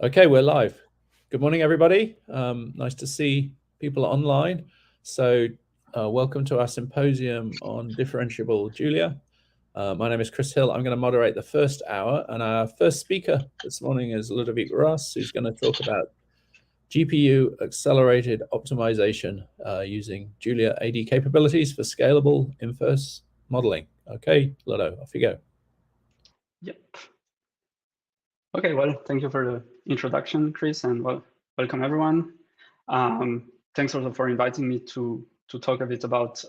Okay, we're live. Good morning, everybody. Nice to see people online. So welcome to our symposium on differentiable Julia. My name is Chris Hill. I'm going to moderate the first hour, and our first speaker this morning is Ludovic Ross, who's going to talk about GPU accelerated optimization using Julia AD capabilities for scalable inverse modeling. Okay, Ludo, off you go. Yep. Okay, well, thank you for the introduction, Chris, and welcome everyone. Thanks also for inviting me to talk a bit about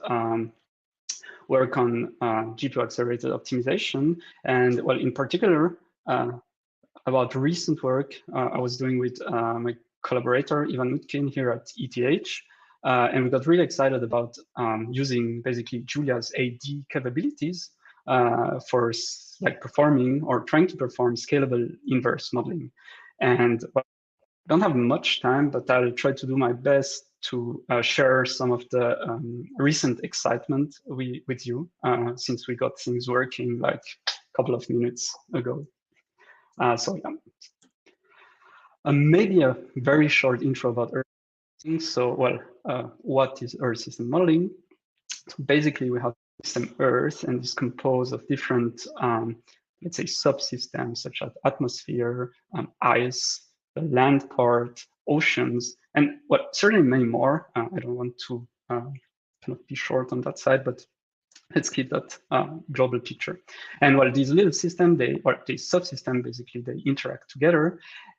work on GPU accelerated optimization, and well, in particular, about recent work I was doing with my collaborator, Ivan Utkin here at ETH. And we got really excited about using basically Julia's AD capabilities for like performing or trying to perform scalable inverse modeling. And well, I don't have much time, but I'll try to do my best to share some of the recent excitement with you since we got things working like a couple of minutes ago. So yeah. Maybe a very short intro about Earth systems. So, well, what is Earth system modeling? So basically, we have system Earth, and it's composed of different, let's say, subsystems such as atmosphere, ice, the land part, oceans, and well, certainly many more. I don't want to kind of be short on that side, but let's keep that global picture. And while these little systems, or these subsystems, basically, they interact together.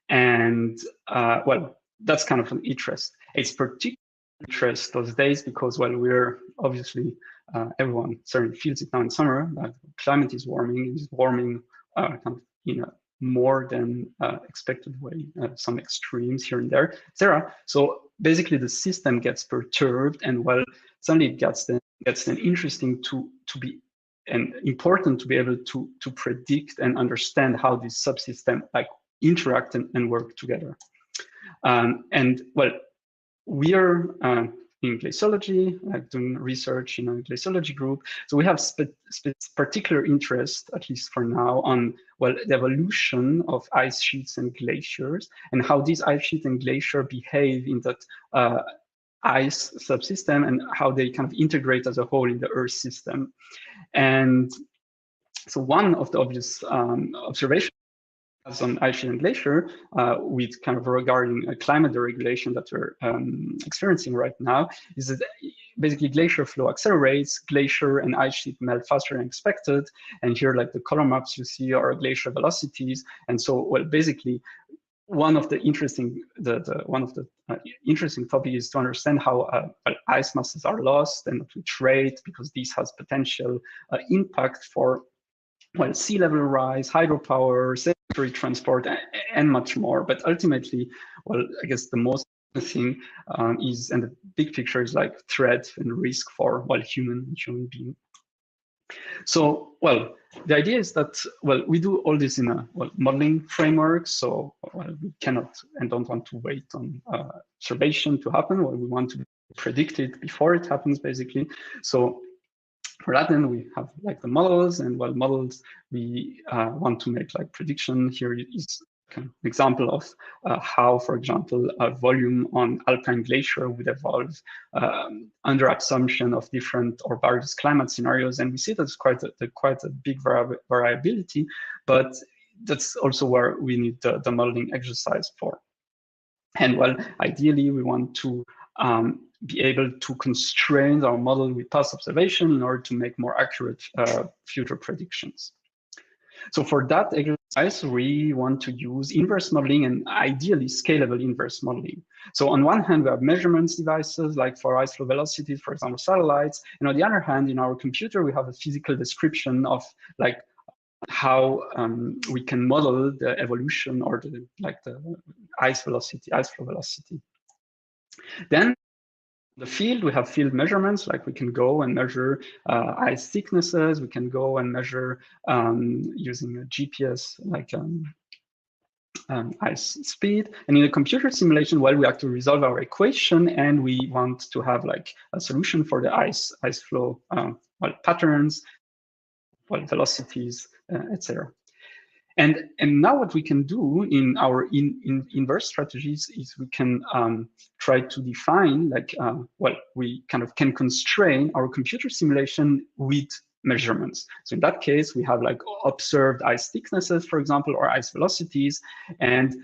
And well, that's kind of an interest. It's particular interest those days because, well, we're obviously, everyone certainly feels it now in summer, climate is warming, it's warming kind of in a more than expected way, some extremes here and there, etc. So basically the system gets perturbed, and well, suddenly it gets then interesting to be and important to be able to predict and understand how this subsystem like interact and work together. And well, we are in glaciology, like doing research in a glaciology group. So we have particular interest, at least for now, on well the evolution of ice sheets and glaciers and how these ice sheets and glaciers behave in that ice subsystem and how they kind of integrate as a whole in the Earth system. And so one of the obvious observations on ice sheet and glacier with kind of regarding climate deregulation that we're experiencing right now is that basically glacier flow accelerates, glacier and ice sheet melt faster than expected. And here, like the color maps you see are glacier velocities. And so, well, basically, one of the interesting interesting topic is to understand how ice masses are lost and at which rate, because this has potential impact for well, sea level rise, hydropower, sedentary transport, and much more. But ultimately, well, I guess the most thing is, and the big picture is like threat and risk for well human being. So, well, the idea is that, well, we do all this in a modeling framework. So, well, we cannot and don't want to wait on observation to happen. Well, we want to predict it before it happens, basically. So, for that, then we have like the models, and well, models we want to make like prediction. Here is kind of an example of how, for example, a volume on alpine glacier would evolve under assumption of different or various climate scenarios. And we see that's quite a big variability, but that's also where we need the modeling exercise for. And well, ideally, we want to be able to constrain our model with past observation in order to make more accurate future predictions. So for that exercise, we want to use inverse modeling and ideally scalable inverse modeling. So on one hand, we have measurements devices like for ice flow velocities, for example, satellites. And on the other hand, in our computer, we have a physical description of like how we can model the evolution or the ice flow velocity. Then the field, we have field measurements, like we can go and measure ice thicknesses, we can go and measure using a GPS, like ice speed. And in a computer simulation, well, we have to resolve our equation, and we want to have like a solution for the ice flow patterns, velocities, etc. And now what we can do in our inverse strategies is we can try to define, like, well, we kind of can constrain our computer simulation with measurements. So in that case, we have like observed ice thicknesses, for example, or ice velocities, and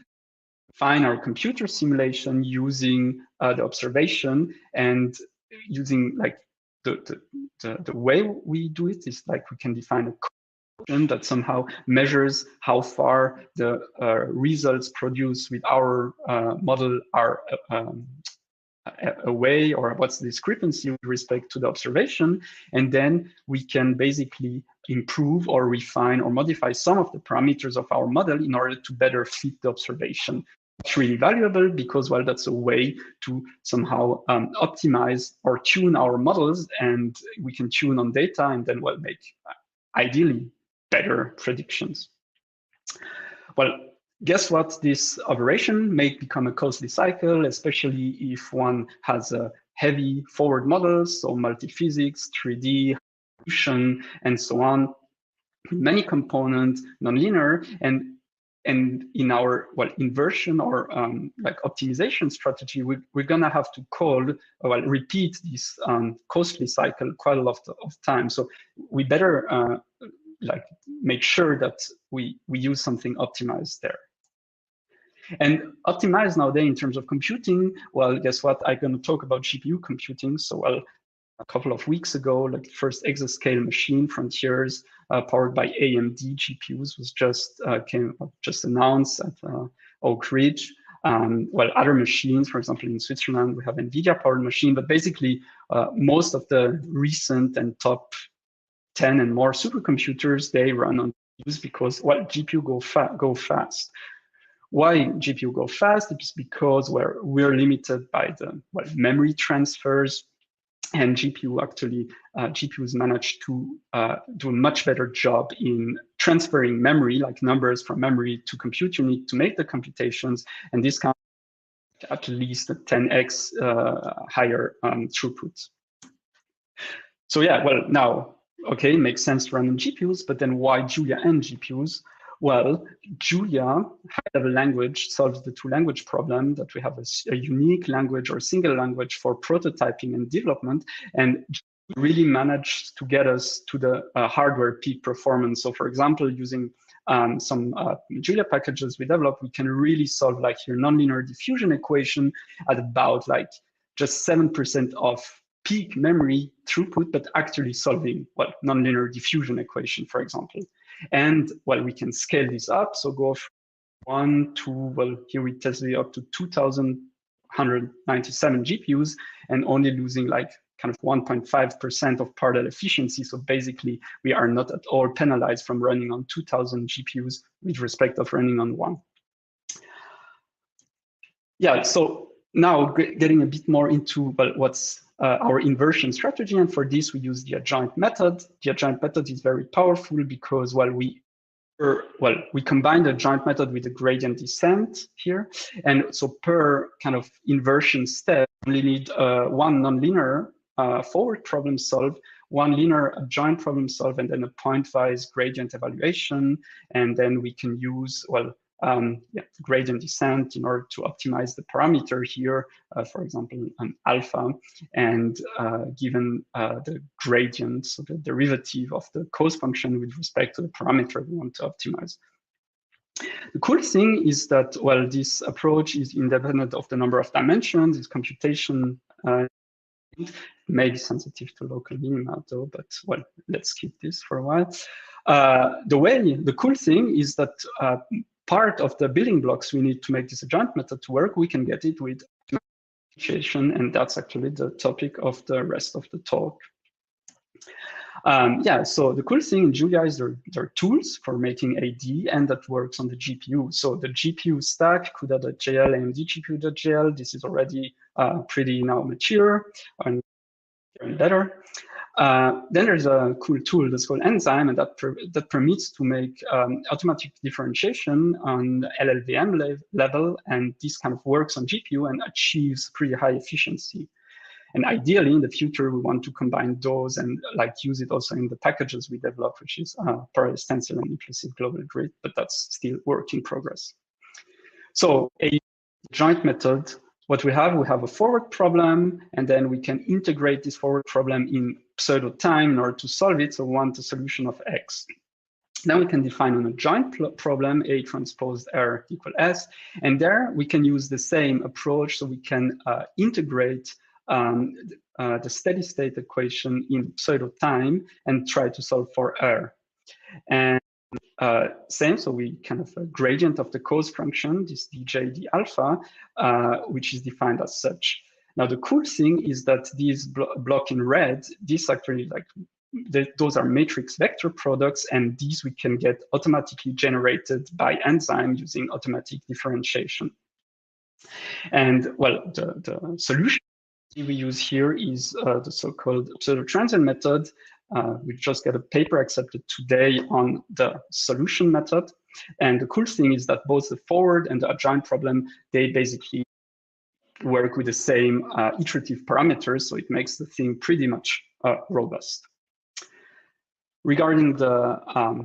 define our computer simulation using the observation, and using like the way we do it is like we can define a that somehow measures how far the results produced with our model are away, or what's the discrepancy with respect to the observation. And then we can basically improve or refine or modify some of the parameters of our model in order to better fit the observation. It's really valuable because, well, that's a way to somehow optimize or tune our models, and we can tune on data and then, well, make ideally better predictions. Well, guess what? This operation may become a costly cycle, especially if one has a heavy forward models, so multi-physics, 3D, fusion, and so on, many components, nonlinear, and in our, well, inversion or like optimization strategy, we're gonna have to repeat this costly cycle quite a lot of time. So we better like make sure that we use something optimized there. And optimized nowadays in terms of computing, well, guess what? I'm going to talk about GPU computing. So, well, a couple of weeks ago, like the first exascale machine frontiers powered by AMD GPUs was just announced at Oak Ridge. Well, other machines, for example, in Switzerland, we have NVIDIA powered machine, but basically most of the recent and top 10 and more supercomputers, they run on GPUs because, well, GPU go fast. Why GPU go fast? It's because we're limited by the memory transfers, and GPUs manage to do a much better job in transferring memory, like numbers from memory to compute unit to make the computations, and this can at least a 10x higher throughput. So yeah, well, now, okay, makes sense to run on GPUs, but then why Julia and GPUs? Well, Julia, high-level language, solves the two-language problem, that we have a unique language or single language for prototyping and development, and really managed to get us to the hardware peak performance. So for example, using some Julia packages we developed, we can really solve like your nonlinear diffusion equation at about like just 7% of peak memory throughput, but actually solving what nonlinear diffusion equation, for example. And well, we can scale this up. So go from 1 to, well, here we tested it up to 2,197 GPUs and only losing like kind of 1.5% of parallel efficiency. So basically, we are not at all penalized from running on 2,000 GPUs with respect of running on one. Yeah, so now getting a bit more into, well, what's our inversion strategy, and for this we use the adjoint method. The adjoint method is very powerful because, well, we combine the adjoint method with the gradient descent here, and so per kind of inversion step, we need one nonlinear forward problem solve, one linear adjoint problem solve, and then a pointwise gradient evaluation, and then we can use, well, gradient descent in order to optimize the parameter here, for example, alpha, and given the gradient, so the derivative of the cos function with respect to the parameter we want to optimize. The cool thing is that, well, this approach is independent of the number of dimensions. Its computation may be sensitive to local minima, though, but, well, let's skip this for a while. The cool thing is that part of the building blocks we need to make this adjoint method to work, we can get it with initialization, and that's actually the topic of the rest of the talk. Yeah, so the cool thing in Julia is there are tools for making AD, and that works on the GPU. So the GPU stack, CUDA.jl, AMD GPU.jl, this is already pretty now mature and better. Then there's a cool tool that's called Enzyme, and that permits to make automatic differentiation on LLVM level, and this kind of works on GPU and achieves pretty high efficiency. And ideally, in the future, we want to combine those and like use it also in the packages we develop, which is parallel stencil and implicit global grid, but that's still work in progress. So a joint method, what we have a forward problem, and then we can integrate this forward problem in pseudo time in order to solve it. So we want a solution of X. Then we can define an adjoint problem, A transpose R equal S. And there we can use the same approach. So we can integrate the steady state equation in pseudo time and try to solve for R. And same, so we kind of a gradient of the cos function, this dj d alpha, which is defined as such. Now, the cool thing is that these block in red, these actually like, those are matrix vector products, and these we can get automatically generated by enzyme using automatic differentiation. And well, the solution we use here is the so-called pseudo-transient method. We just got a paper accepted today on the solution method. And the cool thing is that both the forward and the adjoint problem, they basically work with the same iterative parameters, so it makes the thing pretty much robust. Regarding the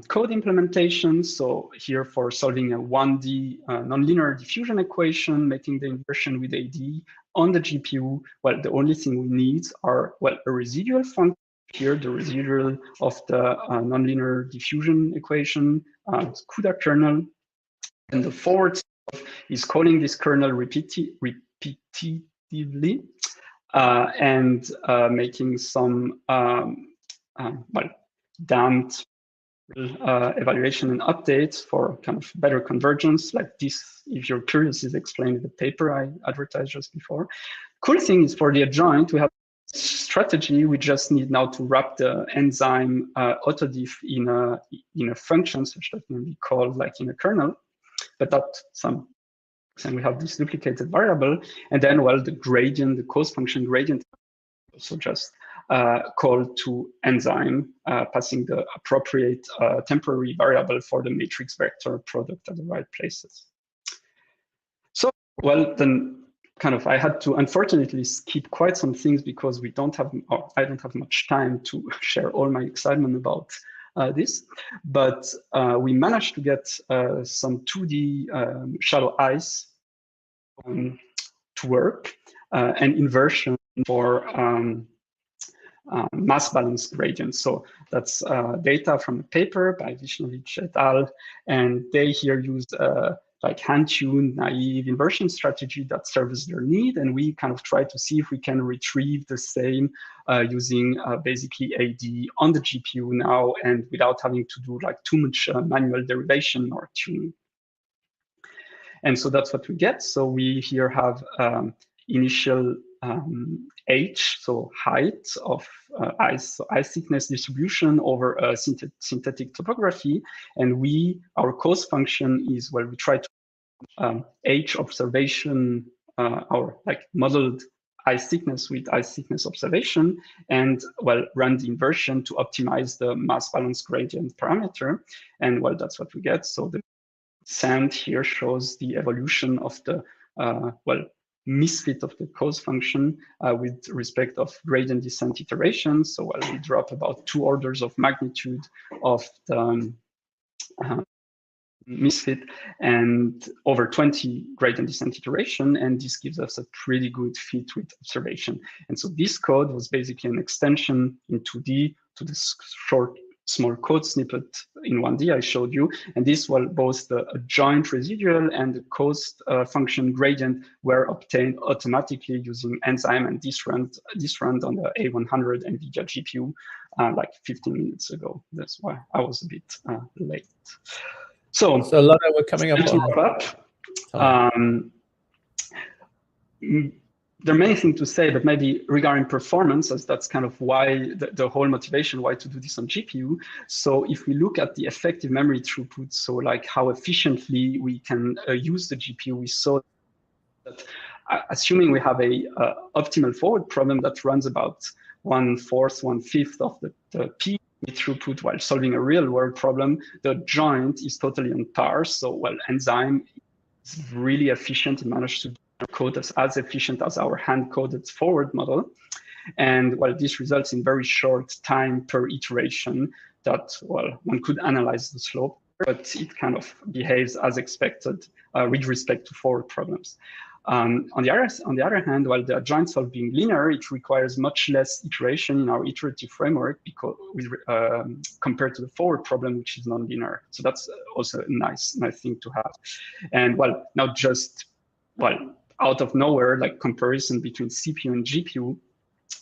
code implementation, so here for solving a 1D nonlinear diffusion equation, making the inversion with AD on the GPU, well, the only thing we need are, well, a residual function here, the residual of the nonlinear diffusion equation, CUDA kernel, and the forward is calling this kernel repetitively and making some, well, damped evaluation and updates for kind of better convergence, like this, if you're curious, is explained in the paper I advertised just before. Cool thing is for the adjoint, we have a strategy. We just need now to wrap the enzyme autodiff in a function such that can be called like in a kernel, but that some, and we have this duplicated variable, and then, well, the gradient, the cos function gradient, also just call to enzyme, passing the appropriate temporary variable for the matrix vector product at the right places. So, well, then kind of I had to unfortunately skip quite some things because we don't have, or I don't have much time to share all my excitement about this, but we managed to get some 2D shallow ice to work, and inversion for mass balance gradients. So that's data from a paper by Vishnovich et al. And they here use like hand-tuned naive inversion strategy that serves their need. And we kind of try to see if we can retrieve the same using basically AD on the GPU now, and without having to do like too much manual derivation or tuning. And so that's what we get. So we here have initial h, so height of ice, so ice thickness distribution over a synthetic topography. And our cos function is, well, we try to h observation, our like modeled ice thickness with ice thickness observation, and, well, run the inversion to optimize the mass balance gradient parameter. And, well, that's what we get. So the sand here shows the evolution of the, well, misfit of the cos function with respect of gradient descent iterations. So, well, we drop about 2 orders of magnitude of the misfit and over 20 gradient descent iteration, and this gives us a pretty good fit with observation. And so this code was basically an extension in 2D to this short small code snippet in 1D I showed you, and this was both the adjoint residual and the cos function gradient were obtained automatically using enzyme, and this ran on the A100 NVIDIA GPU like 15 minutes ago. That's why I was a bit late. So Lado, we're coming up on there are many things to say, but maybe regarding performance, as that's kind of why the whole motivation why to do this on GPU. So if we look at the effective memory throughput, so like how efficiently we can use the GPU, we saw that assuming we have a optimal forward problem that runs about 1/4, 1/5 of the peak throughput while solving a real world problem, the joint is totally on par. So, well, enzyme is really efficient and managed to code that's as efficient as our hand-coded forward model. And well, this results in very short time per iteration that, well, one could analyze the slope, but it kind of behaves as expected with respect to forward problems. On the other hand, while the adjoint solve being linear, it requires much less iteration in our iterative framework because compared to the forward problem, which is non-linear. So that's also a nice thing to have. And well, not just, well, out of nowhere, like comparison between CPU and GPU,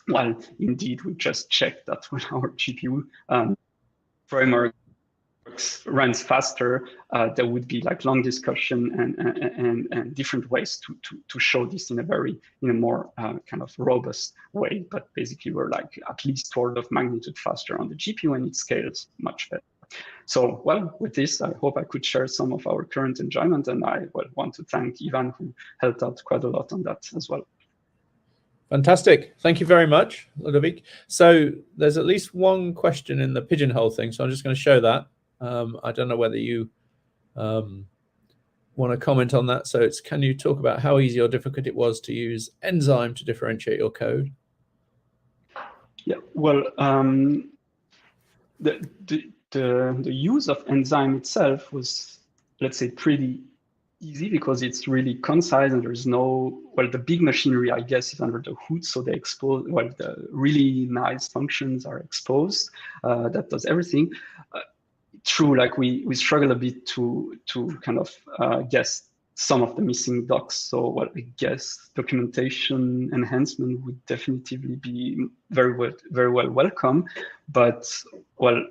well, indeed, we just checked that when our GPU framework runs faster, there would be like long discussion and different ways to show this in a more kind of robust way. But basically, we're like at least order of magnitude faster on the GPU, and it scales much better. So, well, with this, I hope I could share some of our current enjoyment, and I want to thank Ivan, who helped out quite a lot on that as well. Fantastic. Thank you very much, Ludovic. So there's at least one question in the pigeonhole thing, so I'm just going to show that. I don't know whether you want to comment on that. So it's, can you talk about how easy or difficult it was to use enzyme to differentiate your code? Yeah, well, the use of enzyme itself was, let's say, pretty easy because it's really concise and there's no, well, the big machinery, I guess, is under the hood. So they expose, well, the really nice functions are exposed. That does everything. True, like we struggle a bit to kind of guess some of the missing docs. So, well, I guess documentation enhancement would definitively be very well welcome. But, well,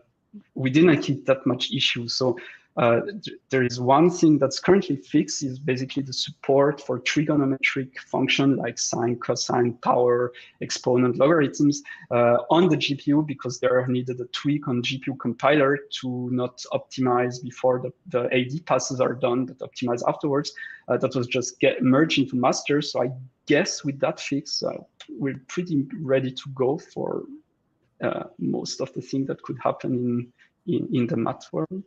we didn't keep that much issue. So there is one thing that's currently fixed is basically the support for trigonometric function like sine, cosine, power, exponent, logarithms on the GPU, because there needed a tweak on GPU compiler to not optimize before the AD passes are done, but optimize afterwards. That was just merged into master. So I guess with that fix, we're pretty ready to go for most of the things that could happen in the math world.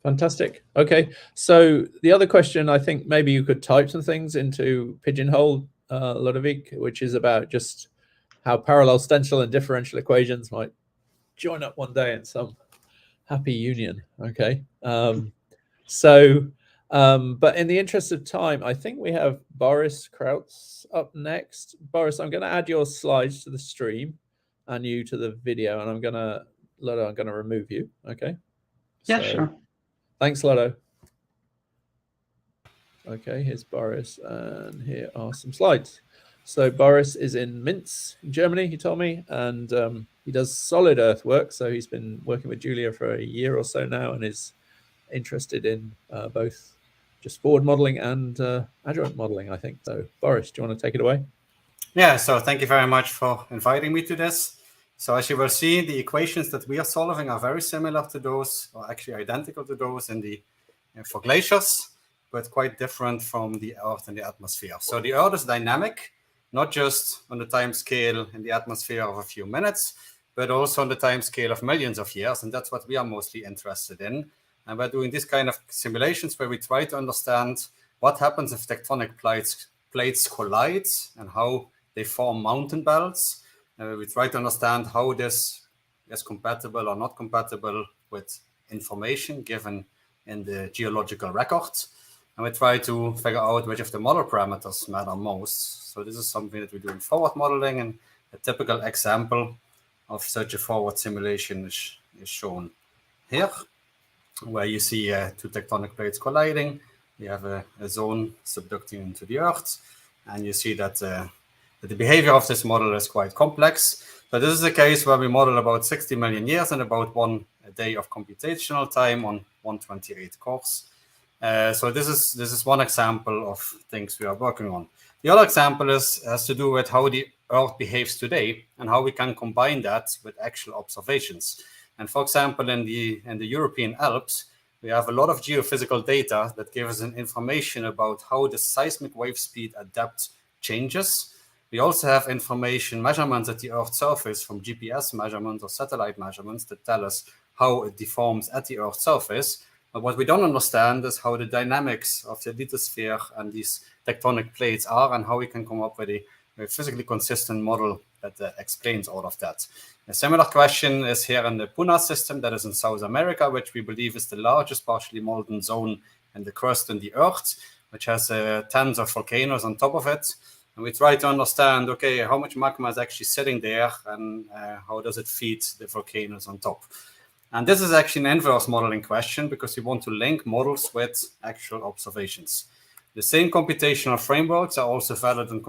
Fantastic. Okay, so the other question, I think maybe you could type some things into Pigeonhole, Ludovic, which is about just how parallel stencil and differential equations might join up one day in some happy union. Okay, but in the interest of time, I think we have Boris Krautz up next. Boris, I'm going to add your slides to the stream and you to the video, and I'm going to remove you. Okay. Yeah, sure. Thanks, Lotto. Okay, here's Boris, and here are some slides. So Boris is in Minsk, in Germany, he told me, and he does solid earth work. So he's been working with Julia for a year or so now and is interested in both just forward modeling and adjoint modeling, I think. So Boris, do you want to take it away? Yeah, so thank you very much for inviting me to this. So as you will see, the equations that we are solving are very similar to those, or actually identical to those for glaciers, but quite different from the Earth and the atmosphere. So the Earth is dynamic, not just on the time scale in the atmosphere of a few minutes, but also on the time scale of millions of years. And that's what we are mostly interested in. And we're doing this kind of simulations where we try to understand what happens if tectonic plates collide and how they form mountain belts. We try to understand how this is compatible or not compatible with information given in the geological records. And we try to figure out which of the model parameters matter most. So this is something that we do in forward modeling, and a typical example of such a forward simulation is shown here, where you see two tectonic plates colliding. You have a zone subducting into the Earth, and you see that the behavior of this model is quite complex. But this is a case where we model about 60 million years and about 1 day of computational time on 128 cores. So this is one example of things we are working on. The other example has to do with how the Earth behaves today and how we can combine that with actual observations. And for example, in the European Alps, we have a lot of geophysical data that gives us information about how the seismic wave speed at depth changes. We also have information, measurements at the Earth's surface from GPS measurements or satellite measurements that tell us how it deforms at the Earth's surface. But what we don't understand is how the dynamics of the lithosphere and these tectonic plates are, and how we can come up with a physically consistent model that explains all of that. A similar question is here in the Puna system that is in South America, which we believe is the largest partially molten zone in the crust in the Earth, which has tons of volcanoes on top of it. And we try to understand, okay, how much magma is actually sitting there, and how does it feed the volcanoes on top? And this is actually an inverse modeling question, because we want to link models with actual observations. The same computational frameworks are also valid on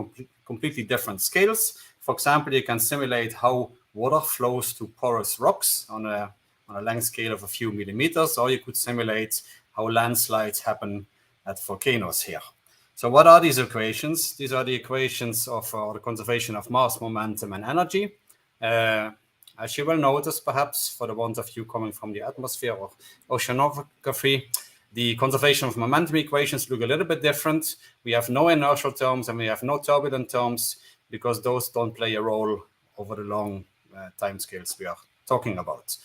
completely different scales. For example, you can simulate how water flows to porous rocks on a length scale of a few millimeters, or you could simulate how landslides happen at volcanoes here. So what are these equations? These are the equations of the conservation of mass, momentum, and energy. As you will notice, perhaps, for the ones of you coming from the atmosphere or oceanography, the conservation of momentum equations look a little bit different. We have no inertial terms and we have no turbulent terms, because those don't play a role over the long timescales we are talking about.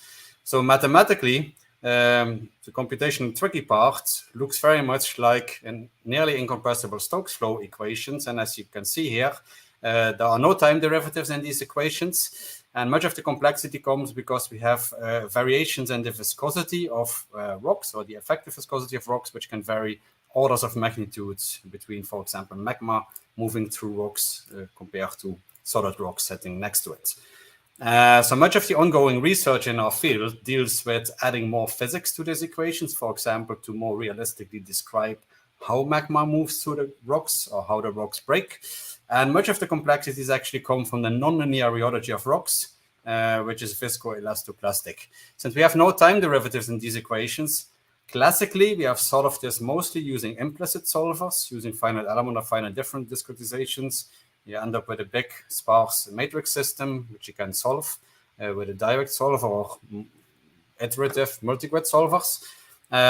So mathematically, the computational tricky part looks very much like nearly incompressible Stokes flow equations. And as you can see here, there are no time derivatives in these equations. And much of the complexity comes because we have variations in the viscosity of rocks, or the effective viscosity of rocks, which can vary orders of magnitudes between, for example, magma moving through rocks compared to solid rocks sitting next to it. So much of the ongoing research in our field deals with adding more physics to these equations, for example, to more realistically describe how magma moves through the rocks or how the rocks break. And much of the complexities actually come from the nonlinear rheology of rocks, which is viscoelastoplastic. Since we have no time derivatives in these equations, classically, we have solved this mostly using implicit solvers, using finite element or finite difference discretizations. You end up with a big sparse matrix system, which you can solve with a direct solver or iterative multigrid solvers.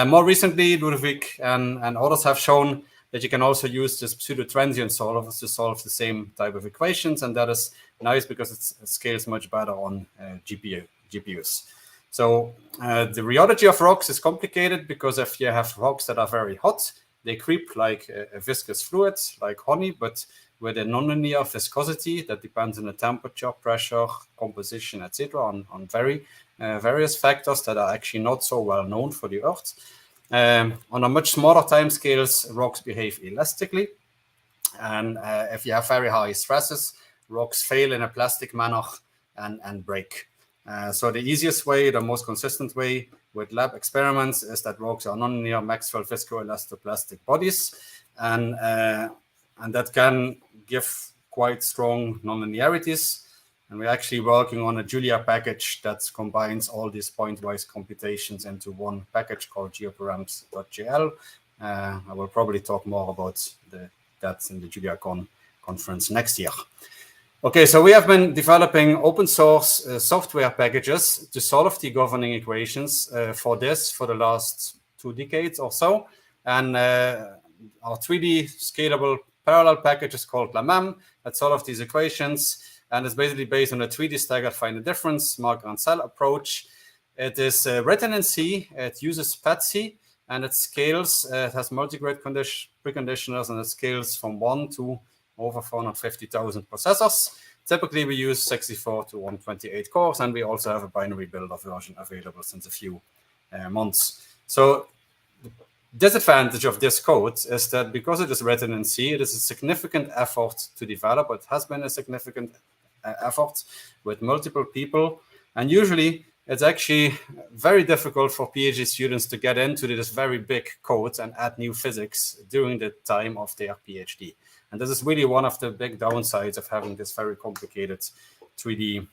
More recently, Ludwig and others have shown that you can also use this pseudo-transient solvers to solve the same type of equations, and that is nice because it scales much better on GPUs. So the rheology of rocks is complicated because if you have rocks that are very hot, they creep like a viscous fluid, like honey, but with a nonlinear viscosity that depends on the temperature, pressure, composition, etc., on various factors that are actually not so well known for the Earth. On a much smaller time scales, rocks behave elastically. And if you have very high stresses, rocks fail in a plastic manner and break. So the easiest way, the most consistent way with lab experiments is that rocks are nonlinear Maxwell viscoelastoplastic bodies. And that can give quite strong nonlinearities. And we're actually working on a Julia package that combines all these pointwise computations into one package called geoparams.jl. I will probably talk more about that in the JuliaCon conference next year. Okay, so we have been developing open source software packages to solve the governing equations for the last 2 decades or so. And our 3D scalable parallel package is called LAMEM that solves these equations. And it's basically based on a 3D staggered finite difference Mark-Rancel approach. It is written in C. It uses PETC, and it scales. It has multi-grid preconditioners, and it scales from 1 to over 450,000 processors. Typically, we use 64 to 128 cores, and we also have a binary builder version available since a few months. So the disadvantage of this code is that because it is written in C, it is a significant effort to develop. It has been a significant effort with multiple people. And usually, it's actually very difficult for PhD students to get into this very big code and add new physics during the time of their PhD. And this is really one of the big downsides of having this very complicated 3D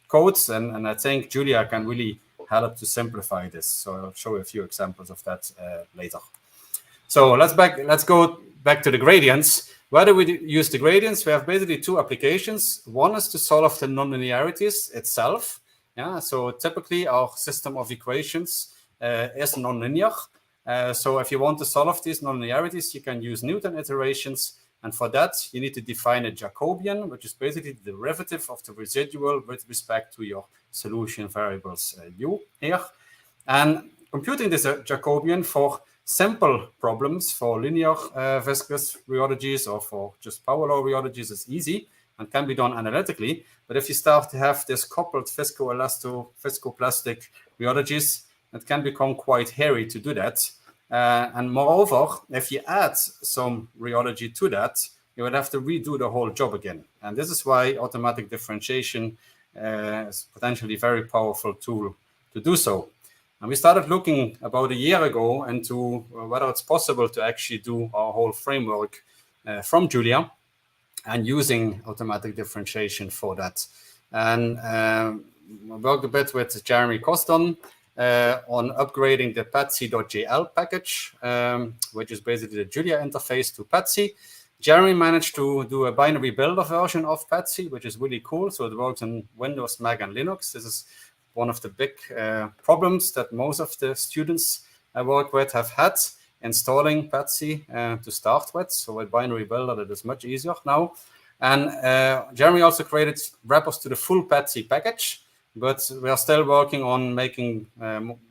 codes. And I think Julia can really help to simplify this. So I'll show you a few examples of that later. So let's go back to the gradients. Where do we use the gradients? We have basically 2 applications. One is to solve the nonlinearities itself. Yeah, so typically our system of equations is nonlinear. So if you want to solve these nonlinearities, you can use Newton iterations. And for that, you need to define a Jacobian, which is basically the derivative of the residual with respect to your solution variables u here. And computing this Jacobian for simple problems, for linear viscous rheologies or for just power law rheologies is easy and can be done analytically. But if you start to have this coupled viscoplastic rheologies, it can become quite hairy to do that. And moreover, if you add some rheology to that, you would have to redo the whole job again. And this is why automatic differentiation is potentially a very powerful tool to do so. And we started looking about a year ago into whether it's possible to actually do our whole framework from Julia and using automatic differentiation for that. And worked a bit with Jeremy Coston on upgrading the patsy.jl package, which is basically the Julia interface to Patsy. Jeremy managed to do a binary builder version of Patsy, which is really cool. So it works in Windows, Mac, and Linux. This is one of the big problems that most of the students I work with have had installing Patsy to start with. So with binary builder, that is much easier now. And Jeremy also created wrappers to the full Patsy package, but we are still working on making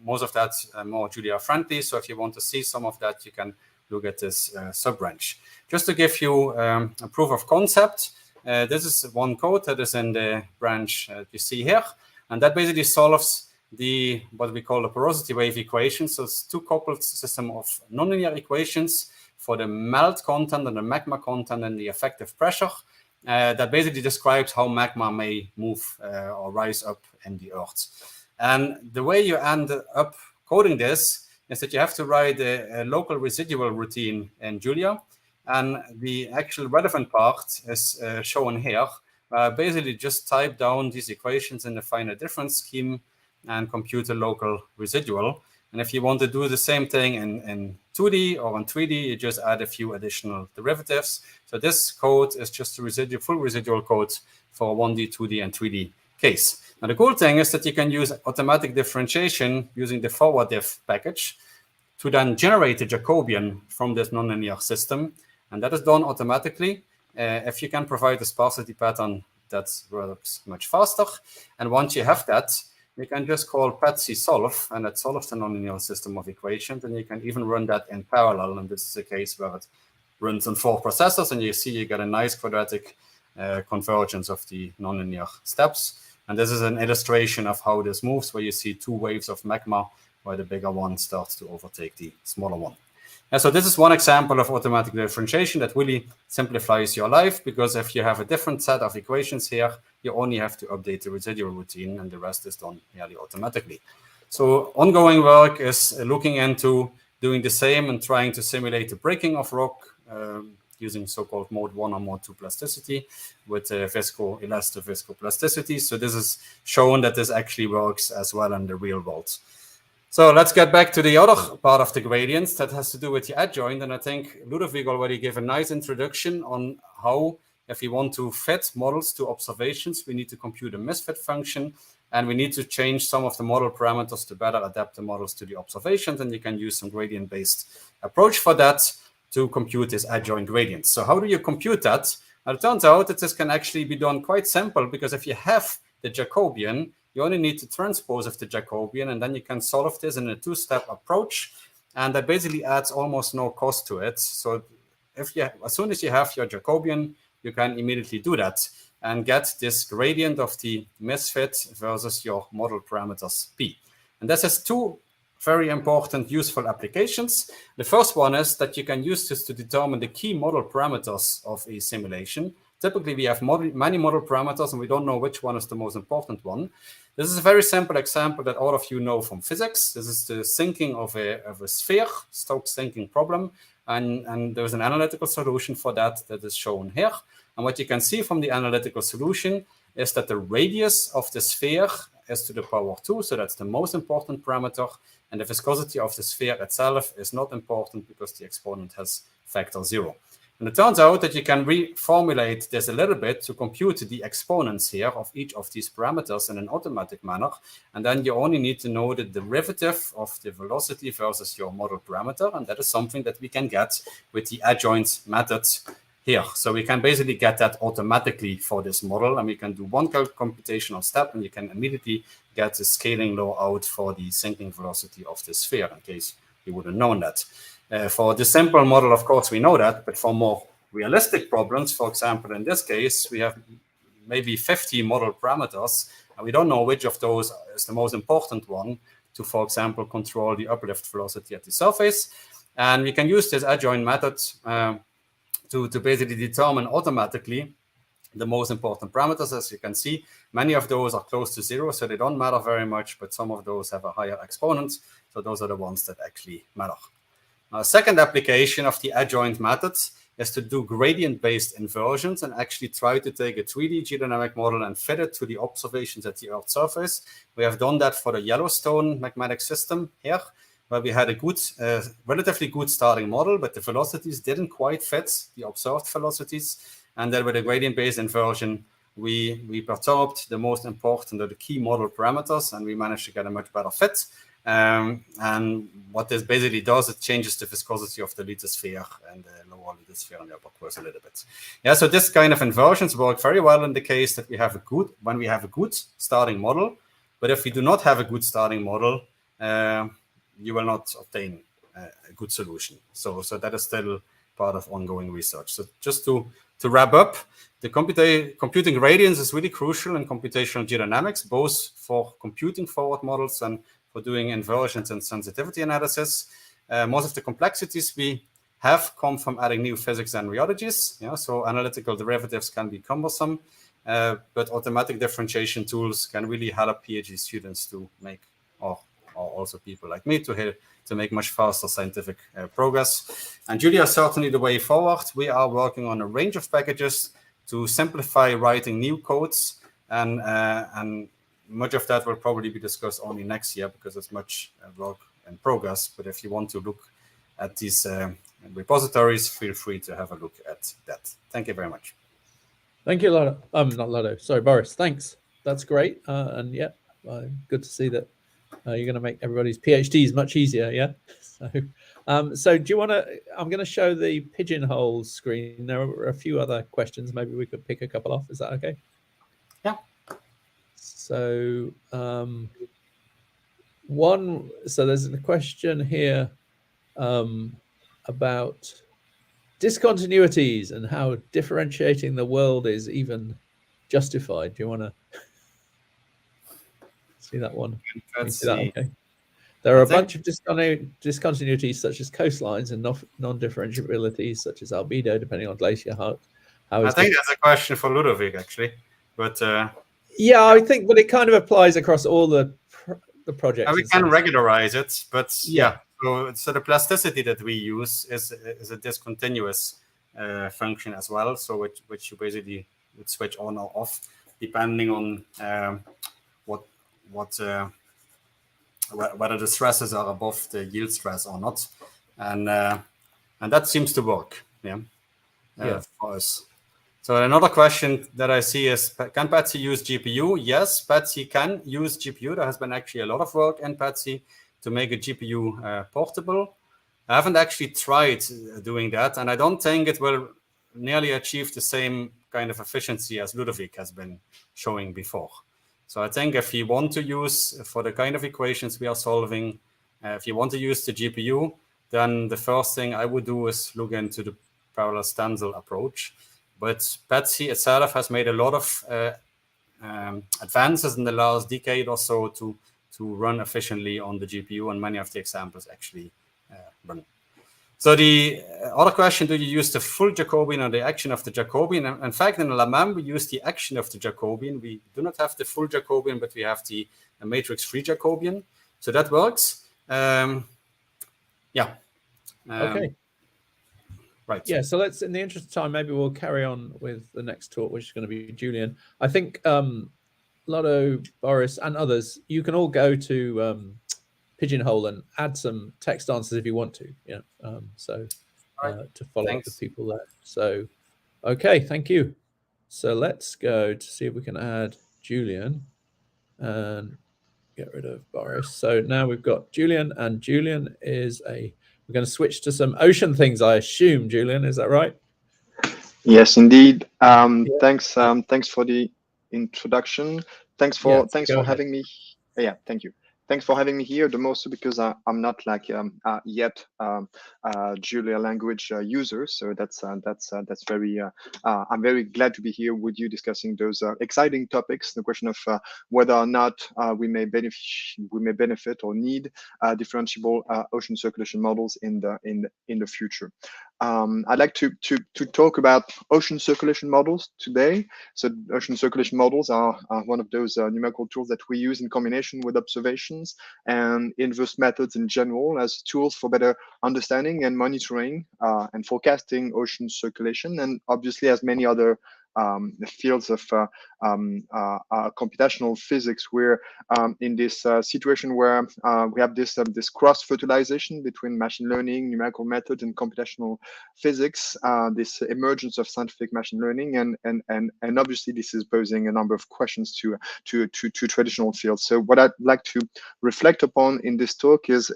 most of that more Julia friendly. So if you want to see some of that, you can look at this sub-branch. Just to give you a proof of concept, this is one code that is in the branch you see here. And that basically solves the what we call the porosity wave equation. So it's two coupled system of nonlinear equations for the melt content and the magma content and the effective pressure that basically describes how magma may move or rise up in the earth. And the way you end up coding this is that you have to write a local residual routine in Julia. And the actual relevant part is shown here. Basically just type down these equations in the finite difference scheme and compute a local residual. And if you want to do the same thing in 2D or in 3D, you just add a few additional derivatives. So this code is just a full residual code for 1D, 2D, and 3D case. Now the cool thing is that you can use automatic differentiation using the forward diff package to then generate a Jacobian from this nonlinear system. And that is done automatically. If you can provide a sparsity pattern, that works much faster. And once you have that, you can just call Patsy solve, and that solves the nonlinear system of equations. And you can even run that in parallel. And this is a case where it runs on 4 processors, and you see you get a nice quadratic convergence of the nonlinear steps. And this is an illustration of how this moves, where you see 2 waves of magma, where the bigger one starts to overtake the smaller one. And so this is one example of automatic differentiation that really simplifies your life, because if you have a different set of equations here, you only have to update the residual routine and the rest is done nearly automatically. So ongoing work is looking into doing the same and trying to simulate the breaking of rock using so-called mode 1 or mode 2 plasticity with viscoelastic viscoplasticity. So this is shown that this actually works as well in the real world. So let's get back to the other part of the gradients that has to do with the adjoint. And I think Ludovic already gave a nice introduction on how, if we want to fit models to observations, we need to compute a misfit function, and we need to change some of the model parameters to better adapt the models to the observations. And you can use some gradient-based approach for that to compute this adjoint gradient. So how do you compute that? Well, it turns out that this can actually be done quite simple, because if you have the Jacobian, you only need to transpose of the Jacobian, and then you can solve this in a 2-step approach. And that basically adds almost no cost to it. So if you, as soon as you have your Jacobian, you can immediately do that and get this gradient of the misfit versus your model parameters P. And this has 2 very important useful applications. The first one is that you can use this to determine the key model parameters of a simulation. Typically, we have many model parameters, and we don't know which one is the most important one. This is a very simple example that all of you know from physics. This is the sinking of a sphere, Stokes sinking problem. And there's an analytical solution for that is shown here. And what you can see from the analytical solution is that the radius of the sphere is to the power 2. So that's the most important parameter. And the viscosity of the sphere itself is not important, because the exponent has factor 0. And it turns out that you can reformulate this a little bit to compute the exponents here of each of these parameters in an automatic manner. And then you only need to know the derivative of the velocity versus your model parameter. And that is something that we can get with the adjoint method here. So we can basically get that automatically for this model, and we can do one computational step, and you can immediately get the scaling law out for the sinking velocity of the sphere, in case you would have known that. For the simple model, of course, we know that, but for more realistic problems, for example, in this case, we have maybe 50 model parameters, and we don't know which of those is the most important one to, for example, control the uplift velocity at the surface. And we can use this adjoint method to basically determine automatically the most important parameters. As you can see, many of those are close to 0, so they don't matter very much, but some of those have a higher exponent, so those are the ones that actually matter. Now, a second application of the adjoint method is to do gradient-based inversions and actually try to take a 3D geodynamic model and fit it to the observations at the Earth's surface. We have done that for the Yellowstone magmatic system here, where we had a good, relatively good starting model, but the velocities didn't quite fit the observed velocities. And then with a gradient-based inversion, we perturbed the most important or the key model parameters, and we managed to get a much better fit. And what this basically does, it changes the viscosity of the lithosphere and the lower lithosphere and the upper course a little bit. Yeah, so this kind of inversions work very well in the case that we have when we have a good starting model. But if we do not have a good starting model, you will not obtain a good solution. So that is still part of ongoing research. So just to wrap up, the computing gradients is really crucial in computational geodynamics, both for computing forward models and for doing inversions and sensitivity analysis. Most of the complexities we have come from adding new physics and rheologies. Yeah, so analytical derivatives can be cumbersome, but automatic differentiation tools can really help PhD students to make, or also people like me, to make much faster scientific progress. And Julia is certainly the way forward. We are working on a range of packages to simplify writing new codes, and much of that will probably be discussed only next year because it's much work in progress. But if you want to look at these repositories, feel free to have a look at that. Thank you very much. Thank you, Lado. Not Lado. Sorry, Boris. Thanks. That's great. And yeah, good to see that you're going to make everybody's PhDs much easier. Yeah. So do you want to? I'm going to show the pigeonhole screen. There are a few other questions. Maybe we could pick a couple off. Is that okay? Yeah. So so there's a question here about discontinuities and how differentiating the world is even justified. Do you want to see that one? Let's see. Okay. There are a bunch of discontinuities such as coastlines and non-differentiabilities such as albedo, depending on glacier height. I think that's a question for Ludovic, actually. But yeah, I think, but it kind of applies across all the projects. We can regularize it, but yeah. So the plasticity that we use is a discontinuous function as well. So which you basically would switch on or off depending on whether the stresses are above the yield stress or not, and that seems to work. For us. So another question that I see is, can PETSI use GPU? Yes, PETSI can use GPU. There has been actually a lot of work in PETSI to make a GPU portable. I haven't actually tried doing that, and I don't think it will nearly achieve the same kind of efficiency as Ludovic has been showing before. So I think if you want to use, for the kind of equations we are solving, if you want to use the GPU, then the first thing I would do is look into the parallel stencil approach. But PETSI itself has made a lot of advances in the last decade or so to run efficiently on the GPU, and many of the examples actually run. So the other question, do you use the full Jacobian or the action of the Jacobian? In fact, in LMM, we use the action of the Jacobian. We do not have the full Jacobian, but we have the matrix-free Jacobian. So that works. Okay. Right. Yeah, so let's, in the interest of time, maybe we'll carry on with the next talk, which is going to be Julian. I think Lado, Boris, and others, you can all go to Pigeonhole and add some text answers if you want to. Yeah. To follow up with people there. So, okay, thank you. So let's go to see if we can add Julian and get rid of Boris. So now we've got Julian, and Julian is we're going to switch to some ocean things, I assume, Julian, is that right? Yes, indeed. Yeah. Thanks for the introduction. Thanks Yeah, for so go ahead. having me. Yeah, thank you. Thanks for having me here. The most because I'm not like yet Julia language user, so that's very. I'm very glad to be here with you discussing those exciting topics. The question of whether or not we may benefit or need differentiable ocean circulation models in the future. I'd like to talk about ocean circulation models today. So ocean circulation models are one of those numerical tools that we use in combination with observations and inverse methods in general as tools for better understanding and monitoring and forecasting ocean circulation, and obviously as many other fields of computational physics. We're in this situation where we have this cross-fertilization between machine learning, numerical methods, and computational physics. This emergence of scientific machine learning, and obviously this is posing a number of questions to traditional fields. So what I'd like to reflect upon in this talk is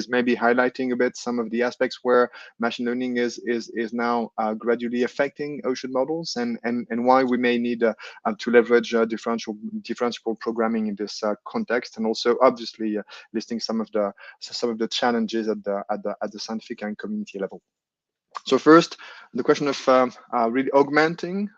maybe highlighting a bit some of the aspects where machine learning is now gradually affecting ocean models, and why we may need to leverage differentiable programming in this context, and also obviously listing some of the challenges at the scientific and community level. So first, the question of really augmenting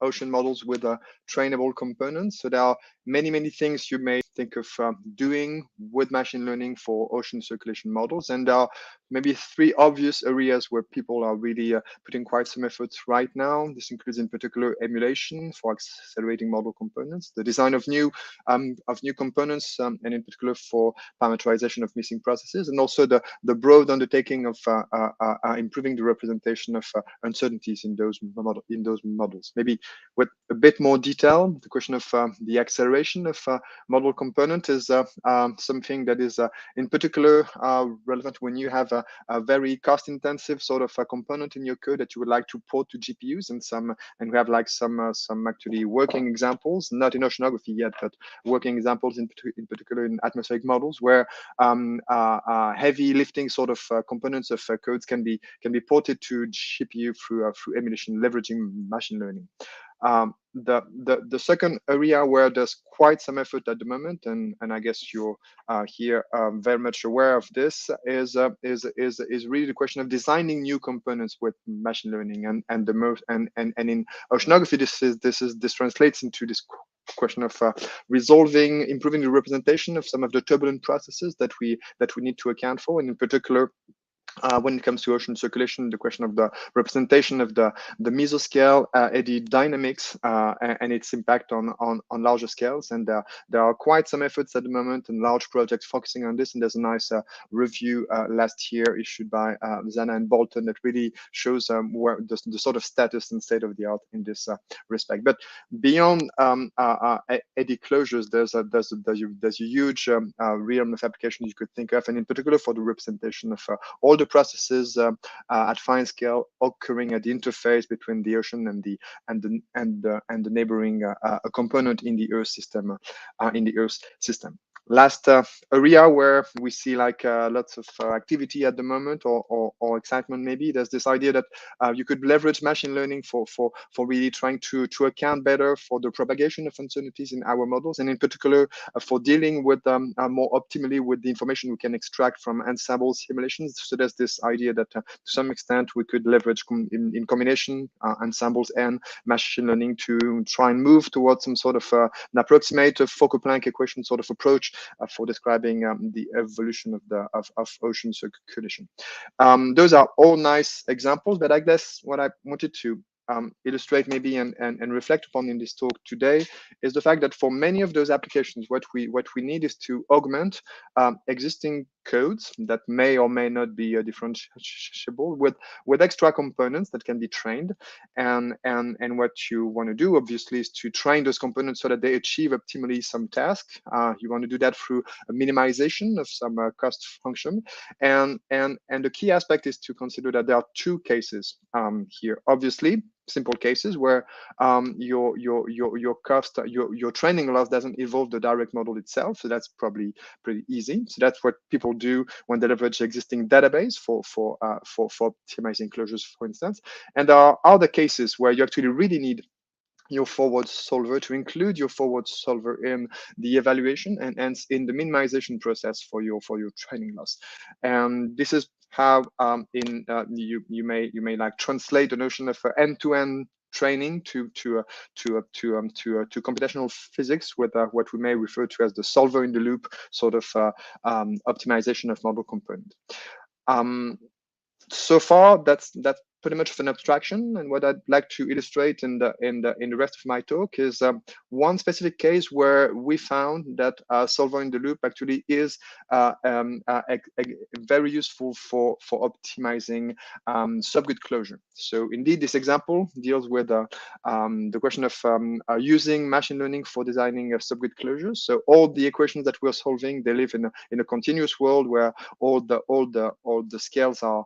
ocean models with trainable components. So there are many things you may think of doing with machine learning for ocean circulation models, and there are maybe three obvious areas where people are really putting quite some efforts right now. This includes in particular emulation for accelerating model components, the design of new components, and in particular for parameterization of missing processes, and also the broad undertaking of improving the representation of uncertainties in those models. Maybe with a bit more detail, the question of the acceleration of model component is something that is in particular relevant when you have a very cost-intensive sort of a component in your code that you would like to port to GPUs, and we have like some actually working examples, not in oceanography yet, but working examples in particular in atmospheric models where heavy lifting sort of components of codes can be ported to GPU through emulation, leveraging machine learning. The second area where there's quite some effort at the moment, and I guess you're here very much aware of this, is really the question of designing new components with machine learning, and in oceanography this translates into this question of improving the representation of some of the turbulent processes that we need to account for, and in particular when it comes to ocean circulation, the question of the representation of the mesoscale eddy dynamics and its impact on larger scales. And there are quite some efforts at the moment and large projects focusing on this. And there's a nice review last year issued by Zana and Bolton that really shows where the sort of status and state of the art in this respect. But beyond eddy closures, there's a huge realm of applications you could think of, and in particular for the representation of all the processes at fine scale occurring at the interface between the ocean and the neighboring component in the Earth system. Last area where we see like lots of activity at the moment, or excitement maybe, there's this idea that you could leverage machine learning for really trying to account better for the propagation of uncertainties in our models, and in particular for dealing with more optimally with the information we can extract from ensemble simulations. So there's this idea that to some extent we could leverage in combination ensembles and machine learning to try and move towards some sort of an approximate focal Planck equation sort of approach for describing the evolution of ocean circulation. Those are all nice examples, but I guess what I wanted to illustrate maybe and reflect upon in this talk today is the fact that for many of those applications, what we need is to augment existing codes that may or may not be differentiable with extra components that can be trained, and what you want to do obviously is to train those components so that they achieve optimally some task. You want to do that through a minimization of some cost function, and the key aspect is to consider that there are two cases here. Obviously, simple cases where your cost, your training loss doesn't involve the direct model itself. So that's probably pretty easy. So that's what people do when they leverage existing database for optimizing closures, for instance. And there are other cases where you actually really need your forward solver to include your forward solver in the evaluation and hence in the minimization process for your training loss. And this is how you may like translate the notion of end-to-end training to computational physics with what we may refer to as the solver in the loop sort of optimization of model component. So far, that's pretty much of an abstraction. And what I'd like to illustrate in the rest of my talk is one specific case where we found that solver in the loop actually is very useful for optimizing subgrid closure. So indeed, this example deals with the question of using machine learning for designing a subgrid closures. So all the equations that we're solving, they live in a continuous world where all the scales are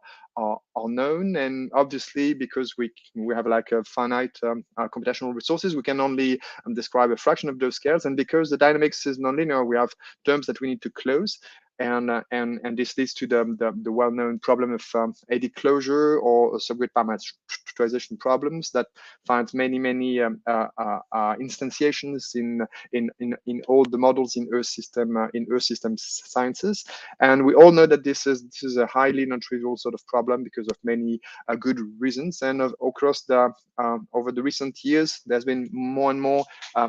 known, and obviously because we have like a finite computational resources, we can only describe a fraction of those scales, and because the dynamics is nonlinear, we have terms that we need to close. And this leads to the well-known problem of eddy closure or subgrid parameterization problems that finds many instantiations in all the models in Earth system sciences. And we all know that this is a highly non-trivial sort of problem because of many good reasons. And across over the recent years, there's been more and more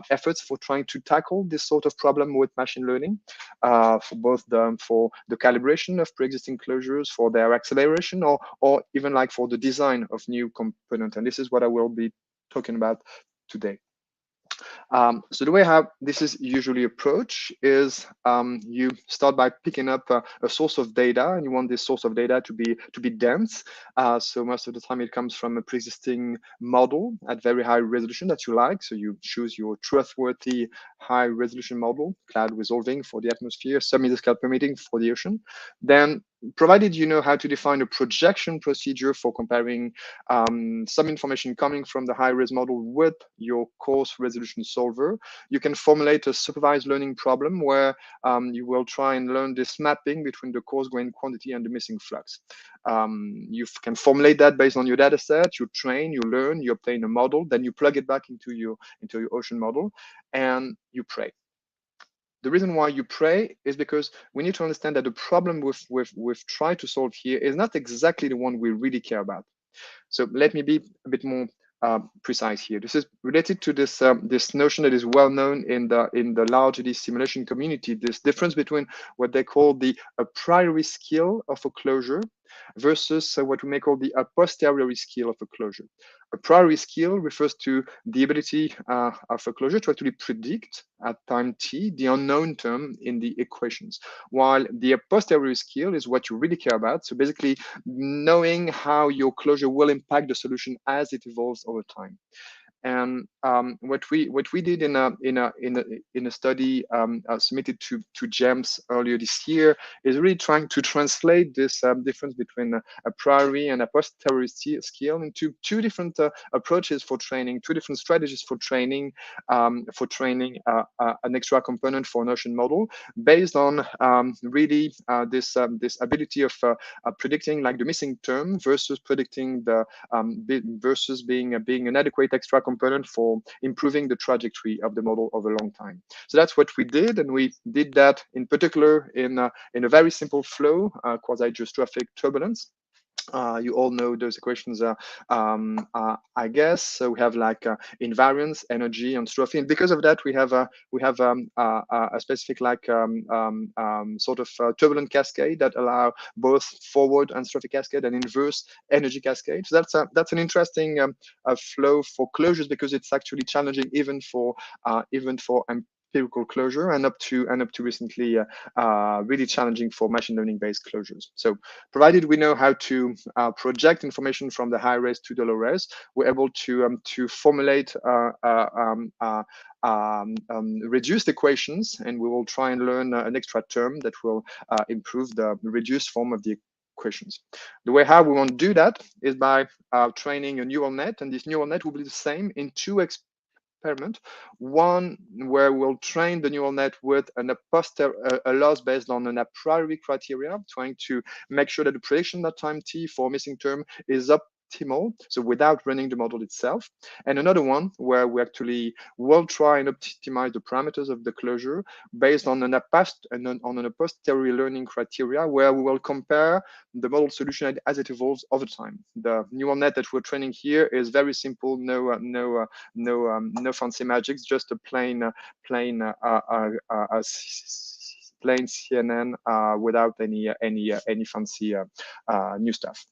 efforts for trying to tackle this sort of problem with machine learning, for both for the calibration of pre-existing closures, for their acceleration, or even like for the design of new components. And this is what I will be talking about today. So the way how this is usually approached is you start by picking up a source of data, and you want this source of data to be dense. So most of the time it comes from a pre-existing model at very high resolution that you like. So you choose your trustworthy high resolution model, cloud resolving for the atmosphere, sub-mesoscale permitting for the ocean. Then, provided you know how to define a projection procedure for comparing some information coming from the high-res model with your coarse resolution solver, you can formulate a supervised learning problem where you will try and learn this mapping between the coarse grain quantity and the missing flux. You can formulate that based on your data set, you train, you learn, you obtain a model, then you plug it back into your ocean model, and you pray. The reason why you pray is because we need to understand that the problem we've tried to solve here is not exactly the one we really care about. So let me be a bit more precise here. This is related to this this notion that is well known in the large ED simulation community. This difference between what they call the a priori skill of a closure versus what we may call the a posteriori skill of a closure. A priori skill refers to the ability of a closure to actually predict at time t the unknown term in the equations, while the a posteriori skill is what you really care about. So basically, knowing how your closure will impact the solution as it evolves over time. And what we did in a study submitted to GEMS earlier this year is really trying to translate this difference between a priori and a posteriori skill into two different approaches for training, two different strategies for training an extra component for an ocean model based on really this ability of predicting like the missing term versus predicting the versus being an adequate extra component for improving the trajectory of the model over a long time. So that's what we did, and we did that in particular in a very simple flow, quasi-geostrophic turbulence. You all know those equations, I guess. So we have like invariance, energy, and strophy, and because of that, we have a specific like sort of turbulent cascade that allow both forward and strophic cascade and inverse energy cascade. So that's an interesting flow for closures because it's actually challenging even for empirical closure, and up to recently really challenging for machine learning based closures. So provided we know how to project information from the high res to the low res, we're able to formulate reduced equations, and we will try and learn an extra term that will improve the reduced form of the questions. The way how we want to do that is by training a neural net, and this neural net will be the same in two experiments. One where we'll train the neural net with a loss based on an a priori criteria, trying to make sure that the prediction at time t for missing term is optimal, so without running the model itself. And another one where we actually will try and optimize the parameters of the closure based on a posteriori learning criteria, where we will compare the model solution as it evolves over time. The neural net that we're training here is very simple, no fancy magics, just a plain CNN without any fancy new stuff.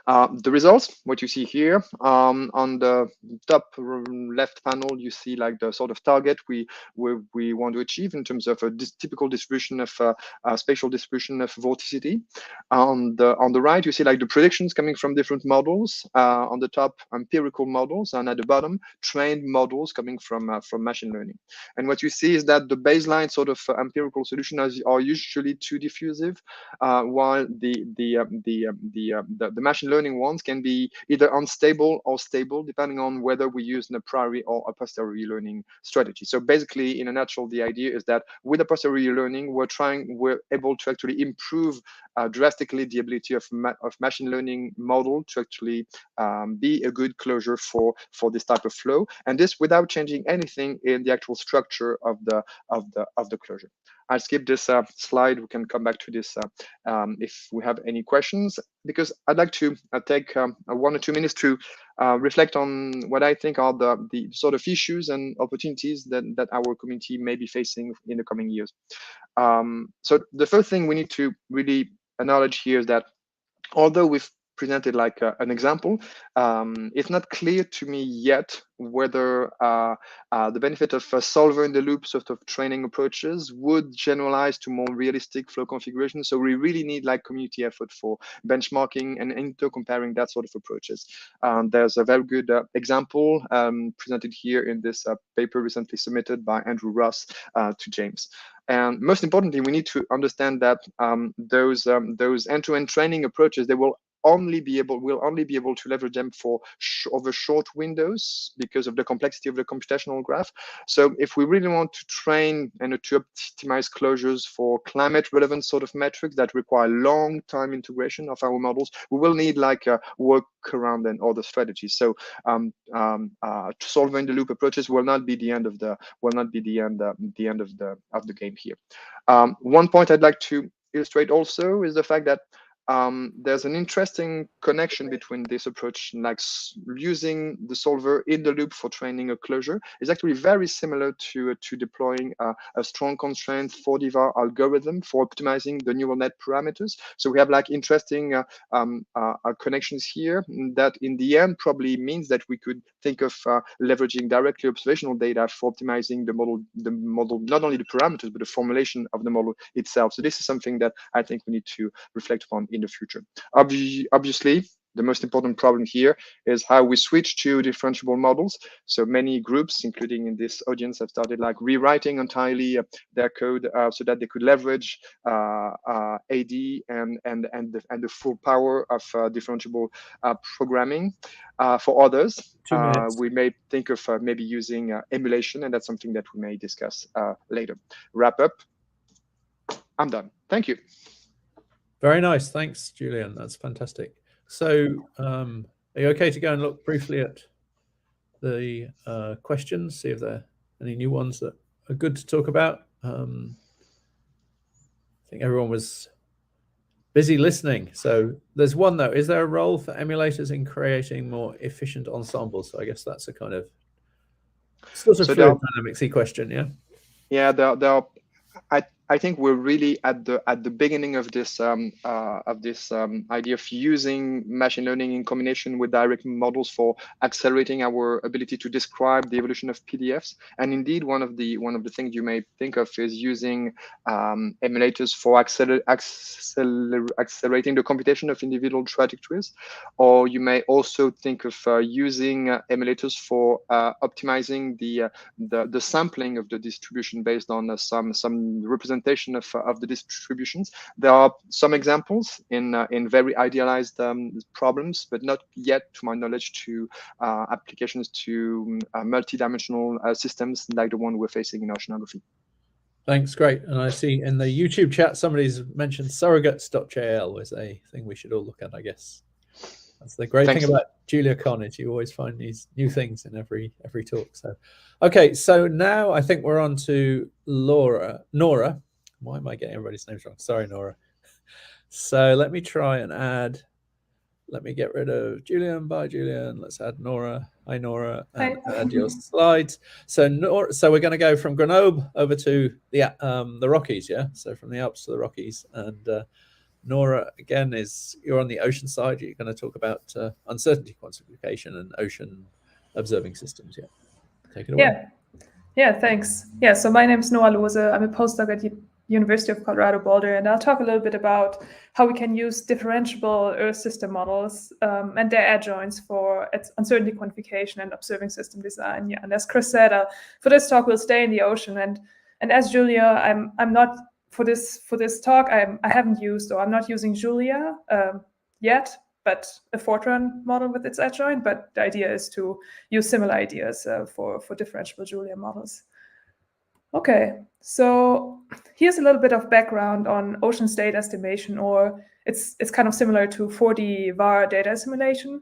The results, what you see here, on the top left panel, you see like the sort of target we want to achieve in terms of a typical distribution of spatial distribution of vorticity. On the right, you see like the predictions coming from different models. On the top, empirical models, and at the bottom, trained models coming from machine learning. And what you see is that the baseline sort of empirical solutions are usually too diffusive, while the machine learning ones can be either unstable or stable, depending on whether we use a priori or a posteriori learning strategy. So basically, in a nutshell, the idea is that with a posteriori learning, we're able to actually improve drastically the ability of machine learning model to actually be a good closure for this type of flow, and this without changing anything in the actual structure of the closure. I'll skip this slide. We can come back to this if we have any questions, because I'd like to take 1 or 2 minutes to reflect on what I think are the sort of issues and opportunities that our community may be facing in the coming years. So the first thing we need to really acknowledge here is that although we've presented like an example, it's not clear to me yet whether the benefit of a solver in the loop sort of training approaches would generalize to more realistic flow configurations. So we really need like community effort for benchmarking and inter-comparing that sort of approaches. There's a very good example presented here in this paper recently submitted by Andrew Ross to James. And most importantly, we need to understand that those end-to-end training approaches, we'll only be able to leverage them for over short windows because of the complexity of the computational graph. So if we really want to train and to optimize closures for climate relevant sort of metrics that require long time integration of our models, we will need like a workaround and other strategies. So solver in the loop approaches will not be the end of the game here. One point I'd like to illustrate also is the fact that there's an interesting connection between this approach, like using the solver in the loop for training a closure is actually very similar to deploying a strong constraint 4-divar algorithm for optimizing the neural net parameters. So we have like interesting connections here that in the end probably means that we could think of leveraging directly observational data for optimizing the model, not only the parameters, but the formulation of the model itself. So this is something that I think we need to reflect upon in the future. Obviously, the most important problem here is how we switch to differentiable models. So many groups, including in this audience, have started like rewriting entirely their code so that they could leverage AD and the full power of differentiable programming. For others, we may think of maybe using emulation, and that's something that we may discuss later. Wrap up. I'm done. Thank you. Very nice. Thanks, Julian. That's fantastic. So are you okay to go and look briefly at the questions, see if there are any new ones that are good to talk about? I think everyone was busy listening. So there's one, though. Is there a role for emulators in creating more efficient ensembles? So I guess that's a kind of sort of fluid dynamics-y question, yeah? Yeah, there are. I think we're really at the beginning of this idea of using machine learning in combination with direct models for accelerating our ability to describe the evolution of PDFs. And indeed, one of the things you may think of is using emulators for accelerating the computation of individual trajectories. Or you may also think of using emulators for optimizing the sampling of the distribution based on some representation representation of the distributions. There are some examples in very idealized problems, but not yet, to my knowledge, to applications to multi-dimensional systems like the one we're facing in oceanography. Thanks, great. And I see in the YouTube chat, somebody's mentioned surrogates.jl is a thing we should all look at, I guess. That's the great thing about JuliaCon, is you always find these new things in every talk. So, okay, so now I think we're on to Nora. Why am I getting everybody's names wrong? Sorry, Nora. So let me try and add. Let me get rid of Julian. Bye, Julian. Let's add Nora. Hi, Nora. And add your slides. So, we're going to go from Grenoble over to the Rockies, yeah? So from the Alps to the Rockies. And Nora, again, you're on the ocean side. You're going to talk about uncertainty quantification and ocean observing systems. Yeah, take it away. Yeah, thanks. Yeah, so my name is Noah Lose. I'm a postdoc at the University of Colorado Boulder, and I'll talk a little bit about how we can use differentiable Earth system models and their adjoints for uncertainty quantification and observing system design. Yeah, and as Chris said, for this talk, we'll stay in the ocean. And as Julia, I'm not for this talk. I haven't used, or I'm not using Julia yet, but a Fortran model with its adjoint. But the idea is to use similar ideas for differentiable Julia models. Okay, so here's a little bit of background on ocean state estimation, or it's kind of similar to 4D VAR data assimilation.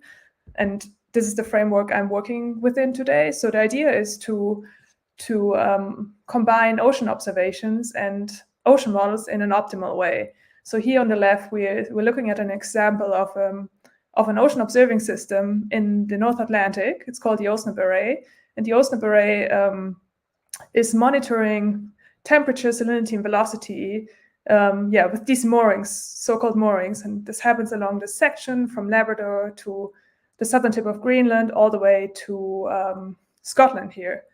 And this is the framework I'm working within today. So the idea is to combine ocean observations and ocean models in an optimal way. So here on the left, we're looking at an example of an ocean observing system in the North Atlantic. It's called the OSNP array. And the OSNP array is monitoring temperature, salinity, and velocity with these moorings, so-called moorings. And this happens along the section from Labrador to the southern tip of Greenland, all the way to Scotland here.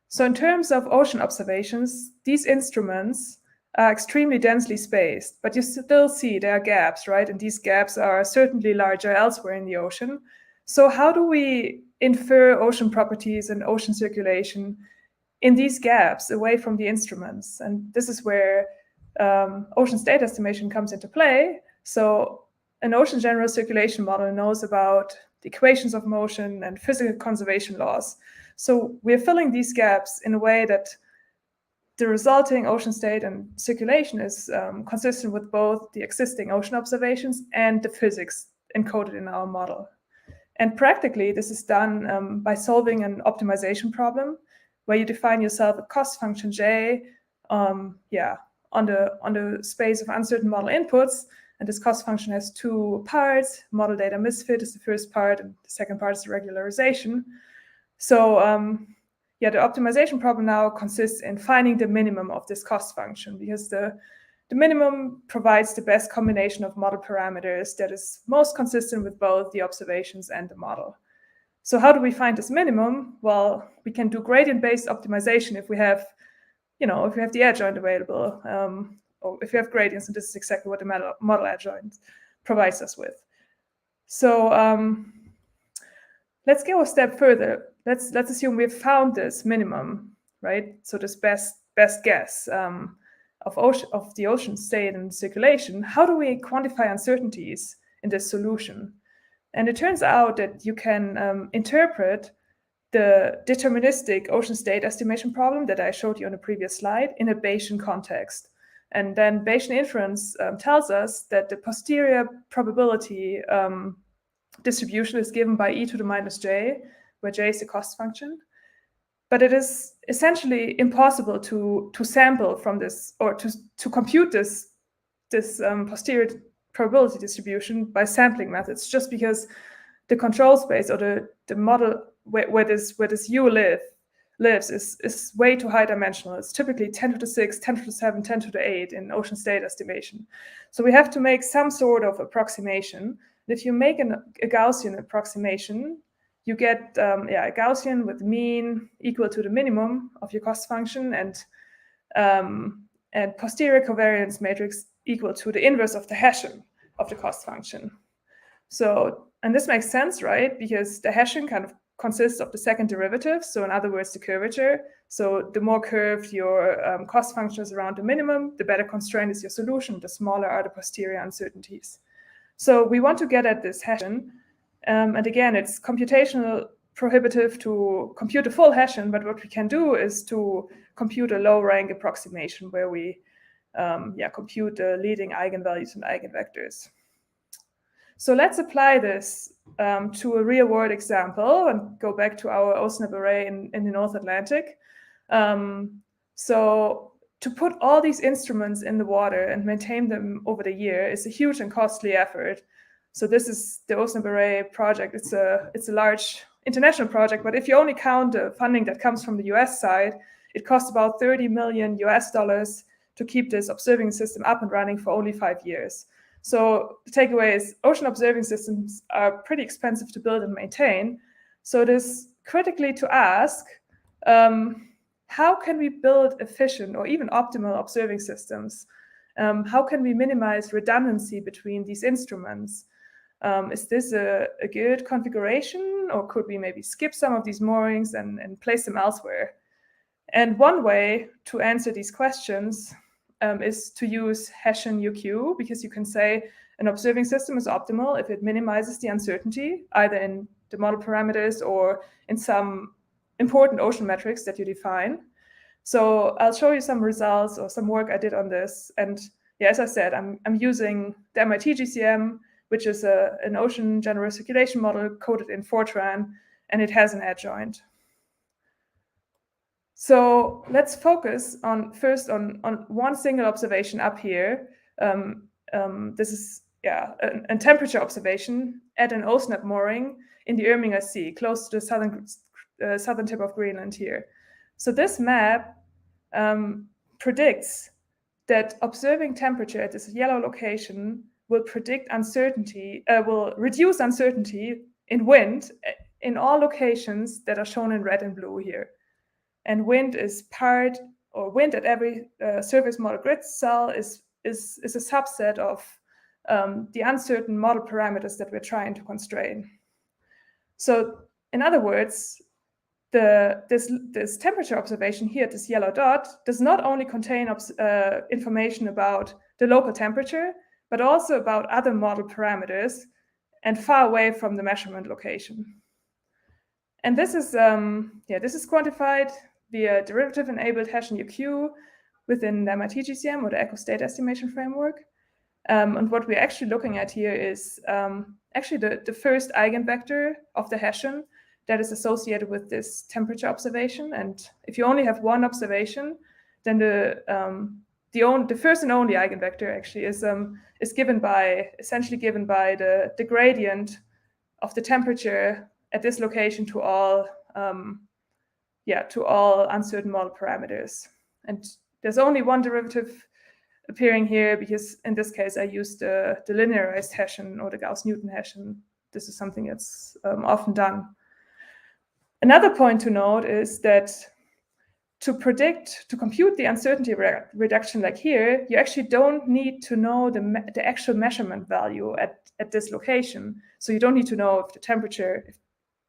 So in terms of ocean observations, these instruments are extremely densely spaced, but you still see there are gaps, right? And these gaps are certainly larger elsewhere in the ocean. So how do we infer ocean properties and ocean circulation in these gaps away from the instruments? And this is where ocean state estimation comes into play. So an ocean general circulation model knows about the equations of motion and physical conservation laws. So we're filling these gaps in a way that the resulting ocean state and circulation is consistent with both the existing ocean observations and the physics encoded in our model. And practically, this is done by solving an optimization problem, where you define yourself a cost function J on the space of uncertain model inputs. And this cost function has two parts. Model data misfit is the first part, and the second part is the regularization. So the optimization problem now consists in finding the minimum of this cost function, because the minimum provides the best combination of model parameters that is most consistent with both the observations and the model. So how do we find this minimum? Well, we can do gradient-based optimization if we have, the adjoint available, or if you have gradients, and this is exactly what the model adjoint provides us with. So let's go a step further. Let's assume we've found this minimum, right? So this best guess of the ocean state and circulation. How do we quantify uncertainties in this solution? And it turns out that you can interpret the deterministic ocean state estimation problem that I showed you on the previous slide in a Bayesian context. And then Bayesian inference tells us that the posterior probability distribution is given by e to the minus j, where j is the cost function. But it is essentially impossible to sample from this, or to compute this posterior probability distribution by sampling methods, just because the control space, or the model where this U lives is way too high dimensional. It's typically 10 to the 6, 10 to the 7, 10 to the 8 in ocean state estimation. So we have to make some sort of approximation. And if you make a Gaussian approximation, you get a Gaussian with mean equal to the minimum of your cost function, and posterior covariance matrix equal to the inverse of the Hessian of the cost function. So, and this makes sense, right? Because the Hessian kind of consists of the second derivative. So in other words, the curvature. So the more curved your cost function is around the minimum, the better constrained is your solution, the smaller are the posterior uncertainties. So we want to get at this Hessian. And again, it's computational prohibitive to compute a full Hessian, but what we can do is to compute a low-rank approximation where we compute the leading eigenvalues and eigenvectors. So let's apply this to a real-world example and go back to our OSNAP array in the North Atlantic. So to put all these instruments in the water and maintain them over the year is a huge and costly effort. So this is the OSNAP array project. It's a large international project, but if you only count the funding that comes from the US side, it costs about $30 million to keep this observing system up and running for only 5 years. So the takeaway is ocean observing systems are pretty expensive to build and maintain. So it is critically to ask, how can we build efficient or even optimal observing systems? How can we minimize redundancy between these instruments? Is this a good configuration, or could we maybe skip some of these moorings and place them elsewhere? And one way to answer these questions is to use Hessian UQ, because you can say an observing system is optimal if it minimizes the uncertainty, either in the model parameters or in some important ocean metrics that you define. So I'll show you some results or some work I did on this. And yeah, as I said, I'm using the MIT GCM, which is an ocean general circulation model coded in Fortran, and it has an adjoint. So let's focus first on one single observation up here. This is a temperature observation at an OSNAP mooring in the Irminger Sea, close to the southern tip of Greenland here. So this map predicts that observing temperature at this yellow location will predict uncertainty, will reduce uncertainty in wind in all locations that are shown in red and blue here. And wind is wind at every surface model grid cell is a subset of the uncertain model parameters that we're trying to constrain. So in other words, this temperature observation here, this yellow dot, does not only contain information about the local temperature, but also about other model parameters and far away from the measurement location. And this is quantified via derivative-enabled Hessian UQ within the MIT GCM or the Echo State Estimation Framework. And what we're actually looking at here is actually the first eigenvector of the Hessian that is associated with this temperature observation. And if you only have one observation, then the first and only eigenvector actually is essentially given by the gradient of the temperature at this location to all uncertain model parameters. And there's only one derivative appearing here because in this case I used the linearized Hessian or the Gauss-Newton Hessian. This is something that's often done. Another point to note is that to compute the uncertainty reduction like here, you actually don't need to know the actual measurement value at this location. So you don't need to know if the temperature,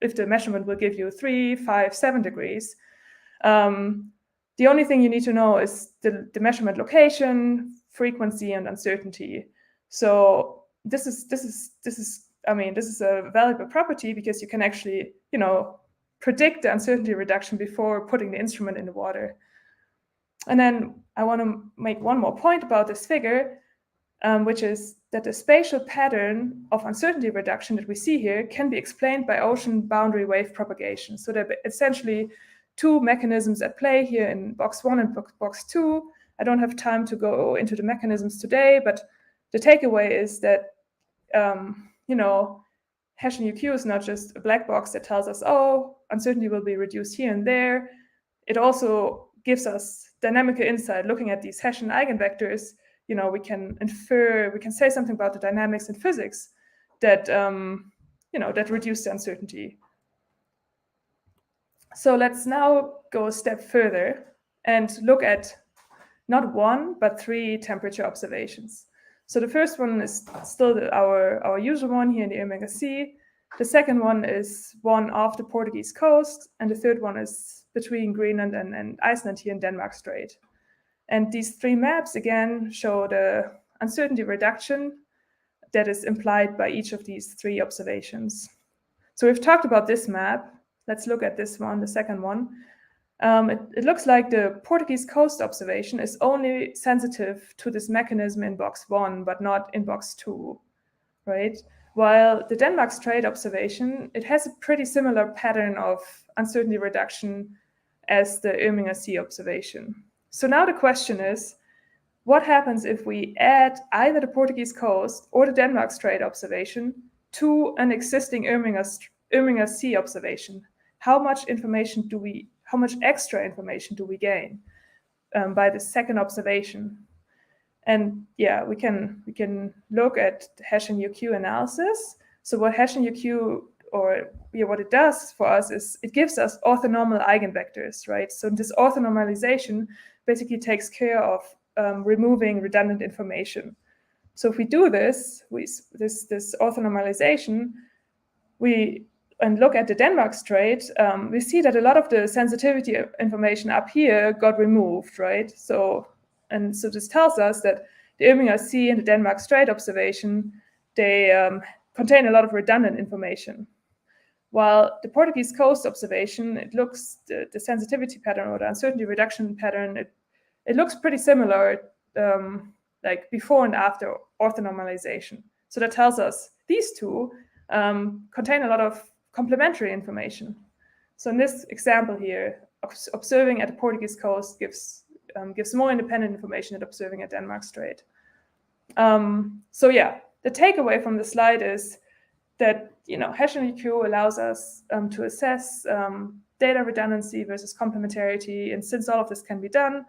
if the measurement will give you 3, 5, 7 degrees. The only thing you need to know is the measurement location, frequency, and uncertainty. So this is a valuable property because you can actually, predict the uncertainty reduction before putting the instrument in the water. And then I want to make one more point about this figure, which is that the spatial pattern of uncertainty reduction that we see here can be explained by ocean boundary wave propagation. So there are essentially two mechanisms at play here in box 1 and box 2. I don't have time to go into the mechanisms today, but the takeaway is that, Hessian UQ is not just a black box that tells us, oh, uncertainty will be reduced here and there. It also gives us dynamical insight. Looking at these Hessian eigenvectors, we can infer, we can say something about the dynamics in physics that, that reduce the uncertainty. So let's now go a step further and look at not one, but 3 temperature observations. So the first one is still our usual one here in the Irminger Sea. The second one is one off the Portuguese coast, and the third one is between Greenland and Iceland here in Denmark Strait. And these three maps, again, show the uncertainty reduction that is implied by each of these three observations. So we've talked about this map. Let's look at this one, the second one. It looks like the Portuguese coast observation is only sensitive to this mechanism in box 1, but not in box 2, right? While the Denmark Strait observation, it has a pretty similar pattern of uncertainty reduction as the Irminger Sea observation. So now the question is, what happens if we add either the Portuguese coast or the Denmark Strait observation to an existing Irminger Sea observation? How much extra information do we gain by the second observation? And yeah, we can look at the Hessian UQ analysis. So what Hessian UQ, or what it does for us is it gives us orthonormal eigenvectors, right? So this orthonormalization basically takes care of removing redundant information. So if we do this, this orthonormalization, and look at the Denmark Strait, we see that a lot of the sensitivity information up here got removed, right? So this tells us that the Irminger Sea and the Denmark Strait observation, they contain a lot of redundant information. While the Portuguese coast observation, it looks, the sensitivity pattern or the uncertainty reduction pattern, it looks pretty similar, like before and after orthonormalization. So that tells us these two contain a lot of complementary information. So in this example here, observing at the Portuguese coast gives more independent information than observing at Denmark Strait. So yeah, the takeaway from the slide is that Hessian EQ allows us to assess data redundancy versus complementarity, and since all of this can be done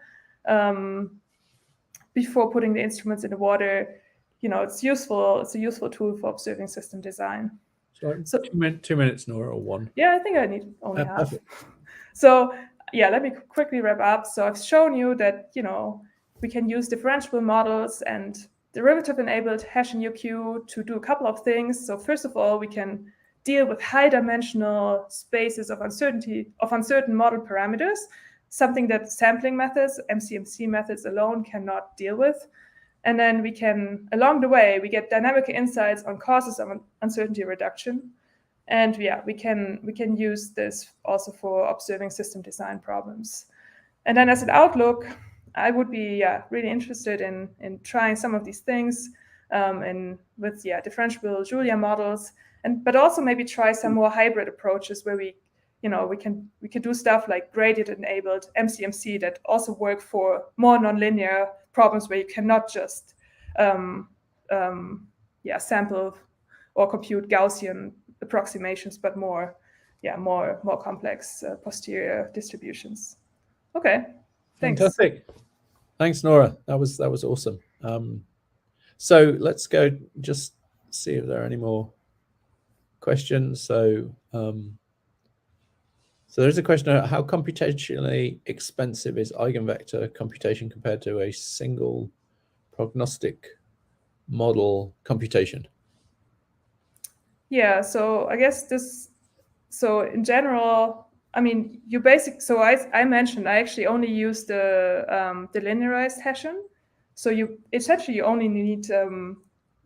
before putting the instruments in the water, it's useful. It's a useful tool for observing system design. So 2 minutes, Nora, or one? Yeah, I think I need only half. Perfect. So yeah, let me quickly wrap up. So I've shown you that we can use differentiable models and derivative-enabled Hessian UQ to do a couple of things. So first of all, we can deal with high-dimensional spaces of uncertain model parameters, something that sampling methods, MCMC methods alone cannot deal with. And then we can, along the way, we get dynamic insights on causes of uncertainty reduction. And yeah, we can use this also for observing system design problems. And then as an outlook, I would be really interested in trying some of these things with differentiable Julia models, but also maybe try some more hybrid approaches where we can do stuff like gradient-enabled MCMC that also work for more nonlinear problems where you cannot just sample or compute Gaussian approximations, but more complex posterior distributions. Okay, thanks. Fantastic. Thanks, Nora. That was awesome. So let's go just see if there are any more questions. So there's a question about how computationally expensive is eigenvector computation compared to a single prognostic model computation? Yeah, so I guess so in general, I mean, I mentioned I actually only use the linearized Hessian. So you only need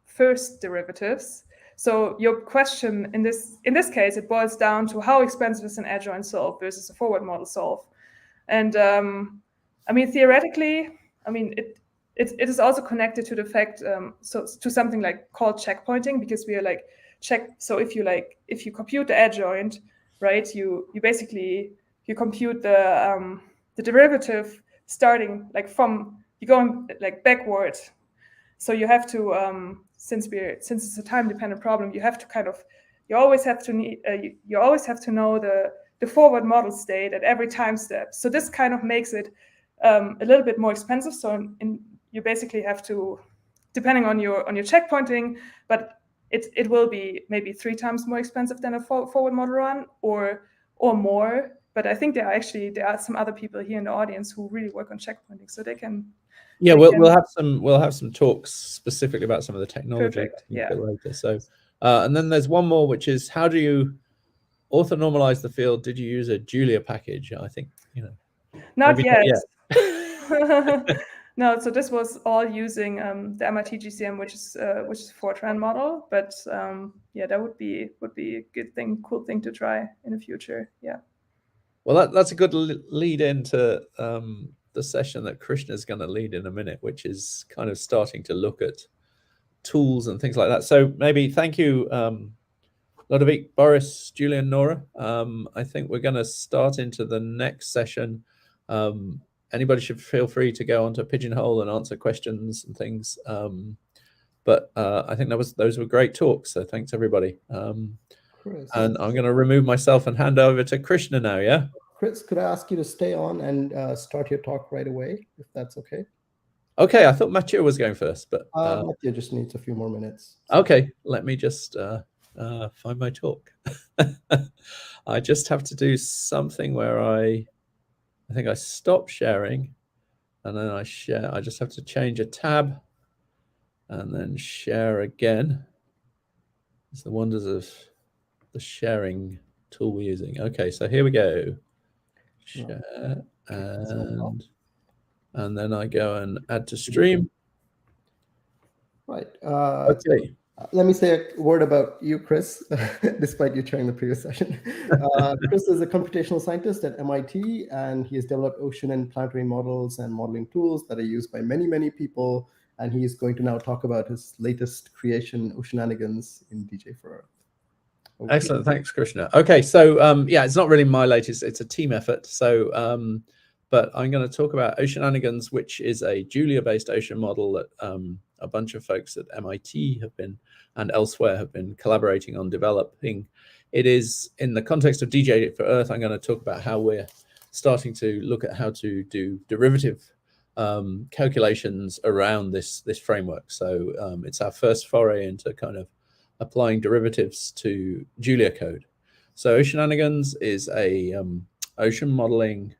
first derivatives. So your question in this case, it boils down to how expensive is an adjoint solve versus a forward model solve. And I mean, theoretically, I mean, it is also connected to the fact, to something like called checkpointing, because we are like so if you compute the adjoint, right, you compute the derivative starting like from, you're going like backward. So you have to, since it's a time-dependent problem, you always have to know the forward model state at every time step. So this kind of makes it a little bit more expensive. So you basically have to, depending on your checkpointing, but it will be maybe 3 times more expensive than a forward model run or more. But I think there are some other people here in the audience who really work on checkpointing, so they can. Yeah, we'll have some talks specifically about some of the technology. Perfect. Yeah. Later. So And then there's one more, which is how do you orthonormalize the field? Did you use a Julia package? I think, you know. Not yet. Not yet. No, so this was all using the MIT GCM, which is Fortran model. But yeah, that would be a good thing, cool thing to try in the future. Yeah. Well, that's a good lead into the session that Krishna is going to lead in a minute, which is kind of starting to look at tools and things like that. So maybe thank you, Ludovic, Boris, Julian, Nora. I think we're going to start into the next session. Anybody should feel free to go onto Pigeonhole and answer questions and things. But I think those were great talks. So thanks, everybody. Chris. And I'm going to remove myself and hand over to Krishna now, yeah? Chris, could I ask you to stay on and start your talk right away, if that's okay? Okay, I thought Mathieu was going first, but... Mathieu just needs a few more minutes. So. Okay, let me just find my talk. I just have to do something where I think I stop sharing, and then I share. I just have to change a tab, and then share again. It's the wonders of the sharing tool we're using. Okay, so here we go. Share, and then I go and add to stream. Right. Okay. Let me say a word about you, Chris, despite you chairing the previous session. Chris is a computational scientist at MIT, and he has developed ocean and planetary models and modeling tools that are used by many, many people. And he's going to now talk about his latest creation, Oceananigans in DJ for Earth. Okay. Excellent. Thanks, Krishna. Okay, so yeah, it's not really my latest. It's a team effort. So, but I'm going to talk about Oceananigans, which is a Julia-based ocean model that a bunch of folks at MIT have been and elsewhere have been collaborating on developing. It is in the context of DJ for Earth. I'm going to talk about how we're starting to look at how to do derivative calculations around this framework. So it's our first foray into kind of applying derivatives to Julia code. So Oceananigans is a ocean modeling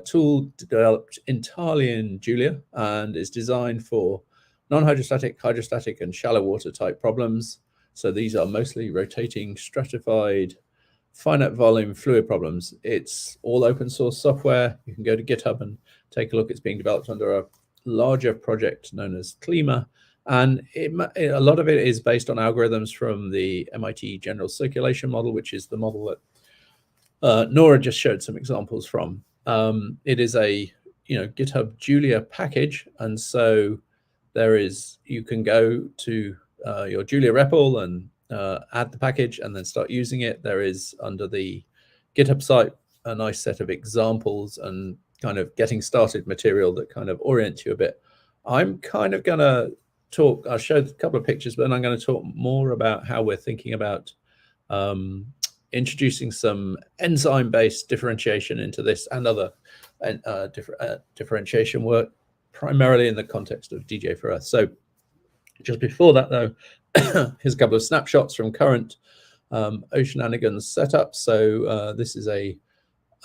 tool developed entirely in Julia and is designed for non-hydrostatic, hydrostatic, and shallow water type problems. So these are mostly rotating, stratified, finite volume fluid problems. It's all open source software. You can go to GitHub and take a look. It's being developed under a larger project known as Klima. And a lot of it is based on algorithms from the MIT general circulation model, which is the model that Nora just showed some examples from. It is a GitHub Julia package, and so you can go to your Julia REPL and add the package and then start using it. There is under the GitHub site a nice set of examples and kind of getting started material that kind of orients you a bit. I'm kind of going to talk, I'll show a couple of pictures, but then I'm going to talk more about how we're thinking about introducing some enzyme-based differentiation into this and other differentiation work, primarily in the context of DJ for Earth. So just before that, though, here's a couple of snapshots from current Oceananigans setup. So this is a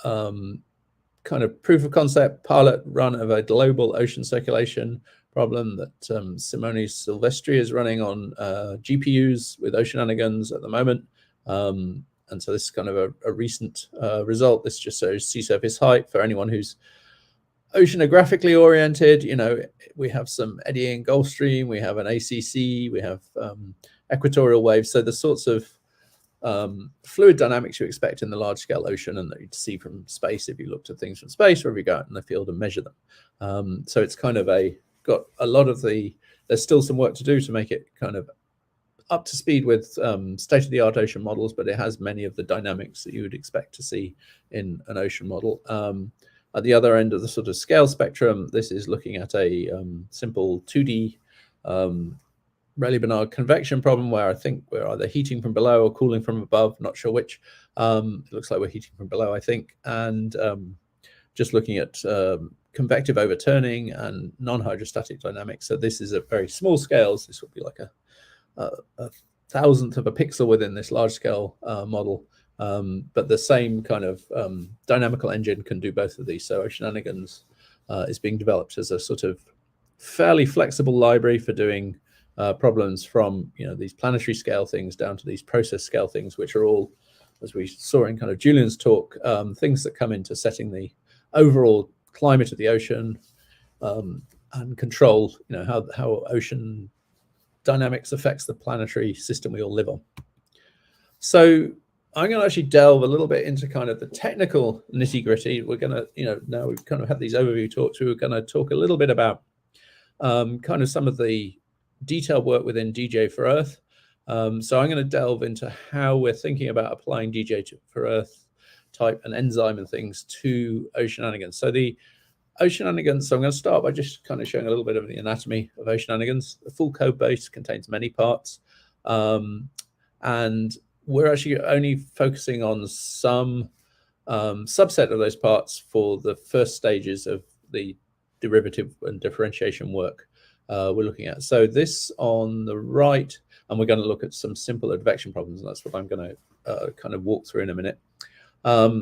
kind of proof of concept pilot run of a global ocean circulation problem that Simone Silvestri is running on GPUs with Oceananigans at the moment. And so this is kind of a recent result. This just shows sea surface height for anyone who's oceanographically oriented. We have some eddying Gulf Stream, we have an ACC, we have equatorial waves. So the sorts of fluid dynamics you expect in the large scale ocean and that you'd see from space if you looked at things from space or if you go out in the field and measure them. So it's kind of got a lot of there's still some work to do to make it kind of up to speed with state-of-the-art ocean models, but it has many of the dynamics that you would expect to see in an ocean model. At the other end of the sort of scale spectrum, this is looking at a simple 2D Rayleigh-Benard convection problem where I think we're either heating from below or cooling from above, not sure which. It looks like we're heating from below, I think. And just looking at convective overturning and non-hydrostatic dynamics. So this is at very small scales. This would be like a thousandth of a pixel within this large scale model. But the same kind of dynamical engine can do both of these. So Oceananigans is being developed as a sort of fairly flexible library for doing problems from these planetary scale things down to these process scale things, which are all, as we saw in kind of Julian's talk, things that come into setting the overall climate of the ocean and control how ocean dynamics affects the planetary system we all live on. So I'm going to actually delve a little bit into kind of the technical nitty-gritty. We're going to, now we've kind of had these overview talks, we were going to talk a little bit about kind of some of the detailed work within DJ for Earth. So I'm going to delve into how we're thinking about applying DJ for Earth type and enzyme and things to oceananigans. So the oceananigans, so I'm going to start by just kind of showing a little bit of the anatomy of oceananigans. The full code base contains many parts, and we're actually only focusing on some subset of those parts for the first stages of the derivative and differentiation work we're looking at. So this on the right, and we're going to look at some simple advection problems, and that's what I'm going to kind of walk through in a minute. But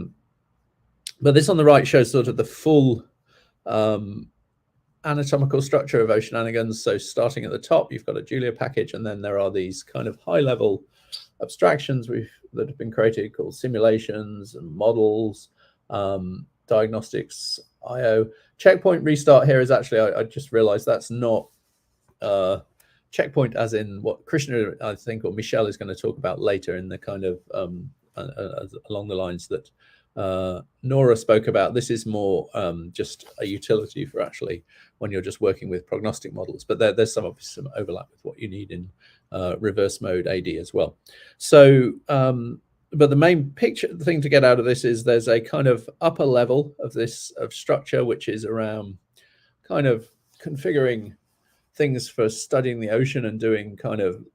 this on the right shows sort of the full anatomical structure of oceananigans. So starting at the top, you've got a Julia package, and then there are these kind of high-level abstractions that have been created called simulations and models, diagnostics, IO. Checkpoint restart here is actually, I just realized that's not checkpoint as in what Krishna, I think, or Michelle is going to talk about later in the kind of along the lines that Nora spoke about. This is more just a utility for actually when you're just working with prognostic models, but there's some overlap with what you need in reverse mode AD as well. So but the main the thing to get out of this is there's a kind of upper level of this structure, which is around kind of configuring things for studying the ocean and doing kind of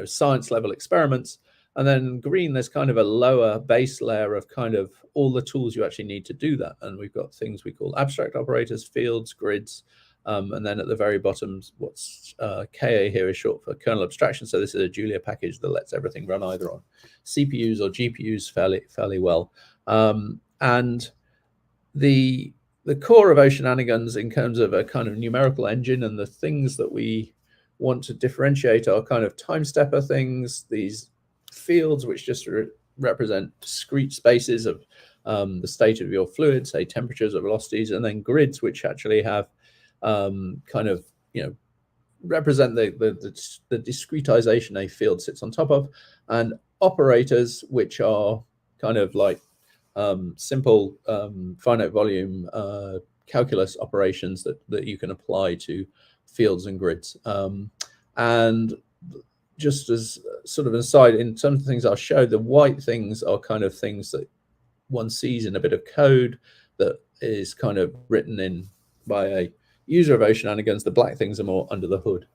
science level experiments. And then green, there's kind of a lower base layer of kind of all the tools you actually need to do that. And we've got things we call abstract operators, fields, grids, and then at the very bottom, what's KA here is short for kernel abstraction. So this is a Julia package that lets everything run either on CPUs or GPUs fairly well. And the core of oceananigans in terms of a kind of numerical engine and the things that we want to differentiate are kind of time stepper things, these fields which just represent discrete spaces of the state of your fluid, say temperatures or velocities, and then grids which actually have kind of represent the discretization a field sits on top of, and operators which are kind of like simple finite volume calculus operations that you can apply to fields and grids. And just as sort of an aside, in some of the things I'll show, the white things are kind of things that one sees in a bit of code that is kind of written in by a user of oceananigans. The black things are more under the hood.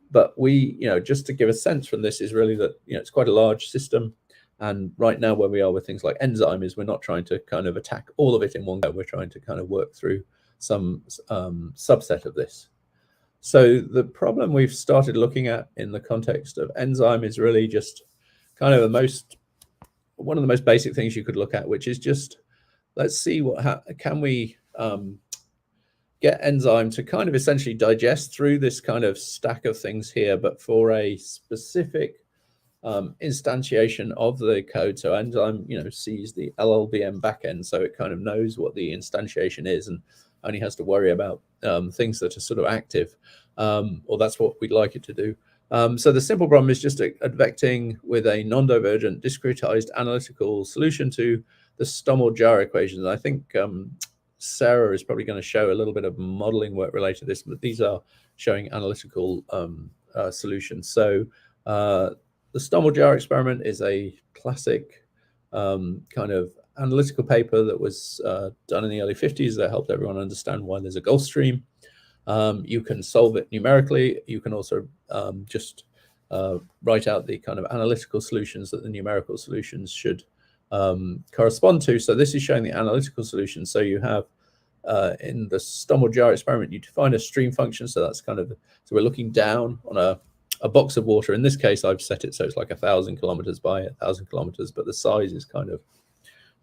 But we, just to give a sense from this is really that, it's quite a large system. And right now where we are with things like enzyme is we're not trying to kind of attack all of it in one go. We're trying to kind of work through some subset of this. So the problem we've started looking at in the context of enzyme is really just kind of one of the most basic things you could look at, which is just, let's see can we get enzyme to kind of essentially digest through this kind of stack of things here, but for a specific instantiation of the code. So enzyme, sees the LLVM backend, so it kind of knows what the instantiation is and only has to worry about things that are sort of active, or that's what we'd like it to do. So the simple problem is just advecting with a non-divergent discretized analytical solution to the Stommel-Jar equations. I think Sarah is probably going to show a little bit of modeling work related to this, but these are showing analytical solutions. So the Stommel-Jar experiment is a classic kind of analytical paper that was done in the early 50s that helped everyone understand why there's a Gulf Stream. You can solve it numerically. You can also just write out the kind of analytical solutions that the numerical solutions should correspond to. So this is showing the analytical solution. So you have in the Stommel-Jar experiment, you define a stream function. So that's kind of, so we're looking down on a box of water. In this case, I've set it so it's like 1,000 kilometers by 1,000 kilometers, but the size is kind of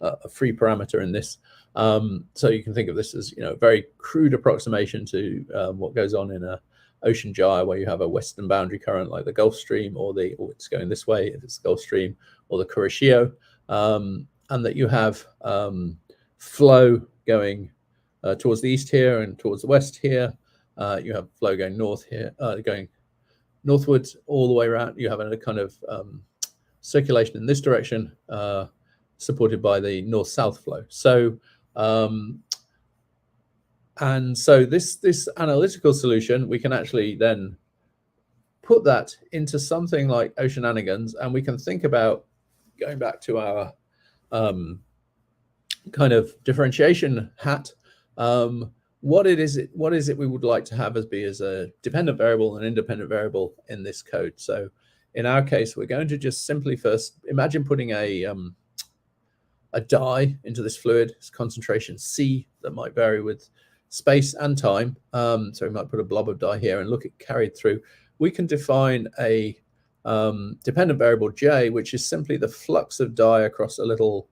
a free parameter in this. So you can think of this as, a very crude approximation to what goes on in a ocean gyre where you have a western boundary current like the Gulf Stream, or it's going this way if it's the Gulf Stream, or the Kuroshio, and that you have flow going towards the east here and towards the west here. You have flow going north here, going northwards all the way around. You have a kind of circulation in this direction, supported by the north-south flow. So, and so this analytical solution, we can actually then put that into something like Oceananigans, and we can think about going back to our kind of differentiation hat. What is it we would like to have as a dependent variable and independent variable in this code? So in our case, we're going to just simply first imagine putting a dye into this fluid. It's concentration C that might vary with space and time. So we might put a blob of dye here and look at carried through. We can define a dependent variable J, which is simply the flux of dye across a little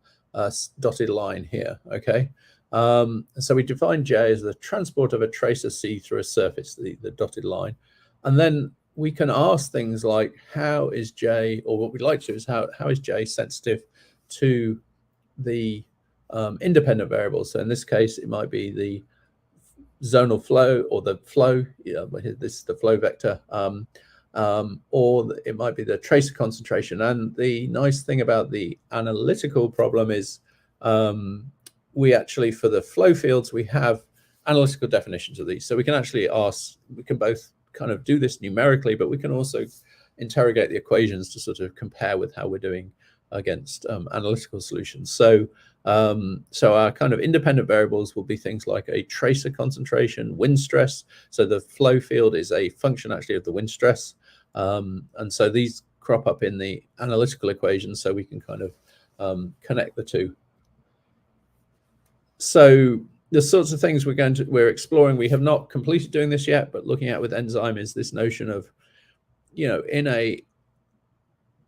dotted line here, okay? So we define J as the transport of a trace of C through a surface, the dotted line. And then we can ask things like, how is J, or what we'd like to do is how is J sensitive to the independent variables? So in this case, it might be the zonal flow, or the flow, this is the flow vector, or it might be the tracer concentration. And the nice thing about the analytical problem is we actually, for the flow fields, we have analytical definitions of these. So we can actually ask, we can both kind of do this numerically, but we can also interrogate the equations to sort of compare with how we're doing against analytical solutions. So so our kind of independent variables will be things like a tracer concentration, wind stress. So the flow field is a function actually of the wind stress. And so these crop up in the analytical equation, so we can kind of connect the two. So the sorts of things we're exploring, we have not completed doing this yet, but looking at with enzyme is this notion of, in a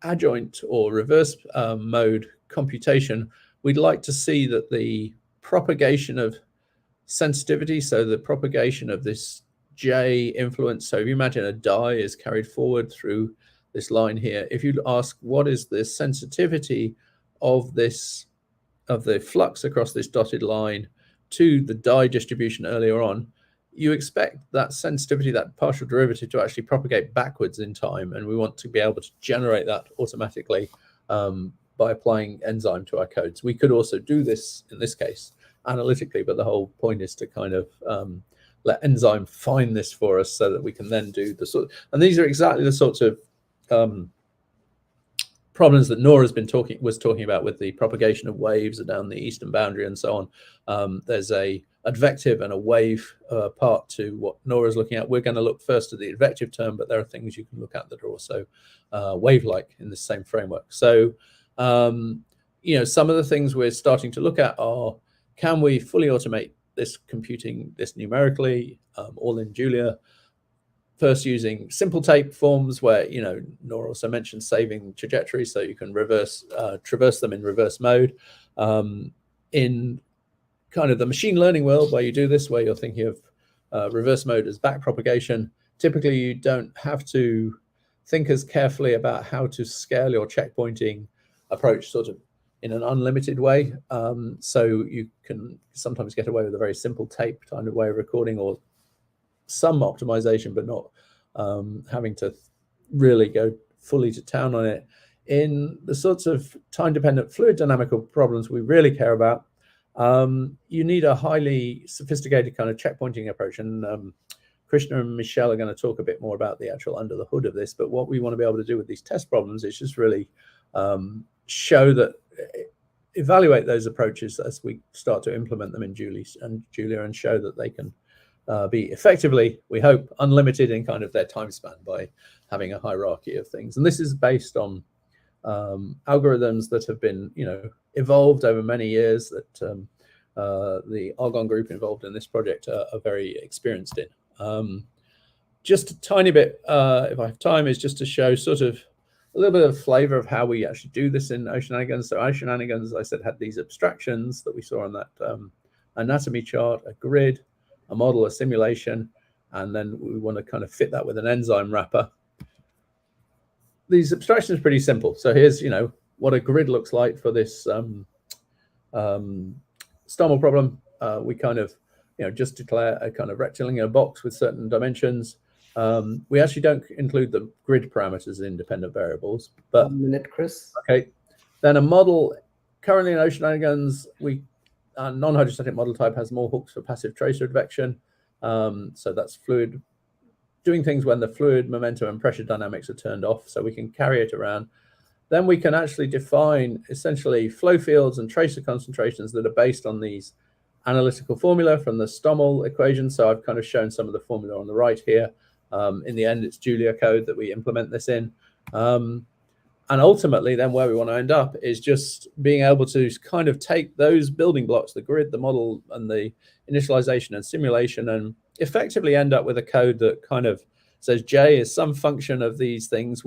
adjoint or reverse mode computation, we'd like to see that the propagation of sensitivity, so the propagation of this J influence. So if you imagine a dye is carried forward through this line here, if you ask what is the sensitivity of the flux across this dotted line to the dye distribution earlier on, you expect that sensitivity, that partial derivative, to actually propagate backwards in time. And we want to be able to generate that automatically by applying enzyme to our codes. We could also do this, in this case, analytically, but the whole point is to kind of let enzyme find this for us so that we can then do the sort. And these are exactly the sorts of problems that Nora was talking about with the propagation of waves down the eastern boundary and so on. There's a advective and a wave part to what Nora's looking at. We're going to look first at the advective term, but there are things you can look at that are also wave-like in the same framework. So, some of the things we're starting to look at are, can we fully automate this computing, this numerically, all in Julia? First, using simple tape forms where, Nora also mentioned saving trajectories, so you can traverse them in reverse mode. In kind of the machine learning world where you do this, where you're thinking of reverse mode as back propagation, typically you don't have to think as carefully about how to scale your checkpointing approach sort of in an unlimited way. So you can sometimes get away with a very simple tape kind of way of recording, or some optimization, but not having to really go fully to town on it. In the sorts of time-dependent fluid dynamical problems we really care about, you need a highly sophisticated kind of checkpointing approach. And Krishna and Michelle are going to talk a bit more about the actual under the hood of this. But what we want to be able to do with these test problems is just really show that, evaluate those approaches as we start to implement them in Julia, and show that they can be effectively, we hope, unlimited in kind of their time span by having a hierarchy of things. And this is based on algorithms that have been, evolved over many years, that the Argonne group involved in this project are very experienced in. Just a tiny bit, if I have time, is just to show sort of a little bit of flavor of how we actually do this in Oceananigans. So Oceananigans, as I said, had these abstractions that we saw on that anatomy chart, a grid, a model, a simulation. and then we want to kind of fit that with an enzyme wrapper. These abstractions are pretty simple. So here's, what a grid looks like for this STOML problem. We kind of, just declare a kind of rectangular box with certain dimensions. We actually don't include the grid parameters as independent variables. But 1 minute, Chris. Okay. Then a model, currently in Oceanigans, non-hydrostatic model type has more hooks for passive tracer advection. So that's fluid, doing things when the fluid, momentum, and pressure dynamics are turned off, so we can carry it around. Then we can actually define essentially flow fields and tracer concentrations that are based on these analytical formula from the STOML equation. So I've kind of shown some of the formula on the right here. In the end, it's Julia code that we implement this in. And ultimately, then where we want to end up is just being able to kind of take those building blocks, the grid, the model, and the initialization and simulation, and effectively end up with a code that kind of says J is some function of these things,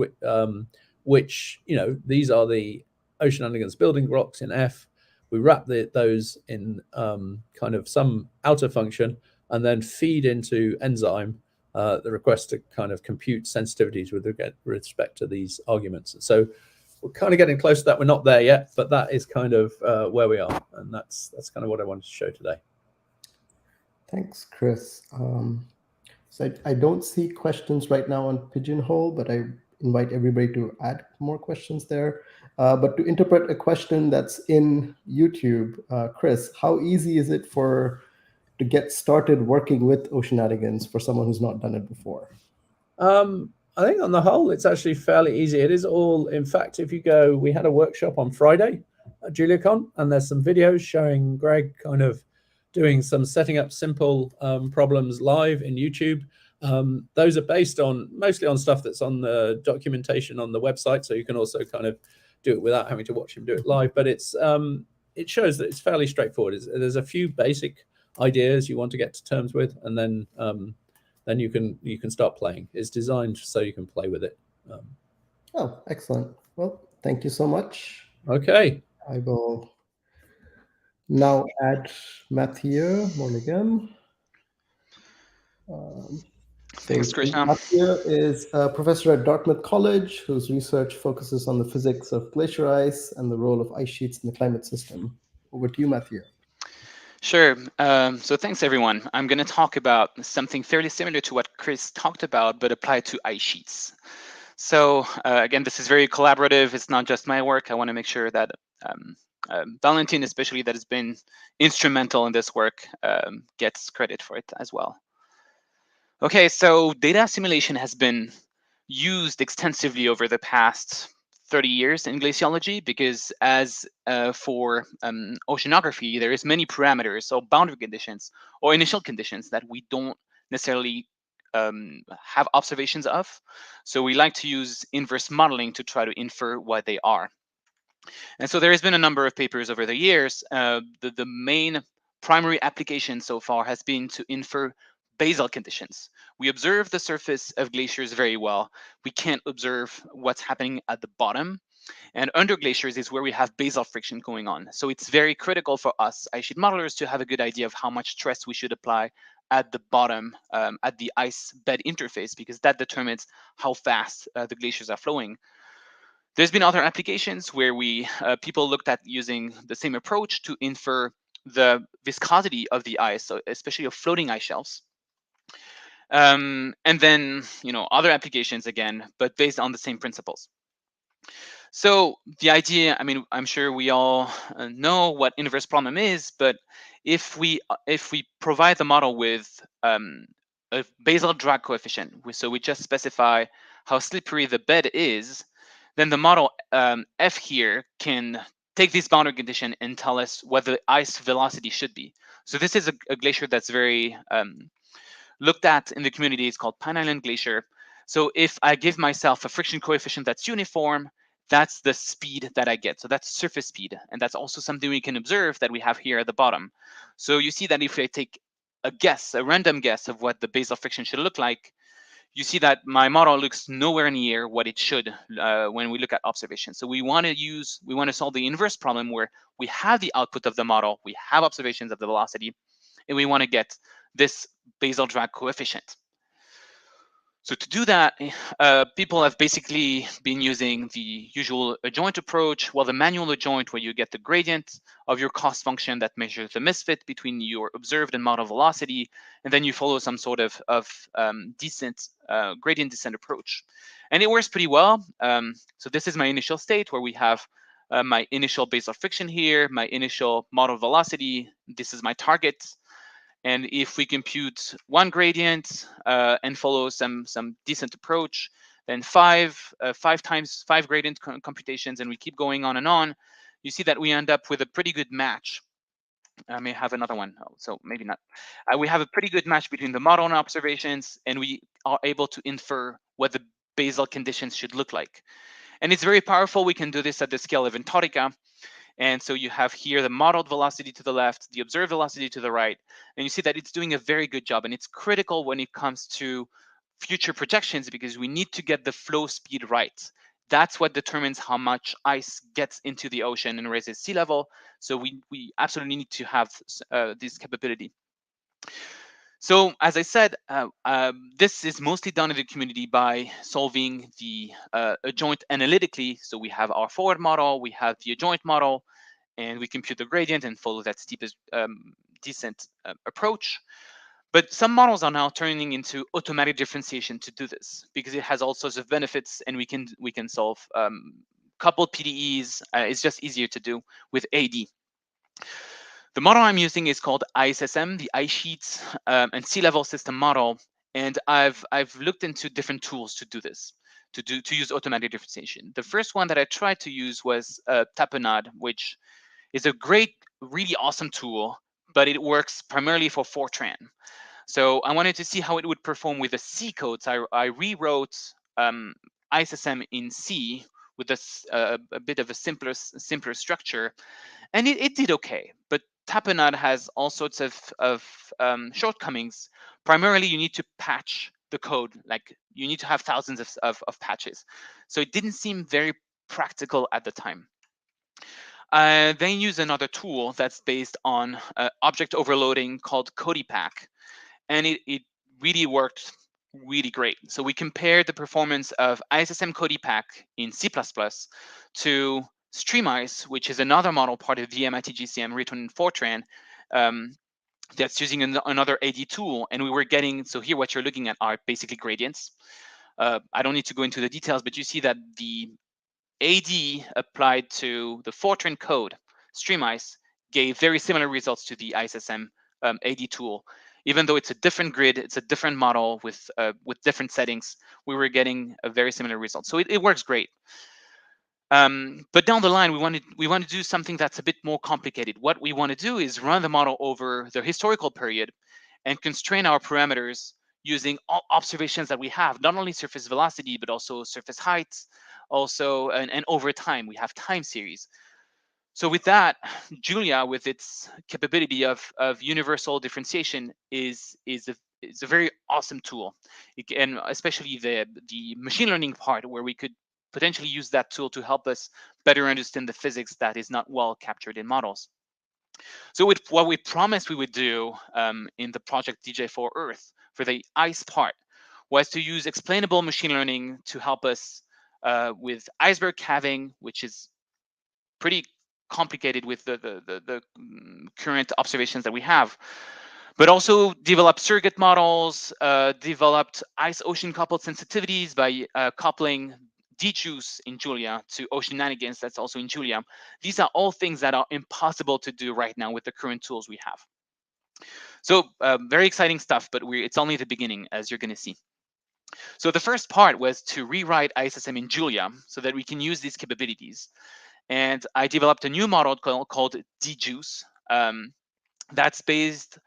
which these are the Oceanigans building blocks in F. We wrap those in kind of some outer function and then feed into enzyme the request to kind of compute sensitivities with respect to these arguments. So we're kind of getting close to that. We're not there yet, but that is kind of where we are. And that's kind of what I wanted to show today. Thanks, Chris. So I don't see questions right now on Pigeonhole, but I invite everybody to add more questions there. But to interpret a question that's in YouTube, Chris, how easy is it to get started working with Oceanigans for someone who's not done it before? I think on the whole, it's actually fairly easy. It is all, in fact, if you go, we had a workshop on Friday at JuliaCon, and there's some videos showing Greg kind of doing some setting up simple problems live in YouTube. Those are based mostly on stuff that's on the documentation on the website, so you can also kind of do it without having to watch him do it live. But it shows that it's fairly straightforward. There's a few basic ideas you want to get to terms with, and then you can start playing. It's designed so you can play with it. Oh, excellent. Well, thank you so much. Okay. I will now add Mathieu Morligam. Thanks, Krishna. Mathieu is a professor at Dartmouth College whose research focuses on the physics of glacier ice and the role of ice sheets in the climate system. Over to you, Mathieu. Sure. So thanks, everyone. I'm going to talk about something fairly similar to what Chris talked about, but applied to ice sheets. So again, this is very collaborative. It's not just my work. I want to make sure that Valentin, especially, that has been instrumental in this work, gets credit for it as well. Okay, so data assimilation has been used extensively over the past 30 years in glaciology, because as for oceanography, there is many parameters or boundary conditions or initial conditions that we don't necessarily have observations of. So we like to use inverse modeling to try to infer what they are. And so there has been a number of papers over the years. The main primary application so far has been to infer basal conditions. We observe the surface of glaciers very well. We can't observe what's happening at the bottom. And under glaciers is where we have basal friction going on. So it's very critical for us ice sheet modelers to have a good idea of how much stress we should apply at the bottom, at the ice bed interface, because that determines how fast the glaciers are flowing. There's been other applications where people looked at using the same approach to infer the viscosity of the ice, so especially of floating ice shelves. And then, other applications again, but based on the same principles. So the idea, I'm sure we all know what inverse problem is, but if we provide the model with a basal drag coefficient, so we just specify how slippery the bed is, then the model F here can take this boundary condition and tell us what the ice velocity should be. So this is a glacier that's very looked at in the community. It's called Pine Island Glacier. So if I give myself a friction coefficient that's uniform, that's the speed that I get. So that's surface speed. And that's also something we can observe that we have here at the bottom. So you see that if I take a random guess of what the basal friction should look like, you see that my model looks nowhere near what it should when we look at observation. So we want to solve the inverse problem where we have the output of the model, we have observations of the velocity, and we want to get this basal drag coefficient. So to do that, people have basically been using the usual adjoint approach, well, the manual adjoint where you get the gradient of your cost function that measures the misfit between your observed and model velocity, and then you follow some sort of descent, gradient descent approach. And it works pretty well. So this is my initial state where we have my initial basal friction here, my initial model velocity, this is my target. And if we compute one gradient and follow some decent approach, then five gradient computations, and we keep going on, you see that we end up with a pretty good match. I may have another one, so maybe not. We have a pretty good match between the model and observations, and we are able to infer what the basal conditions should look like. And it's very powerful. We can do this at the scale of Antarctica. And so you have here the modeled velocity to the left, the observed velocity to the right, and you see that it's doing a very good job. And it's critical when it comes to future projections because we need to get the flow speed right. That's what determines how much ice gets into the ocean and raises sea level. So we absolutely need to have this capability. So as I said, this is mostly done in the community by solving the adjoint analytically. So we have our forward model, we have the adjoint model, and we compute the gradient and follow that steepest descent approach. But some models are now turning into automatic differentiation to do this because it has all sorts of benefits, and we can solve coupled PDEs. It's just easier to do with AD. The model I'm using is called ISSM, the ice sheets and sea level system model, and I've looked into different tools to do this, to use automatic differentiation. The first one that I tried to use was Tapenade, which is a great, really awesome tool, but it works primarily for Fortran. So I wanted to see how it would perform with the C code. So I rewrote ISSM in C with a bit of a simpler structure, and it did okay. But Tapenade has all sorts of shortcomings. Primarily, you need to patch the code. Like you need to have thousands of patches. So it didn't seem very practical at the time. Then use another tool that's based on object overloading called Codipack, and it really worked really great. So we compared the performance of ISSM Codipack in C++ to StreamIce, which is another model part of the MIT GCM written in Fortran that's using another AD tool. And we were getting, so here what you're looking at are basically gradients. I don't need to go into the details, but you see that the AD applied to the Fortran code, StreamIce, gave very similar results to the ISSM AD tool. Even though it's a different grid, it's a different model with different settings, we were getting a very similar result. So it works great. But down the line, we want to do something that's a bit more complicated. What we want to do is run the model over the historical period and constrain our parameters using all observations that we have, not only surface velocity, but also surface height, also and over time. We have time series. So with that, Julia, with its capability of universal differentiation, is a very awesome tool, and especially the machine learning part, where we could potentially use that tool to help us better understand the physics that is not well captured in models. So with what we promised we would do in the project DJ4 Earth for the ice part was to use explainable machine learning to help us with iceberg calving, which is pretty complicated with the current observations that we have, but also developed surrogate models, developed ice-ocean coupled sensitivities by coupling dejuice in Julia to oceananigans that's also in Julia. These are all things that are impossible to do right now with the current tools we have. So very exciting stuff, but it's only the beginning, as you're going to see. So the first part was to rewrite ISSM in Julia so that we can use these capabilities. And I developed a new model called dejuice that's based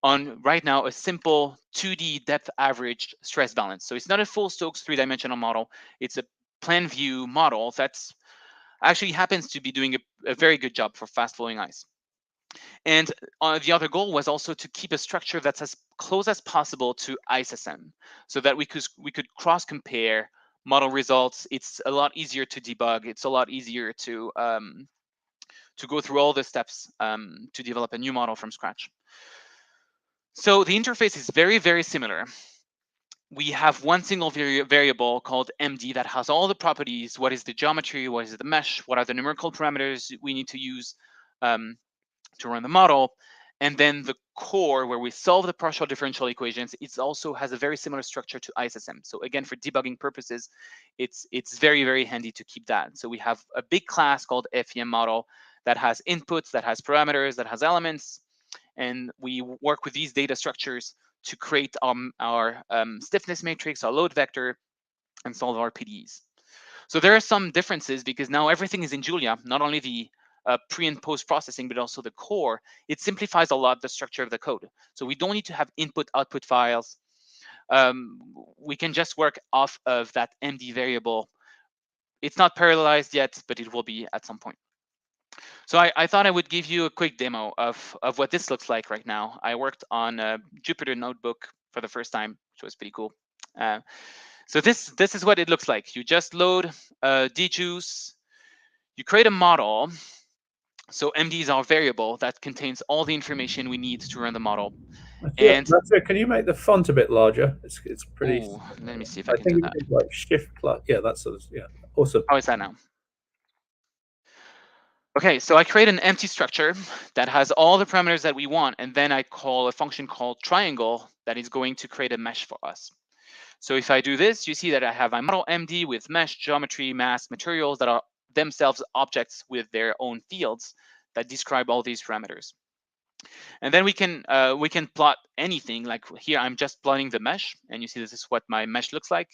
on, right now, a simple 2D depth averaged stress balance. So it's not a full Stokes 3-dimensional model. It's a plan view model that's actually happens to be doing a very good job for fast flowing ice. And the other goal was also to keep a structure that's as close as possible to ISSM, so that we could cross compare model results. It's a lot easier to debug. It's a lot easier to go through all the steps to develop a new model from scratch. So the interface is very, very similar. we have one single variable called MD that has all the properties. What is the geometry? What is the mesh? What are the numerical parameters we need to use to run the model? And then the core, where we solve the partial differential equations, it also has a very similar structure to ISSM. So again, for debugging purposes, it's very, very handy to keep that. So we have a big class called FEM model that has inputs, that has parameters, that has elements. And we work with these data structures to create our stiffness matrix, our load vector, and solve our PDEs. So there are some differences because now everything is in Julia, not only the pre and post processing, but also the core. It simplifies a lot the structure of the code. So we don't need to have input-output files. We can just work off of that MD variable. It's not parallelized yet, but it will be at some point. So I thought I would give you a quick demo of what this looks like right now. I worked on a Jupyter notebook for the first time, which was pretty cool. So this is what it looks like. You just load djuice, you create a model. So MD is our variable that contains all the information we need to run the model. And that's it. Can you make the font a bit larger? It's pretty. Ooh, let me see if I can do that. Like Shift plus, yeah, that's sort of, yeah, awesome. How is that now? Okay, so I create an empty structure that has all the parameters that we want, and then I call a function called triangle that is going to create a mesh for us. So if I do this, you see that I have my model MD with mesh, geometry, mass, materials that are themselves objects with their own fields that describe all these parameters. And then we can plot anything. Like here, I'm just plotting the mesh, and you see this is what my mesh looks like.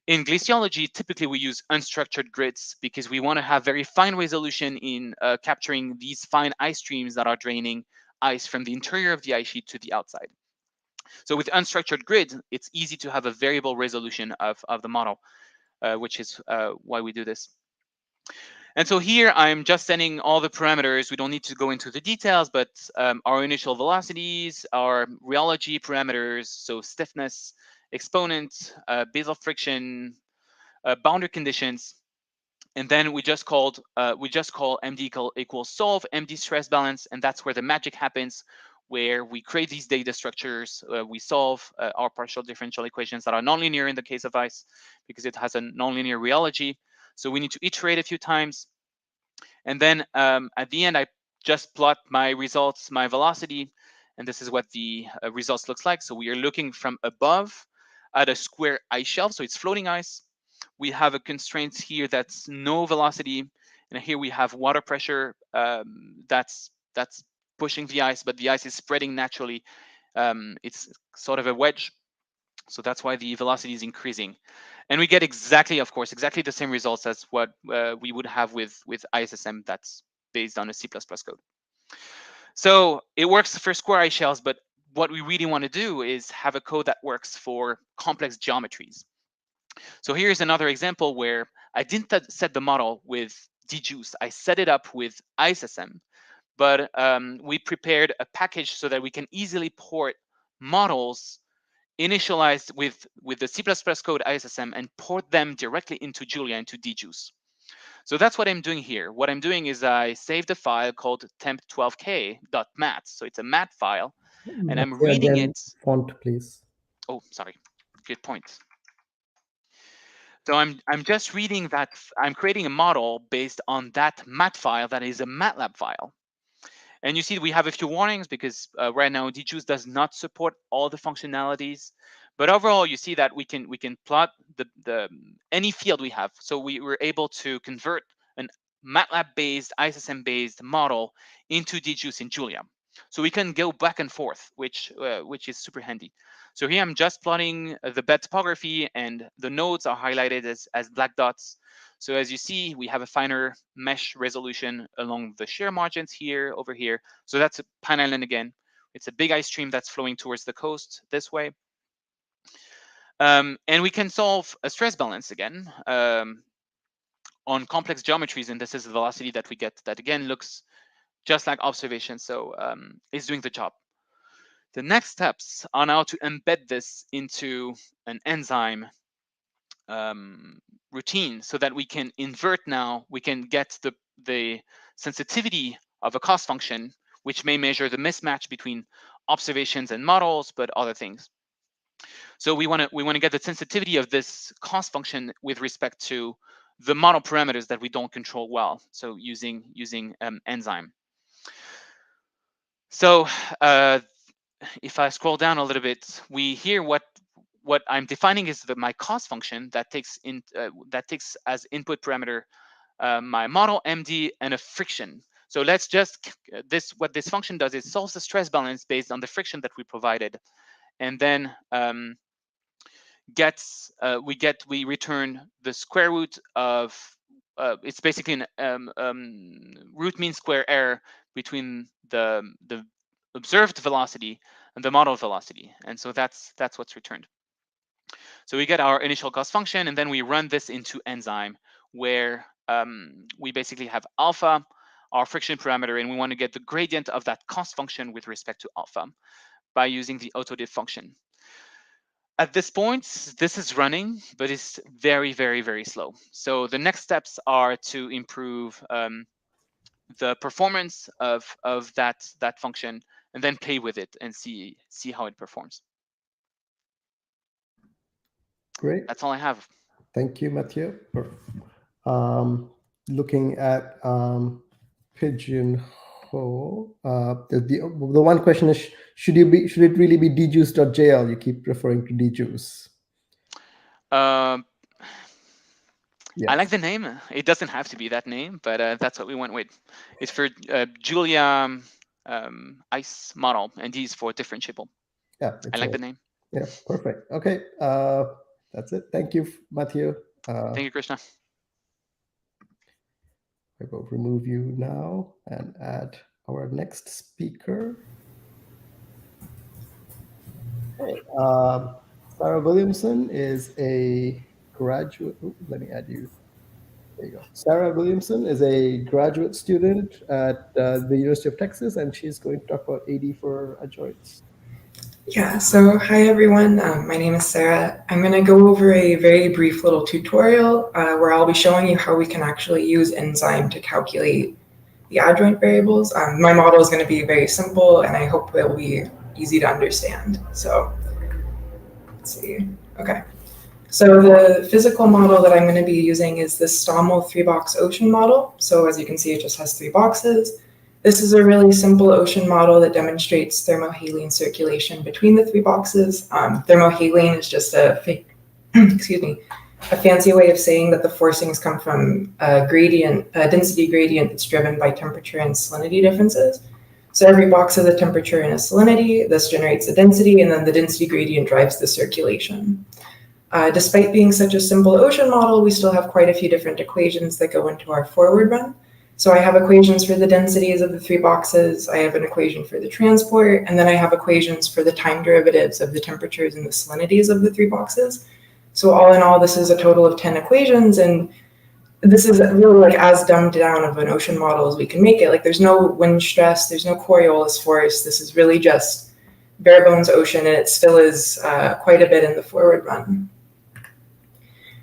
In glaciology, typically we use unstructured grids because we want to have very fine resolution in capturing these fine ice streams that are draining ice from the interior of the ice sheet to the outside. So with unstructured grid, it's easy to have a variable resolution of the model, which is why we do this. And so here I'm just sending all the parameters. We don't need to go into the details, but our initial velocities, our rheology parameters, so stiffness, exponent, basal friction, boundary conditions, and then we just call MD equals solve MD stress balance, and that's where the magic happens, where we create these data structures. We solve our partial differential equations that are nonlinear in the case of ice because it has a nonlinear rheology. So we need to iterate a few times. And then at the end, I just plot my results, my velocity, and this is what the results looks like. So we are looking from above at a square ice shelf, so it's floating ice. We have a constraint here that's no velocity, and here we have water pressure that's pushing the ice, but the ice is spreading naturally. It's sort of a wedge, so that's why the velocity is increasing. And we get exactly the same results as what we would have with ISSM that's based on a C++ code. So it works for square ice shells, but what we really want to do is have a code that works for complex geometries. So here's another example where I didn't set the model with djuice. I set it up with ISSM, but we prepared a package so that we can easily port models initialized with the C++ code ISSM and port them directly into Julia, into djuice. So that's what I'm doing here. What I'm doing is I saved a file called temp12k.mat. So it's a mat file, and I'm reading it. Font, please. Oh, sorry. Good point. So I'm just reading that. I'm creating a model based on that mat file that is a MATLAB file. And you see we have a few warnings because right now djuice does not support all the functionalities. But overall, you see that we can plot any field we have. So we were able to convert an MATLAB-based, ISSM-based model into djuice in Julia. So we can go back and forth, which is super handy. So here I'm just plotting the bed topography, and the nodes are highlighted as black dots. So as you see, we have a finer mesh resolution along the shear margins here, over here. So that's a Pine Island again. It's a big ice stream that's flowing towards the coast this way. And we can solve a stress balance again on complex geometries, and this is the velocity that we get that again looks just like observation, so it's doing the job. The next steps are now to embed this into an enzyme routine so that we can invert now, we can get the sensitivity of a cost function, which may measure the mismatch between observations and models, but other things. So we want to get the sensitivity of this cost function with respect to the model parameters that we don't control well. So using enzyme. So if I scroll down a little bit, we hear what I'm defining is my cost function that takes as input parameter my model MD and a friction. So let's just what this function does is solves the stress balance based on the friction that we provided, and then we return the square root of it's basically an root mean square error between the observed velocity and the model velocity, and so that's what's returned. So we get our initial cost function, and then we run this into enzyme, where we basically have alpha, our friction parameter, and we want to get the gradient of that cost function with respect to alpha by using the autodiff function. At this point, this is running, but it's very, very, very slow. So the next steps are to improve the performance of that function, and then play with it and see how it performs. Great. That's all I have. Thank you, Mathieu. Looking at Pigeonhole, the one question is, should it really be djuice.jl? You keep referring to djuice. Yes. I like the name. It doesn't have to be that name, but that's what we went with. It's for Julia ICE model, and D is for differentiable. Yeah, I like the name. Yeah, perfect. Okay, that's it. Thank you, Mathieu. Thank you, Krishna. I will remove you now and add our next speaker. Okay, Sarah Williamson is a graduate. Ooh, let me add you. There you go. Sarah Williamson is a graduate student at the University of Texas, and she's going to talk about AD for adjoints. Yeah, so hi everyone, my name is Sarah. I'm going to go over a very brief little tutorial where I'll be showing you how we can actually use enzyme to calculate the adjoint variables. My model is going to be very simple, and I hope it will be easy to understand. So let's see. Okay. So the physical model that I'm going to be using is this Stommel 3-box ocean model. So as you can see, it just has 3 boxes. This is a really simple ocean model that demonstrates thermohaline circulation between the 3 boxes. Thermohaline is just a fancy way of saying that the forcings come from a density gradient that's driven by temperature and salinity differences. So every box has a temperature and a salinity. This generates a density, and then the density gradient drives the circulation. Despite being such a simple ocean model, we still have quite a few different equations that go into our forward run. So I have equations for the densities of the 3 boxes, I have an equation for the transport, and then I have equations for the time derivatives of the temperatures and the salinities of the 3 boxes. So all in all, this is a total of 10 equations, and this is really like as dumbed down of an ocean model as we can make it. Like there's no wind stress, there's no Coriolis force, this is really just bare bones ocean, and it still is quite a bit in the forward run.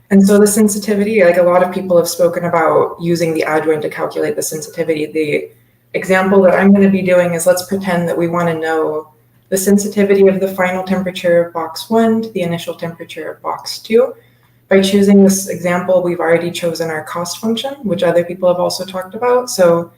And so the sensitivity, like a lot of people have spoken about using the adjoint to calculate the sensitivity. The example that I'm going to be doing is, let's pretend that we want to know the sensitivity of the final temperature of box 1 to the initial temperature of box 2. By choosing this example, we've already chosen our cost function, which other people have also talked about. So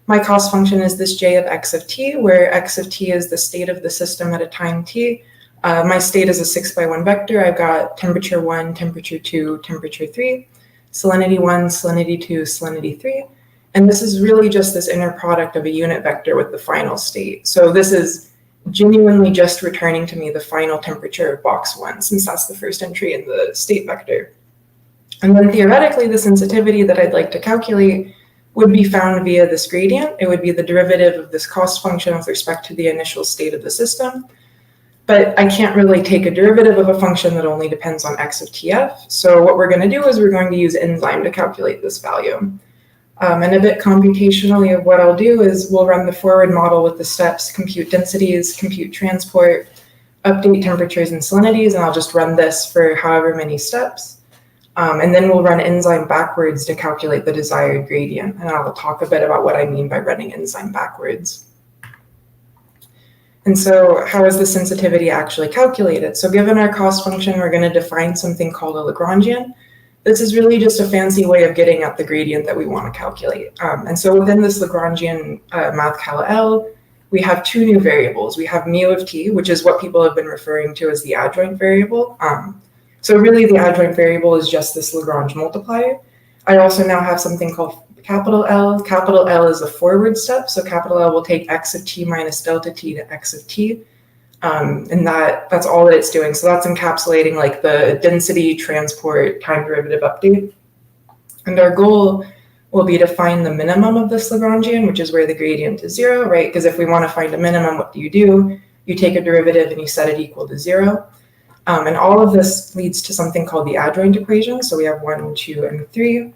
my cost function is this j of x of t, where x of t is the state of the system at a time t. My state is a 6x1 vector. I've got temperature 1, temperature 2, temperature 3, salinity 1, salinity 2, salinity 3. And this is really just this inner product of a unit vector with the final state. So this is genuinely just returning to me the final temperature of box 1, since that's the first entry in the state vector. And then theoretically, the sensitivity that I'd like to calculate would be found via this gradient. It would be the derivative of this cost function with respect to the initial state of the system. But I can't really take a derivative of a function that only depends on x of tf. So what we're going to do is we're going to use enzyme to calculate this value. And a bit computationally of what I'll do is we'll run the forward model with the steps, compute densities, compute transport, update temperatures and salinities, and I'll just run this for however many steps. And then we'll run enzyme backwards to calculate the desired gradient. And I'll talk a bit about what I mean by running enzyme backwards. And so how is the sensitivity actually calculated? So given our cost function, we're going to define something called a Lagrangian. This is really just a fancy way of getting at the gradient that we want to calculate. And so within this Lagrangian math_cal_L, we have two new variables. We have mu of t, which is what people have been referring to as the adjoint variable. So really the adjoint variable is just this Lagrange multiplier. I also now have something called capital L. Capital L is a forward step. So capital L will take x of t minus delta t to x of t. And that's all that it's doing. So that's encapsulating like the density, transport, time derivative update. And our goal will be to find the minimum of this Lagrangian, which is where the gradient is 0, right? Because if we want to find a minimum, what do? You take a derivative and you set it equal to 0. And all of this leads to something called the adjoint equation. So we have 1, 2, and 3.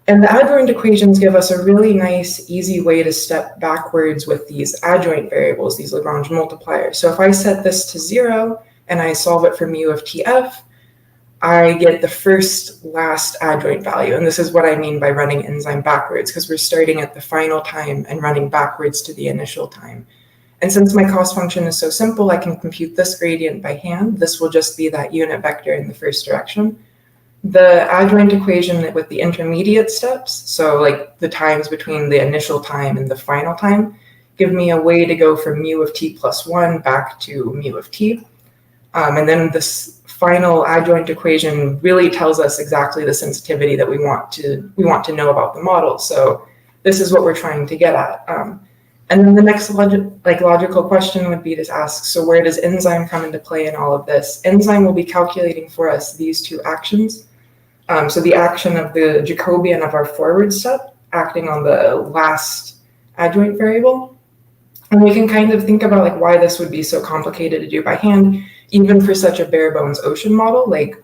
And the adjoint equations give us a really nice, easy way to step backwards with these adjoint variables, these Lagrange multipliers. So if I set this to 0 and I solve it for mu of tf, I get the first last adjoint value. And this is what I mean by running enzyme backwards, because we're starting at the final time and running backwards to the initial time. And since my cost function is so simple, I can compute this gradient by hand. This will just be that unit vector in the first direction. The adjoint equation with the intermediate steps, so like the times between the initial time and the final time, give me a way to go from mu of t plus 1 back to mu of t. And then this final adjoint equation really tells us exactly the sensitivity that we want to know about the model. So this is what we're trying to get at. And then the next logical question would be to ask, so where does enzyme come into play in all of this? Enzyme will be calculating for us these two actions. So the action of the Jacobian of our forward step acting on the last adjoint variable. And we can kind of think about like why this would be so complicated to do by hand, even for such a bare bones ocean model. Like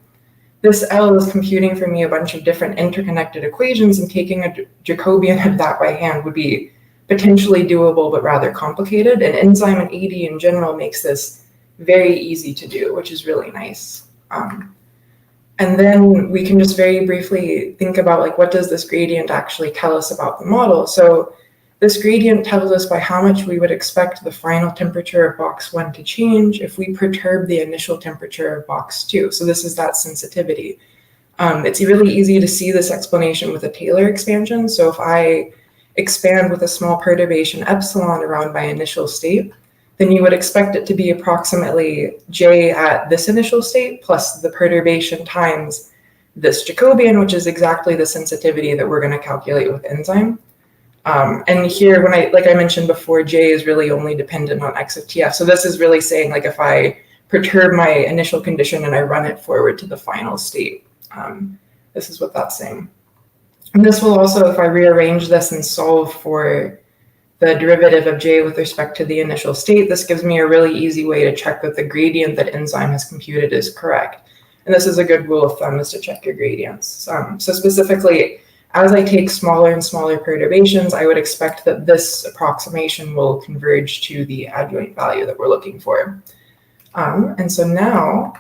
this L is computing for me a bunch of different interconnected equations, and taking a Jacobian of that by hand would be potentially doable, but rather complicated. And enzyme and AD in general makes this very easy to do, which is really nice. And then we can just very briefly think about like, what does this gradient actually tell us about the model? So this gradient tells us by how much we would expect the final temperature of box 1 to change if we perturb the initial temperature of box 2. So this is that sensitivity. It's really easy to see this explanation with a Taylor expansion. So if I expand with a small perturbation epsilon around my initial state, then you would expect it to be approximately J at this initial state plus the perturbation times this Jacobian, which is exactly the sensitivity that we're going to calculate with enzyme. And here, like I mentioned before, J is really only dependent on x of tf. So this is really saying like if I perturb my initial condition and I run it forward to the final state, this is what that's saying. And this will also, if I rearrange this and solve for the derivative of J with respect to the initial state, this gives me a really easy way to check that the gradient that enzyme has computed is correct. And this is a good rule of thumb, is to check your gradients. So specifically, as I take smaller and smaller perturbations, I would expect that this approximation will converge to the adjoint value that we're looking for. And so now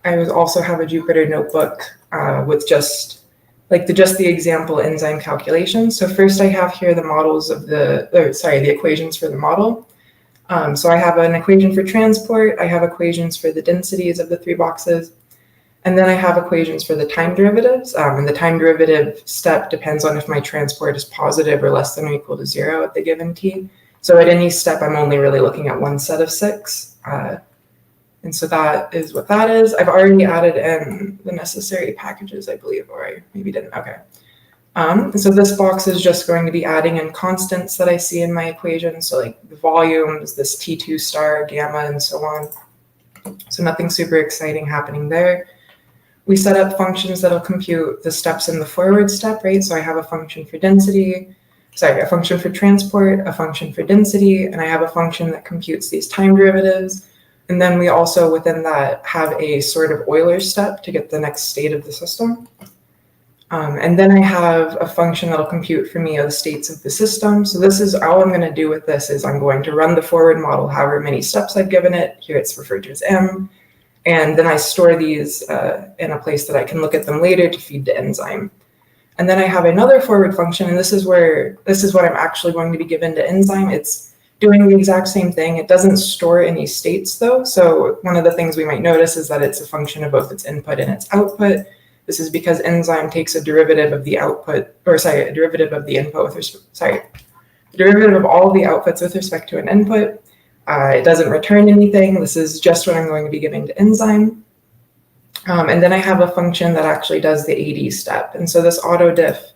I would also have a Jupyter notebook with just the example enzyme calculation. So first I have here the models of the equations for the model. So I have an equation for transport, I have equations for the densities of the 3 boxes, and then I have equations for the time derivatives. And the time derivative step depends on if my transport is positive or less than or equal to 0 at the given t. So at any step, I'm only really looking at one set of 6. And so that is what that is. I've already added in the necessary packages, I believe, or I maybe didn't. Okay. And so this box is just going to be adding in constants that I see in my equation. So like the volumes, this T2 star, gamma, and so on. So nothing super exciting happening there. We set up functions that'll compute the steps in the forward step, right? So I have a function for density, a function for transport, a function for density, and I have a function that computes these time derivatives. And then we also, within that, have a sort of Euler step to get the next state of the system. And then I have a function that'll compute for me the states of the system. So this is all I'm going to do with this is I'm going to run the forward model however many steps I've given it. Here it's referred to as M. And then I store these in a place that I can look at them later to feed the enzyme. And then I have another forward function, and this is what I'm actually going to be given to enzyme. It's doing the exact same thing. It doesn't store any states though. So one of the things we might notice is that it's a function of both its input and its output. This is because enzyme takes a derivative of the output, or sorry, a derivative of the input with the derivative of all of the outputs with respect to an input. It doesn't return anything. This is just what I'm going to be giving to enzyme. And then I have a function that actually does the AD step. And so this auto diff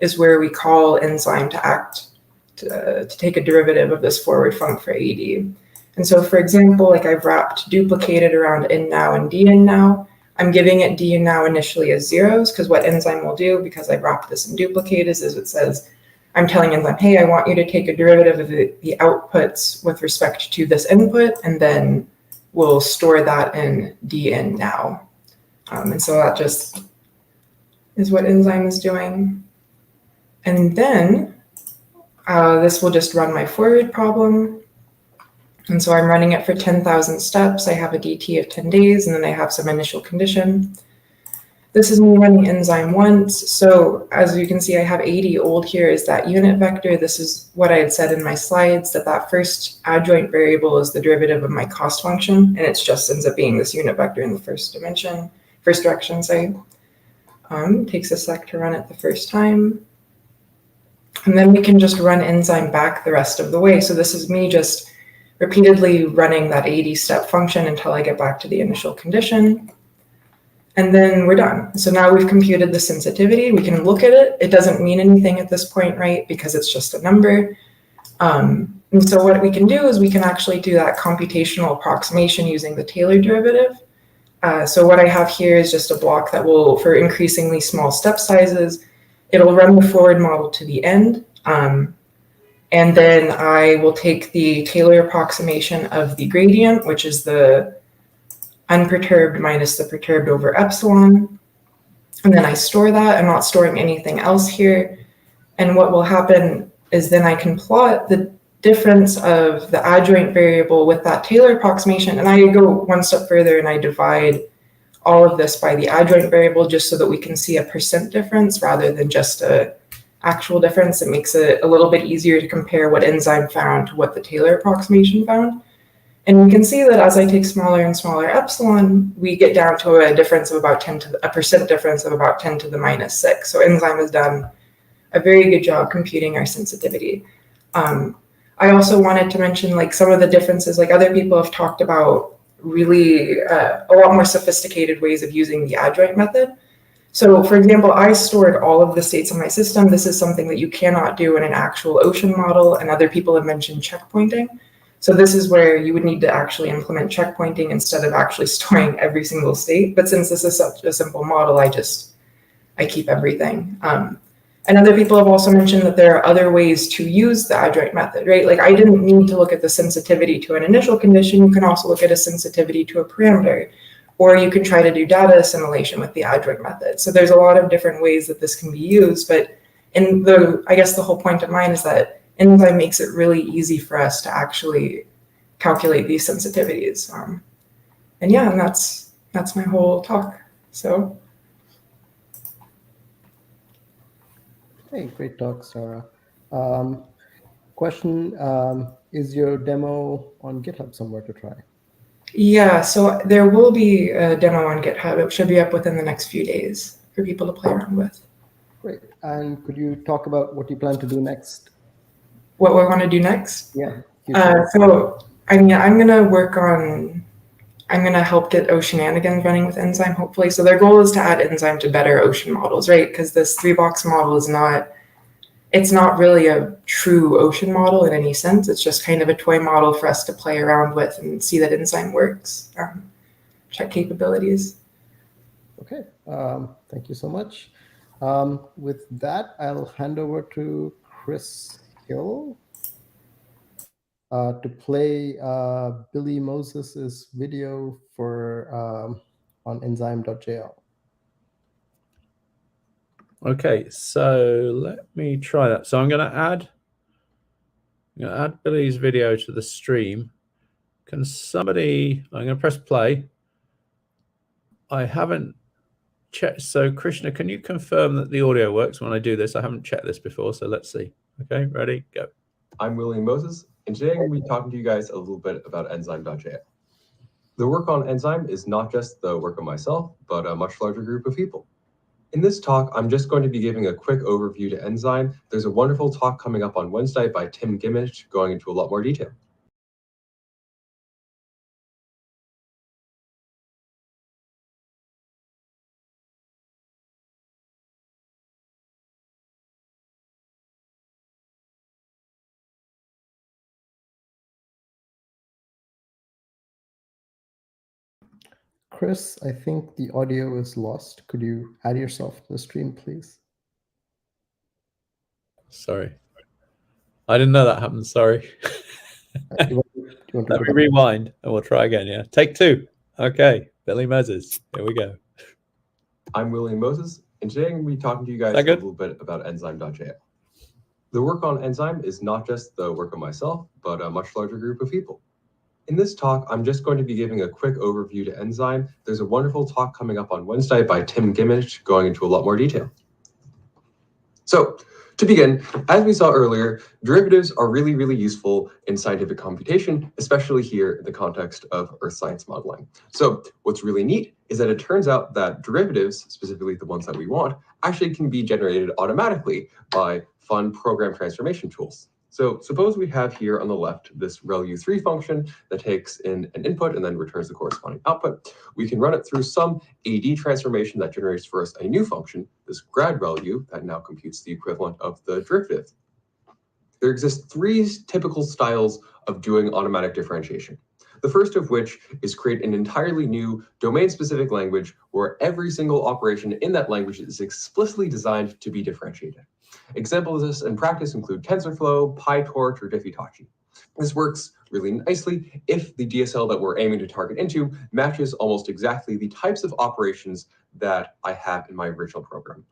is where we call enzyme to act to take a derivative of this forward func for AD. And so for example, like I've wrapped duplicated around in now and dn now. I'm giving it d now initially as zeros, because what enzyme will do, because I've wrapped this in duplicate, is it says, I'm telling enzyme, hey, I want you to take a derivative of the outputs with respect to this input, and then we'll store that in dn now. And so that just is what enzyme is doing. And then this will just run my forward problem. And so I'm running it for 10,000 steps. I have a DT of 10 days, and then I have some initial condition. This is me running enzyme once. So as you can see, I have 80 old here is that unit vector. This is what I had said in my slides, that first adjoint variable is the derivative of my cost function, and it just ends up being this unit vector in the first direction, sorry. Takes a sec to run it the first time. And then we can just run enzyme back the rest of the way. So this is me just repeatedly running that 80 step function until I get back to the initial condition. And then we're done. So now we've computed the sensitivity. We can look at it. It doesn't mean anything at this point, right? Because it's just a number. And so what we can do is we can actually do that computational approximation using the Taylor derivative. So what I have here is just a block that will, for increasingly small step sizes, it'll run the forward model to the end. And then I will take the Taylor approximation of the gradient, which is the unperturbed minus the perturbed over epsilon. And then I store that. I'm not storing anything else here. And what will happen is then I can plot the difference of the adjoint variable with that Taylor approximation. And I go one step further and I divide all of this by the adjoint variable just so that we can see a % difference rather than just a actual difference. It makes it a little bit easier to compare what enzyme found to what the Taylor approximation found. And we can see that as I take smaller and smaller epsilon, we get down to a difference of about a % difference of about 10 to the minus 6. So enzyme has done a very good job computing our sensitivity. I also wanted to mention like some of the differences, like other people have talked about really a lot more sophisticated ways of using the adjoint method. So for example, I stored all of the states in my system. This is something that you cannot do in an actual ocean model, and other people have mentioned checkpointing. So this is where you would need to actually implement checkpointing instead of actually storing every single state. But since this is such a simple model, I keep everything. And other people have also mentioned that there are other ways to use the adjoint method, right? Like I didn't need to look at the sensitivity to an initial condition. You can also look at a sensitivity to a parameter, or you can try to do data assimilation with the adjoint method. So there's a lot of different ways that this can be used, but I guess the whole point of mine is that enzyme makes it really easy for us to actually calculate these sensitivities. And yeah, and that's my whole talk, so. Hey, great talk, Sarah. Question, is your demo on GitHub somewhere to try? Yeah, so there will be a demo on GitHub. It should be up within the next few days for people to play around with. Great. And could you talk about what you plan to do next? What we want to do next? Yeah. So I mean, I'm going to help get Oceananigans running with enzyme, hopefully. So their goal is to add enzyme to better ocean models, right? Because this 3-box model is it's not really a true ocean model in any sense. It's just kind of a toy model for us to play around with and see that enzyme works, check capabilities. Okay, thank you so much. With that, I'll hand over to Chris Hill to play Billy Moses's video for on enzyme.jl. Okay, so let me try that. So I'm going to add Billy's video to the stream. Can somebody? I'm going to press play. I haven't checked. So Krishna, can you confirm that the audio works when I do this? I haven't checked this before, so let's see. Okay, ready, go. I'm William Moses, and today I'm going to be talking to you guys a little bit about enzyme.jl. The work on enzyme is not just the work of myself, but a much larger group of people. In this talk, I'm just going to be giving a quick overview to enzyme. There's a wonderful talk coming up on Wednesday by Tim Gimmich going into a lot more detail. Chris, I think the audio is lost. Could you add yourself to the stream, please? Sorry. I didn't know that happened, sorry. Do you want to Let me rewind and we'll try again, yeah? Take two. Okay, Billy Moses, here we go. I'm William Moses, and today I'm going to be talking to you guys a little bit about enzyme.jl. The work on enzyme is not just the work of myself, but a much larger group of people. In this talk, I'm just going to be giving a quick overview to enzyme. There's a wonderful talk coming up on Wednesday by Tim Gimmich going into a lot more detail. So, to begin, as we saw earlier, derivatives are really, really useful in scientific computation, especially here in the context of earth science modeling. So what's really neat is that it turns out that derivatives, specifically the ones that we want, actually can be generated automatically by fun program transformation tools. So suppose we have here on the left this relu3 function that takes in an input and then returns the corresponding output. We can run it through some AD transformation that generates for us a new function, this grad relu, that now computes the equivalent of the derivative. There exist three typical styles of doing automatic differentiation. The first of which is create an entirely new domain-specific language where every single operation in that language is explicitly designed to be differentiated. Examples of this in practice include TensorFlow, PyTorch, or Diffie. This works really nicely if the DSL that we're aiming to target into matches almost exactly the types of operations that I have in my original program.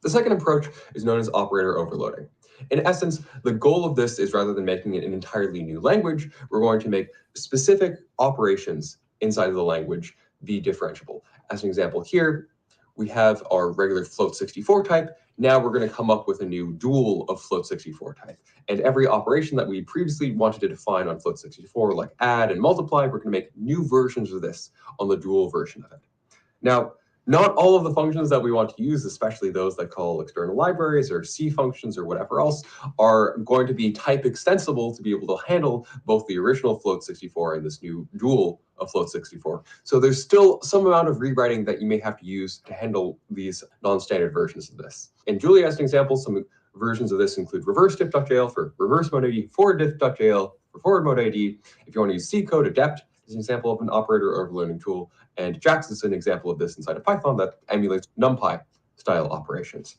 The second approach is known as operator overloading. In essence, the goal of this is rather than making it an entirely new language, we're going to make specific operations inside of the language be differentiable. As an example here, we have our regular float64 type. Now we're going to come up with a new dual of float64 type. And every operation that we previously wanted to define on float64, like add and multiply, we're going to make new versions of this on the dual version of it. Now, not all of the functions that we want to use, especially those that call external libraries or C functions or whatever else, are going to be type extensible to be able to handle both the original float64 and this new dual of float64. So there's still some amount of rewriting that you may have to use to handle these non-standard versions of this. In Julia, as an example, some versions of this include reverse diff.jl for reverse mode ID, forward diff.jl for forward mode ID. If you want to use C code, adept is an example of an operator overloading tool. And JAX is an example of this inside of Python that emulates NumPy style operations.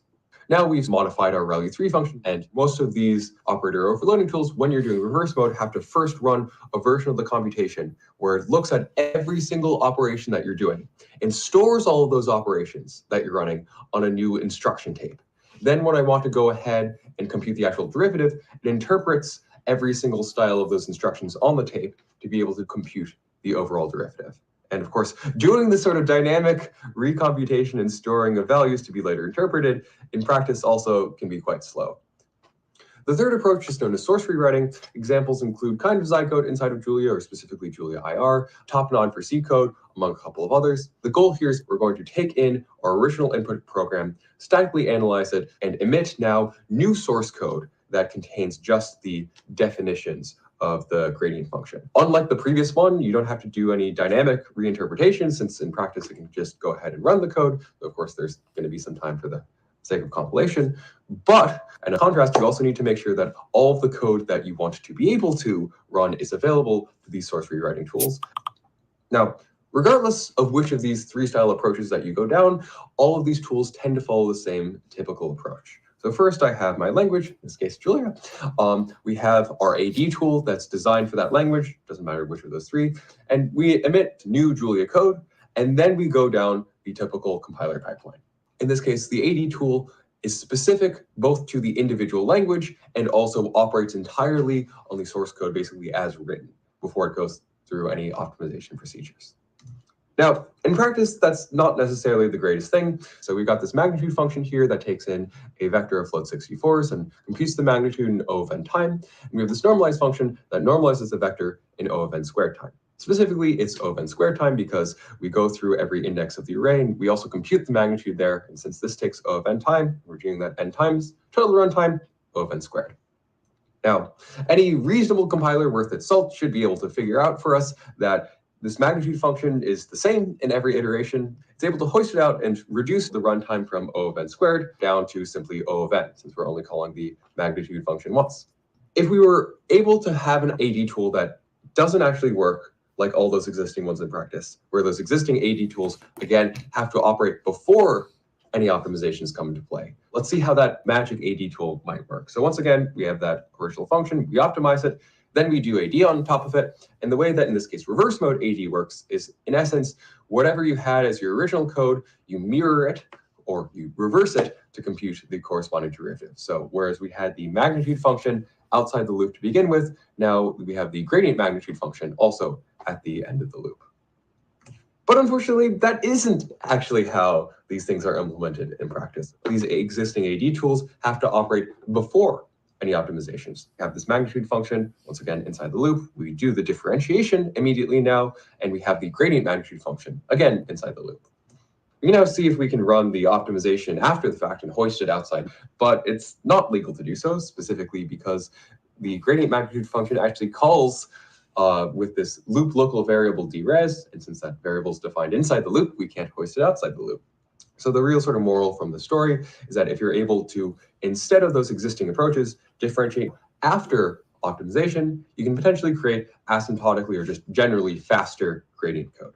Now we've modified our relu3 function, and most of these operator overloading tools, when you're doing reverse mode, have to first run a version of the computation where it looks at every single operation that you're doing and stores all of those operations that you're running on a new instruction tape. Then when I want to go ahead and compute the actual derivative, it interprets every single style of those instructions on the tape to be able to compute the overall derivative. And of course, doing this sort of dynamic recomputation and storing of values to be later interpreted in practice also can be quite slow. The third approach is known as source rewriting. Examples include kind of Zycode inside of Julia, or specifically Julia IR, Topnon for C code, among a couple of others. The goal here is we're going to take in our original input program, statically analyze it, and emit now new source code that contains just the definitions of the gradient function. Unlike the previous one, you don't have to do any dynamic reinterpretation, since in practice it can just go ahead and run the code. Of course, there's going to be some time for the sake of compilation. But in contrast, you also need to make sure that all of the code that you want to be able to run is available to these source rewriting tools. Now, regardless of which of these three style approaches that you go down, all of these tools tend to follow the same typical approach. So first I have my language, in this case Julia. We have our AD tool that's designed for that language, doesn't matter which of those three, and we emit new Julia code, and then we go down the typical compiler pipeline. In this case, the AD tool is specific both to the individual language and also operates entirely on the source code basically as written before it goes through any optimization procedures. Now, in practice, that's not necessarily the greatest thing. So we've got this magnitude function here that takes in a vector of float 64s and computes the magnitude in O of n time. And we have this normalize function that normalizes the vector in O of n squared time. Specifically, it's O of n squared time because we go through every index of the array, and we also compute the magnitude there. And since this takes O of n time, we're doing that n times total runtime, O of n squared. Now, any reasonable compiler worth its salt should be able to figure out for us that this magnitude function is the same in every iteration. It's able to hoist it out and reduce the runtime from O of n squared down to simply O of n, since we're only calling the magnitude function once. If we were able to have an AD tool that doesn't actually work like all those existing ones in practice, where those existing AD tools, again, have to operate before any optimizations come into play. Let's see how that magic AD tool might work. So once again, we have that original function, we optimize it, then we do AD on top of it. And the way that, in this case, reverse mode AD works is, in essence, whatever you had as your original code, you mirror it or you reverse it to compute the corresponding derivative. So whereas we had the magnitude function outside the loop to begin with, now we have the gradient magnitude function also at the end of the loop. But unfortunately, that isn't actually how these things are implemented in practice. These existing AD tools have to operate before any optimizations. We have this magnitude function, once again, inside the loop. We do the differentiation immediately now, and we have the gradient magnitude function, again, inside the loop. We can now see if we can run the optimization after the fact and hoist it outside, but it's not legal to do so, specifically because the gradient magnitude function actually calls with this loop local variable dres, and since that variable is defined inside the loop, we can't hoist it outside the loop. So the real sort of moral from the story is that if you're able to, instead of those existing approaches, differentiate after optimization, you can potentially create asymptotically or just generally faster gradient code.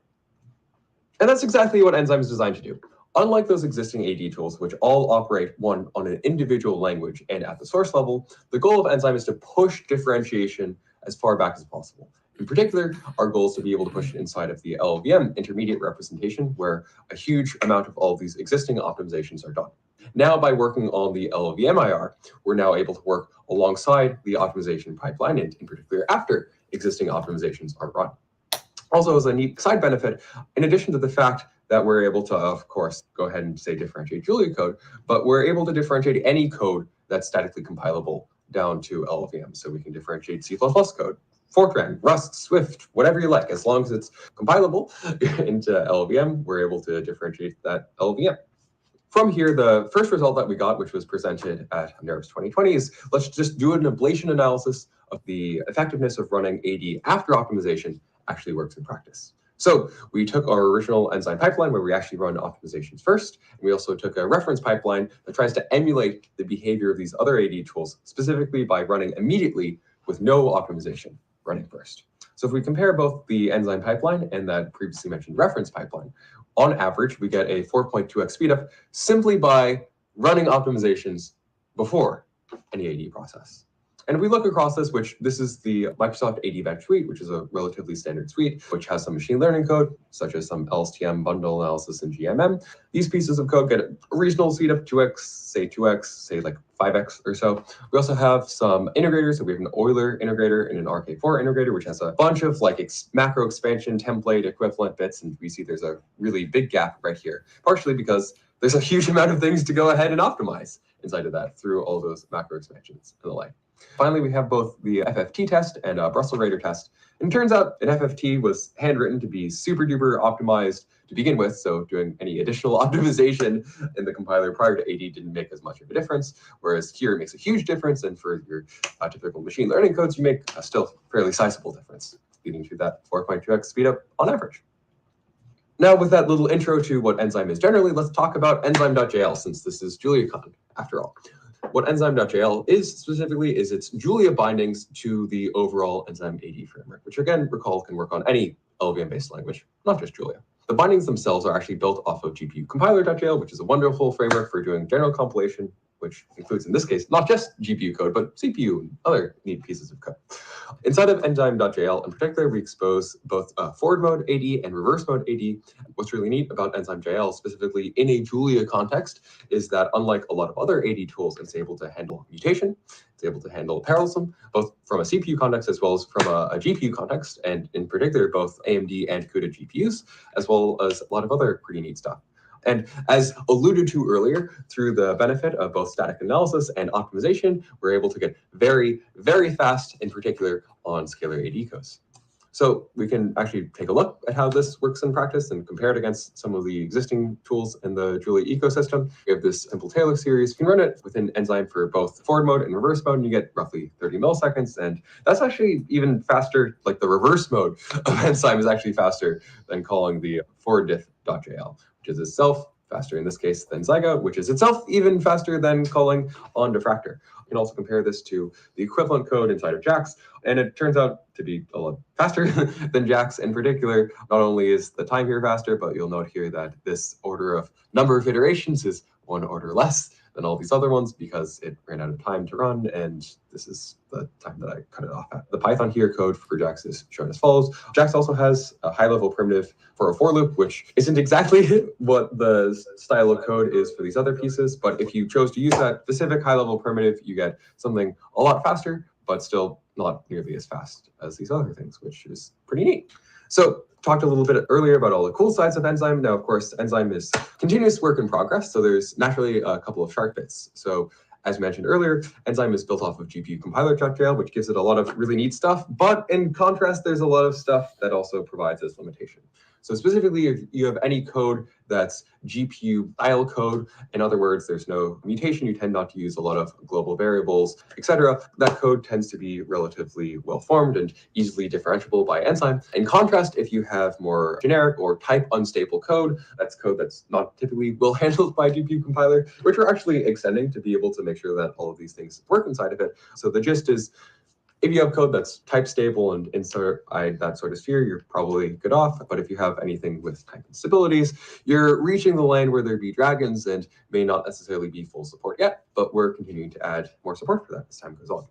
And that's exactly what Enzyme is designed to do. Unlike those existing AD tools, which all operate one on an individual language and at the source level, the goal of Enzyme is to push differentiation as far back as possible. In particular, our goal is to be able to push it inside of the LLVM intermediate representation, where a huge amount of all of these existing optimizations are done. Now, by working on the LLVM IR, we're now able to work alongside the optimization pipeline, and in particular after existing optimizations are run. Also, as a neat side benefit, in addition to the fact that we're able to, of course, go ahead and say differentiate Julia code, but we're able to differentiate any code that's statically compilable down to LLVM. So we can differentiate C++ code, Fortran, Rust, Swift, whatever you like. As long as it's compilable into LLVM, we're able to differentiate that LLVM. From here, the first result that we got, which was presented at NERVS 2020, is let's just do an ablation analysis of the effectiveness of running AD after optimization actually works in practice. So we took our original Enzyme pipeline where we actually run optimizations first. And we also took a reference pipeline that tries to emulate the behavior of these other AD tools, specifically by running immediately with no optimization running first. So if we compare both the Enzyme pipeline and that previously mentioned reference pipeline, on average, we get a 4.2x speedup simply by running optimizations before any AD process. And if we look across this, which this is the Microsoft ADVec suite, which is a relatively standard suite, which has some machine learning code, such as some LSTM bundle analysis and GMM. These pieces of code get a reasonable speed up 2x, say like 5x or so. We also have some integrators. So we have an Euler integrator and an RK4 integrator, which has a bunch of like macro expansion template equivalent bits. And we see there's a really big gap right here, partially because there's a huge amount of things to go ahead and optimize inside of that through all those macro expansions and the like. Finally, we have both the FFT test and a Brussels Rater test. And it turns out an FFT was handwritten to be super duper optimized to begin with. So doing any additional optimization in the compiler prior to AD didn't make as much of a difference. Whereas here it makes a huge difference. And for your typical machine learning codes, you make a still fairly sizable difference, leading to that 4.2x speedup on average. Now, with that little intro to what Enzyme is generally, let's talk about enzyme.jl, since this is JuliaCon after all. What enzyme.jl is specifically is its Julia bindings to the overall Enzyme AD framework, which again, recall, can work on any LLVM-based language, not just Julia. The bindings themselves are actually built off of GPU compiler.jl, which is a wonderful framework for doing general compilation which includes, in this case, not just GPU code, but CPU and other neat pieces of code. Inside of enzyme.jl in particular, we expose both forward mode AD and reverse mode AD. What's really neat about enzyme.jl, specifically in a Julia context, is that unlike a lot of other AD tools, it's able to handle mutation, it's able to handle parallelism, both from a CPU context as well as from a GPU context, and in particular, both AMD and CUDA GPUs, as well as a lot of other pretty neat stuff. And as alluded to earlier, through the benefit of both static analysis and optimization, we're able to get very, very fast, in particular on scalar AD codes. So we can actually take a look at how this works in practice and compare it against some of the existing tools in the Julia ecosystem. We have this simple Taylor series. You can run it within Enzyme for both forward mode and reverse mode, and you get roughly 30 milliseconds. And that's actually even faster, like the reverse mode of Enzyme is actually faster than calling the forward diff.jl, which is itself faster in this case than Zyga, which is itself even faster than calling on Diffractor. You can also compare this to the equivalent code inside of JAX, and it turns out to be a lot faster than JAX in particular. Not only is the time here faster, but you'll note here that this order of number of iterations is one order less than all these other ones because it ran out of time to run, and this is the time that I cut it off at. The Python here code for JAX is shown as follows. JAX also has a high-level primitive for a for loop, which isn't exactly what the style of code is for these other pieces, but if you chose to use that specific high-level primitive, you get something a lot faster, but still not nearly as fast as these other things, which is pretty neat. So talked a little bit earlier about all the cool sides of Enzyme. Now, of course, Enzyme is continuous work in progress, so there's naturally a couple of sharp bits. So as mentioned earlier, Enzyme is built off of GPU compiler.jl, which gives it a lot of really neat stuff. But in contrast, there's a lot of stuff that also provides this limitation. So specifically, if you have any code that's GPU style code, in other words, there's no mutation, you tend not to use a lot of global variables, etc. That code tends to be relatively well-formed and easily differentiable by Enzyme. In contrast, if you have more generic or type unstable code, that's code that's not typically well handled by GPU compiler, which we're actually extending to be able to make sure that all of these things work inside of it. So the gist is, if you have code that's type stable and insert that sort of sphere, you're probably good off. But if you have anything with type instabilities, you're reaching the lane where there'd be dragons and may not necessarily be full support yet, but we're continuing to add more support for that as time goes on.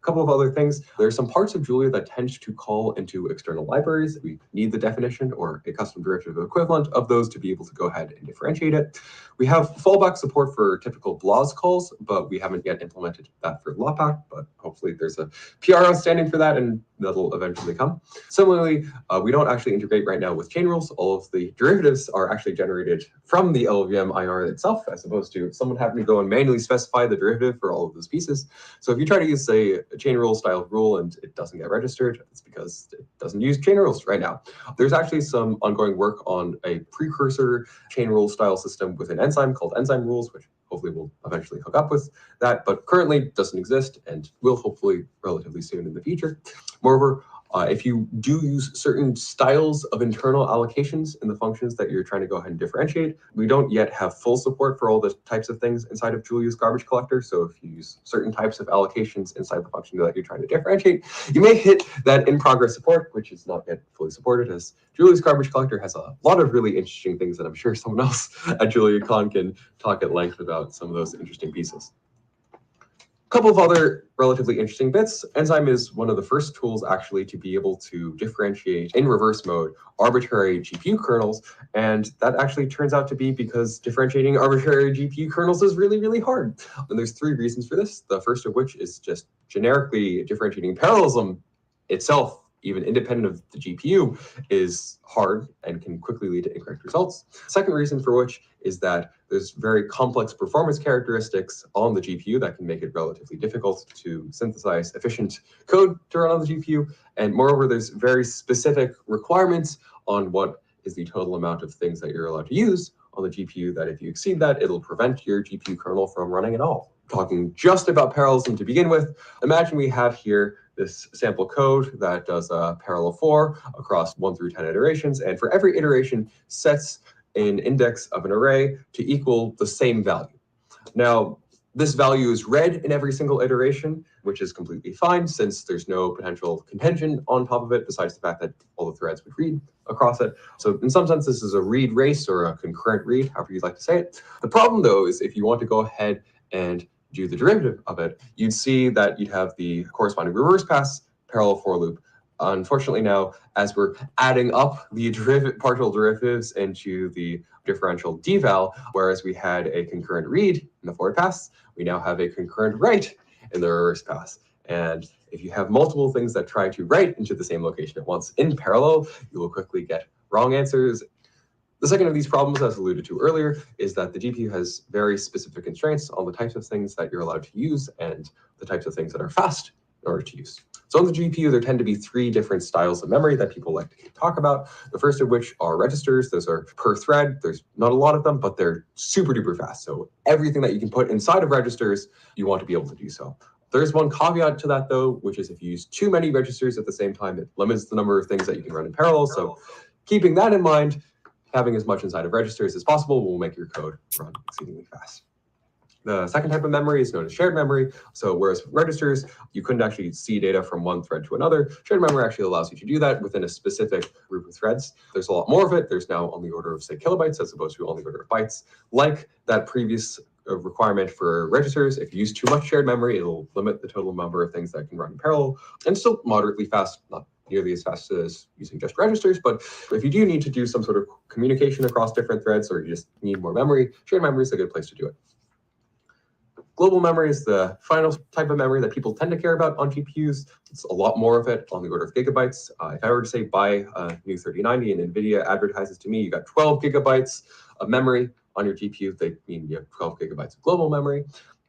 A couple of other things. There are some parts of Julia that tend to call into external libraries. We need the definition or a custom derivative equivalent of those to be able to go ahead and differentiate it. We have fallback support for typical BLAS calls, but we haven't yet implemented that for LAPAC, but hopefully there's a PR outstanding for that and that'll eventually come. Similarly, we don't actually integrate right now with chain rules. All of the derivatives are actually generated from the LLVM IR itself, as opposed to someone having to go and manually specify the derivative for all of those pieces. So if you try to use, say, a chain rule style rule and it doesn't get registered, it's because it doesn't use chain rules right now. There's actually some ongoing work on a precursor chain rule style system within Enzyme called Enzyme Rules, which hopefully we'll eventually hook up with that, but currently doesn't exist and will hopefully relatively soon in the future. Moreover, if you do use certain styles of internal allocations in the functions that you're trying to go ahead and differentiate, we don't yet have full support for all the types of things inside of Julia's garbage collector. So if you use certain types of allocations inside the function that you're trying to differentiate, you may hit that in-progress support, which is not yet fully supported, as Julia's garbage collector has a lot of really interesting things that I'm sure someone else at JuliaCon can talk at length about some of those interesting pieces. A couple of other relatively interesting bits. Enzyme is one of the first tools actually to be able to differentiate in reverse mode arbitrary GPU kernels. And that actually turns out to be because differentiating arbitrary GPU kernels is really, really hard. And there's three reasons for this. The first of which is just generically differentiating parallelism itself, even independent of the GPU, is hard and can quickly lead to incorrect results. Second reason for which is that there's very complex performance characteristics on the GPU that can make it relatively difficult to synthesize efficient code to run on the GPU. And moreover, there's very specific requirements on what is the total amount of things that you're allowed to use on the GPU, that if you exceed that, it'll prevent your GPU kernel from running at all. Talking just about parallelism to begin with, imagine we have here this sample code that does a parallel for across 1 through 10 iterations, and for every iteration sets an index of an array to equal the same value. Now, this value is read in every single iteration, which is completely fine since there's no potential contention on top of it, besides the fact that all the threads would read across it. So in some sense, this is a read race or a concurrent read, however you'd like to say it. The problem, though, is if you want to go ahead and do the derivative of it, you'd see that you'd have the corresponding reverse pass parallel for loop. Unfortunately now, as we're adding up the partial derivatives into the differential deval, whereas we had a concurrent read in the forward pass, we now have a concurrent write in the reverse pass. And if you have multiple things that try to write into the same location at once in parallel, you will quickly get wrong answers. The second of these problems, as alluded to earlier, is that the GPU has very specific constraints on the types of things that you're allowed to use and the types of things that are fast in order to use. So on the GPU, there tend to be three different styles of memory that people like to talk about. The first of which are registers. Those are per thread. There's not a lot of them, but they're super duper fast. So everything that you can put inside of registers, you want to be able to do so. There's one caveat to that though, which is if you use too many registers at the same time, it limits the number of things that you can run in parallel. So keeping that in mind, having as much inside of registers as possible will make your code run exceedingly fast. The second type of memory is known as shared memory. So whereas with registers, you couldn't actually see data from one thread to another, shared memory actually allows you to do that within a specific group of threads. There's a lot more of it. There's now on the order of, say, kilobytes as opposed to on the order of bytes. Like that previous requirement for registers, if you use too much shared memory, it'll limit the total number of things that can run in parallel, and still moderately fast, not nearly as fast as using just registers. But if you do need to do some sort of communication across different threads, or you just need more memory, shared memory is a good place to do it. Global memory is the final type of memory that people tend to care about on GPUs. It's a lot more of it, on the order of gigabytes. If I were to say buy a new 3090 and NVIDIA advertises to me, you got 12 gigabytes of memory on your GPU, they mean you have 12 gigabytes of global memory.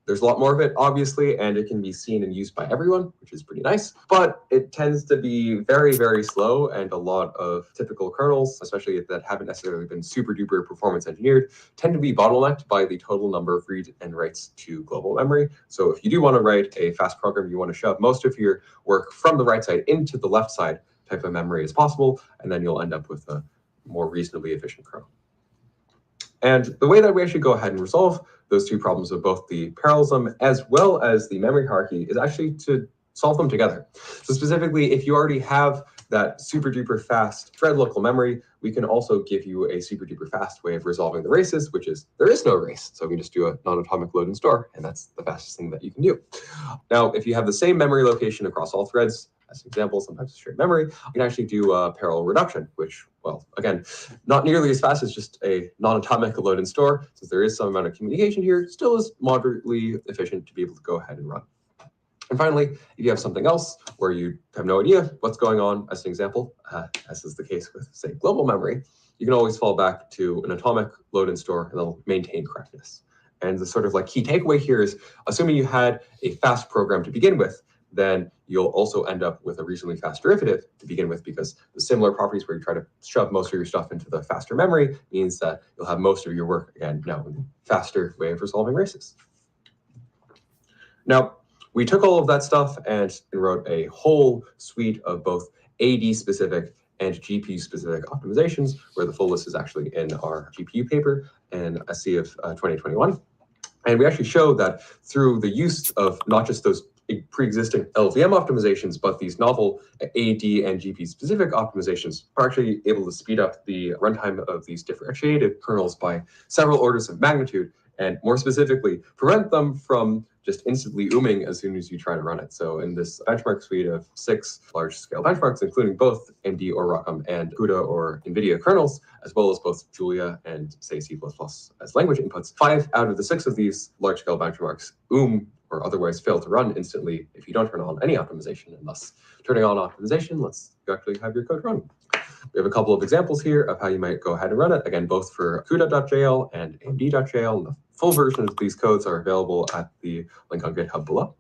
There's a lot more of it, obviously, and it can be seen and used by everyone, which is pretty nice, but it tends to be very, very slow, and a lot of typical kernels, especially that haven't necessarily been super duper performance engineered, tend to be bottlenecked by the total number of reads and writes to global memory. So if you do want to write a fast program, you want to shove most of your work from the right side into the left side type of memory as possible, and then you'll end up with a more reasonably efficient kernel. And the way that we actually go ahead and resolve those two problems of both the parallelism as well as the memory hierarchy is actually to solve them together. So specifically, if you already have that super duper fast thread local memory, we can also give you a super duper fast way of resolving the races, which is there is no race. So we can just do a non-atomic load and store, and that's the fastest thing that you can do. Now, if you have the same memory location across all threads, as an example, sometimes shared memory, you can actually do a parallel reduction, which, well, again, not nearly as fast as just a non-atomic load and store, since there is some amount of communication here, still is moderately efficient to be able to go ahead and run. And finally, if you have something else where you have no idea what's going on, as an example, as is the case with, say, global memory, you can always fall back to an atomic load and store, and they'll maintain correctness. And the sort of like key takeaway here is, assuming you had a fast program to begin with, then you'll also end up with a reasonably fast derivative to begin with, because the similar properties where you try to shove most of your stuff into the faster memory means that you'll have most of your work, again, now in the faster way of resolving races. Now, we took all of that stuff and wrote a whole suite of both AD-specific and GPU-specific optimizations, where the full list is actually in our GPU paper in SC of 2021. And we actually showed that through the use of not just those pre-existing LVM optimizations, but these novel AD and GPU-specific optimizations are actually able to speed up the runtime of these differentiated kernels by several orders of magnitude, and more specifically, prevent them from just instantly ooming as soon as you try to run it. So in this benchmark suite of 6 large-scale benchmarks, including both AMD or ROCm and CUDA or NVIDIA kernels, as well as both Julia and, say, C++ as language inputs, 5 out of the 6 of these large-scale benchmarks or otherwise fail to run instantly if you don't turn on any optimization, and thus turning on optimization lets you actually have your code run. We have a couple of examples here of how you might go ahead and run it, again, both for CUDA.jl and AMD.jl. And the full versions of these codes are available at the link on GitHub below.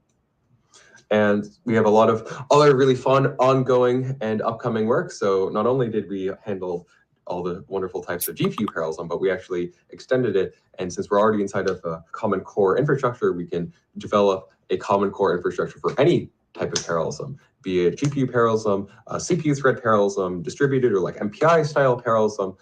And we have a lot of other really fun, ongoing, and upcoming work. So not only did we handle all the wonderful types of GPU parallelism, but we actually extended it. And since we're already inside of a common core infrastructure, we can develop a common core infrastructure for any type of parallelism, be it GPU parallelism, CPU thread parallelism, distributed or like MPI style parallelism,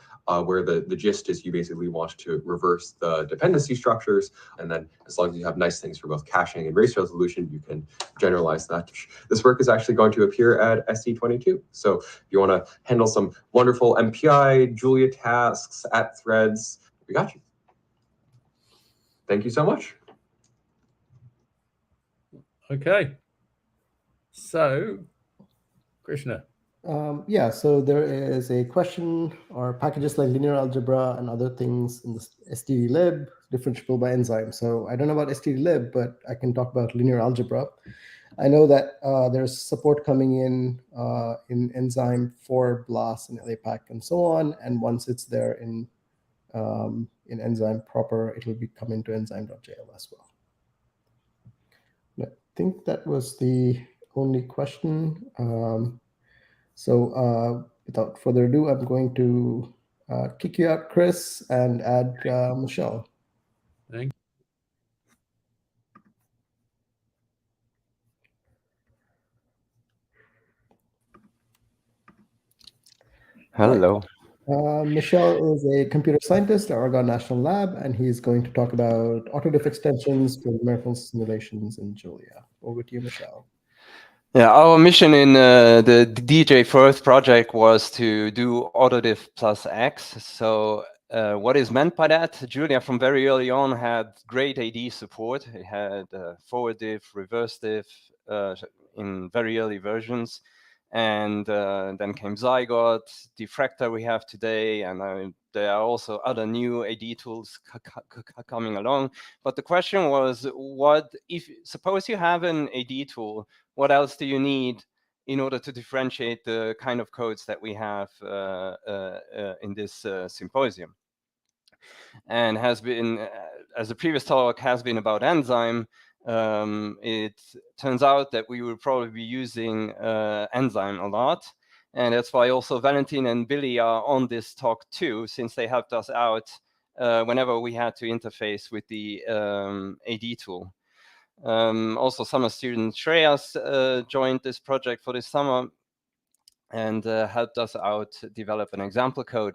where the gist is you basically want to reverse the dependency structures. And then as long as you have nice things for both caching and race resolution, you can generalize that. This work is actually going to appear at SC22. So if you want to handle some wonderful MPI, Julia tasks, at threads, we got you. Thank you so much. Okay. So, Krishna. Yeah, so there is a question, are packages like linear algebra and other things in the stdlib differentiable by enzyme? So I don't know about stdlib, but I can talk about linear algebra. I know that there's support coming in enzyme for BLAS and LAPACK and so on. And once it's there in enzyme proper, it will be coming to enzyme.jl as well. I think that was the only question. So without further ado, I'm going to kick you out, Chris, and add Michelle. Thank you. Hello. Michelle is a computer scientist at Oregon National Lab, and he's going to talk about autodiff extensions for numerical simulations in Julia. Over to you, Michelle. Yeah, our mission in the DJ First project was to do autodiff plus X. So what is meant by that? Julia from very early on had great AD support. It had forward diff, reverse diff in very early versions. And then came Zygote, Diffractor we have today, and there are also other new AD tools coming along. But the question was, what if, suppose you have an AD tool, what else do you need in order to differentiate the kind of codes that we have in this symposium? And has been, as the previous talk has been about enzyme, it turns out that we will probably be using enzyme a lot. And that's why also Valentin and Billy are on this talk too, since they helped us out whenever we had to interface with the AD tool. Also, summer student Shreyas joined this project for this summer and helped us out develop an example code.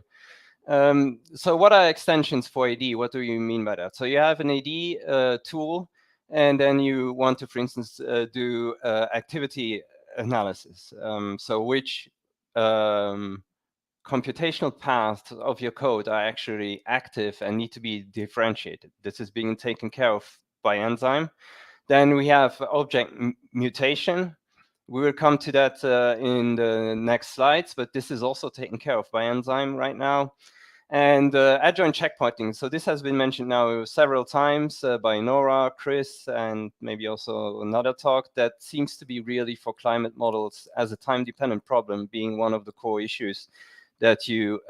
So what are extensions for AD? What do you mean by that? So you have an AD tool, and then you want to, for instance, do activity analysis. So which computational paths of your code are actually active and need to be differentiated. This is being taken care of by enzyme. Then we have object mutation. We will come to that in the next slides, but this is also taken care of by enzyme right now. And adjoint checkpointing. So this has been mentioned now several times by Nora, Chris, and maybe also another talk that seems to be really for climate models as a time-dependent problem being one of the core issues that you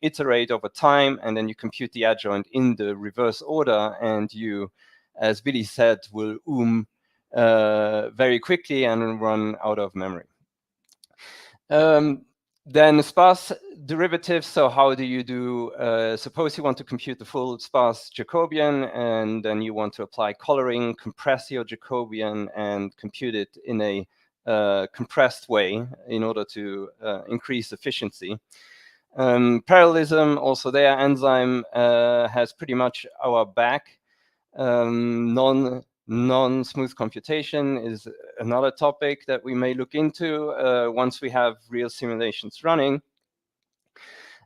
iterate over time, and then you compute the adjoint in the reverse order, and you, as Billy said, will very quickly and run out of memory. Then sparse derivatives. So how do you do, suppose you want to compute the full sparse Jacobian, and then you want to apply coloring, compress your Jacobian, and compute it in a compressed way in order to increase efficiency. Parallelism, also there, enzyme has pretty much our back. Non-smooth computation is another topic that we may look into once we have real simulations running.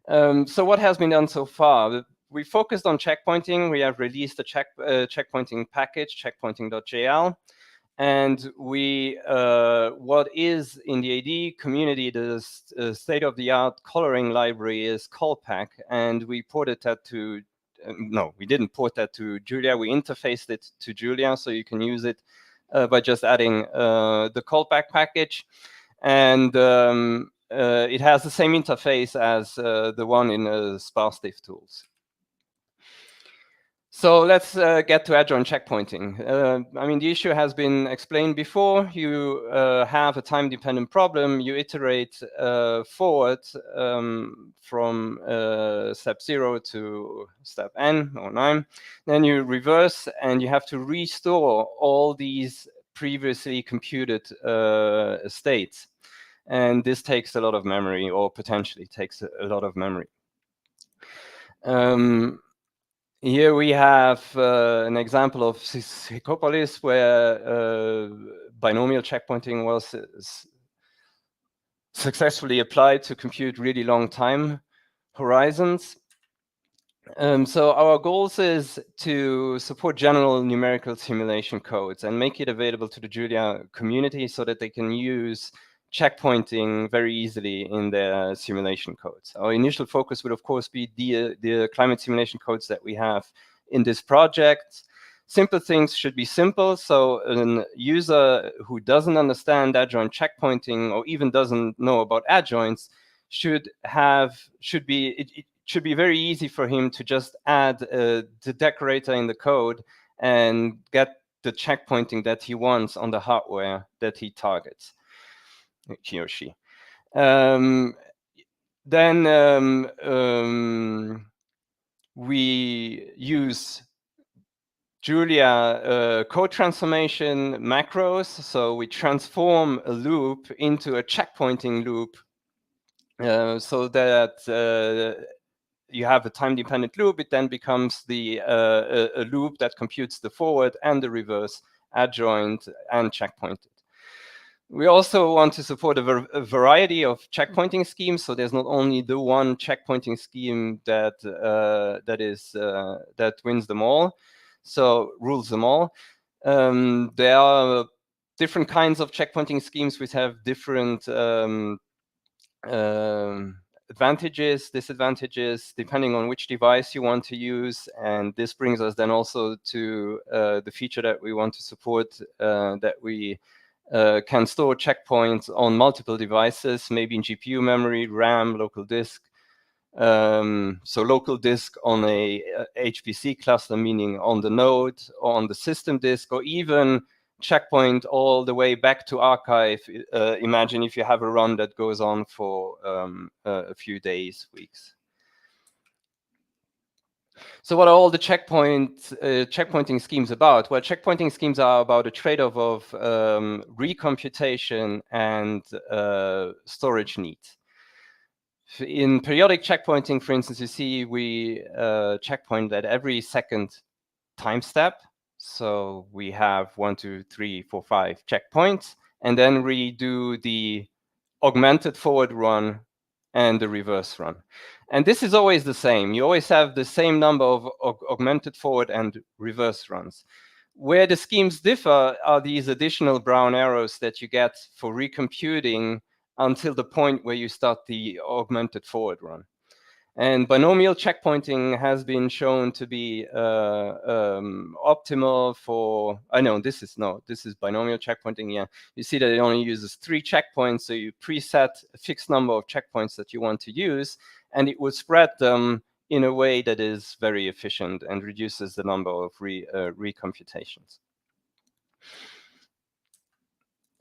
So what has been done so far? We focused on checkpointing. We have released a checkpointing package, checkpointing.jl. And we, what is in the AD community, the state-of-the-art coloring library is Colpack, and we ported that to no, we didn't port that to Julia. We interfaced it to Julia, so you can use it by just adding the callback package. And it has the same interface as the one in sparse diff tools. So let's get to adjoint checkpointing. I mean, the issue has been explained before. You have a time-dependent problem. You iterate forward from step 0 to step n or 9. Then you reverse, and you have to restore all these previously computed states. And this takes a lot of memory, or potentially takes a lot of memory. Here we have an example of Psychopolis where binomial checkpointing was successfully applied to compute really long time horizons. So our goals is to support general numerical simulation codes and make it available to the Julia community so that they can use checkpointing very easily in their simulation codes. Our initial focus would, of course, be the climate simulation codes that we have in this project. Simple things should be simple. So a user who doesn't understand adjoint checkpointing or even doesn't know about adjoints should be very easy for him to just add the decorator in the code and get the checkpointing that he wants on the hardware that he targets, he or she. We use Julia code transformation macros. So we transform a loop into a checkpointing loop so that you have a time-dependent loop. It then becomes a loop that computes the forward and the reverse adjoint and checkpointed. We also want to support a variety of checkpointing schemes. So there's not only the one checkpointing scheme that wins them all, so rules them all. There are different kinds of checkpointing schemes which have different advantages, disadvantages, depending on which device you want to use. And this brings us then also to the feature that we want to support, that we can store checkpoints on multiple devices, maybe in GPU memory, RAM, local disk. So local disk on a HPC cluster, meaning on the node or on the system disk, or even checkpoint all the way back to archive. Imagine if you have a run that goes on for a few days, weeks. So what are all the checkpointing schemes about? Well, checkpointing schemes are about a trade-off of recomputation and storage needs. In periodic checkpointing, for instance, you see we checkpoint at every second time step. So we have 1, 2, 3, 4, 5 checkpoints, and then we do the augmented forward run and the reverse run. And this is always the same. You always have the same number of augmented forward and reverse runs. Where the schemes differ are these additional brown arrows that you get for recomputing until the point where you start the augmented forward run. And binomial checkpointing has been shown to be optimal for, this is binomial checkpointing, yeah. You see that it only uses 3 checkpoints, so you preset a fixed number of checkpoints that you want to use, and it will spread them in a way that is very efficient and reduces the number of recomputations.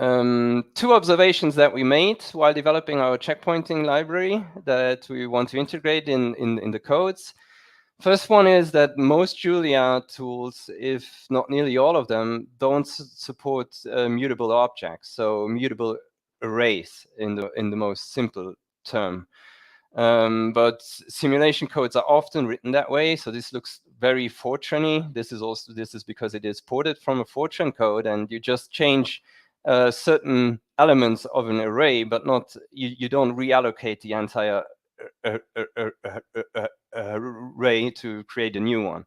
2 observations that we made while developing our checkpointing library that we want to integrate in the codes. First one is that most Julia tools, if not nearly all of them, don't support mutable objects, so mutable arrays in the most simple term. But simulation codes are often written that way, so this looks very Fortran-y. This is because it is ported from a Fortran code, and you just change certain elements of an array, but you don't reallocate the entire array to create a new one.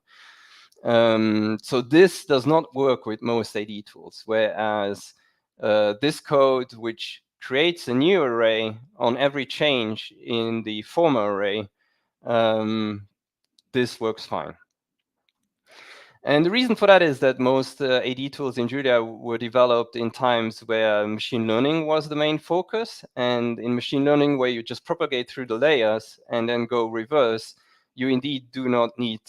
So this does not work with most AD tools, whereas this code, which creates a new array on every change in the former array, this works fine. And the reason for that is that most AD tools in Julia were developed in times where machine learning was the main focus. And in machine learning, where you just propagate through the layers and then go reverse, you indeed do not need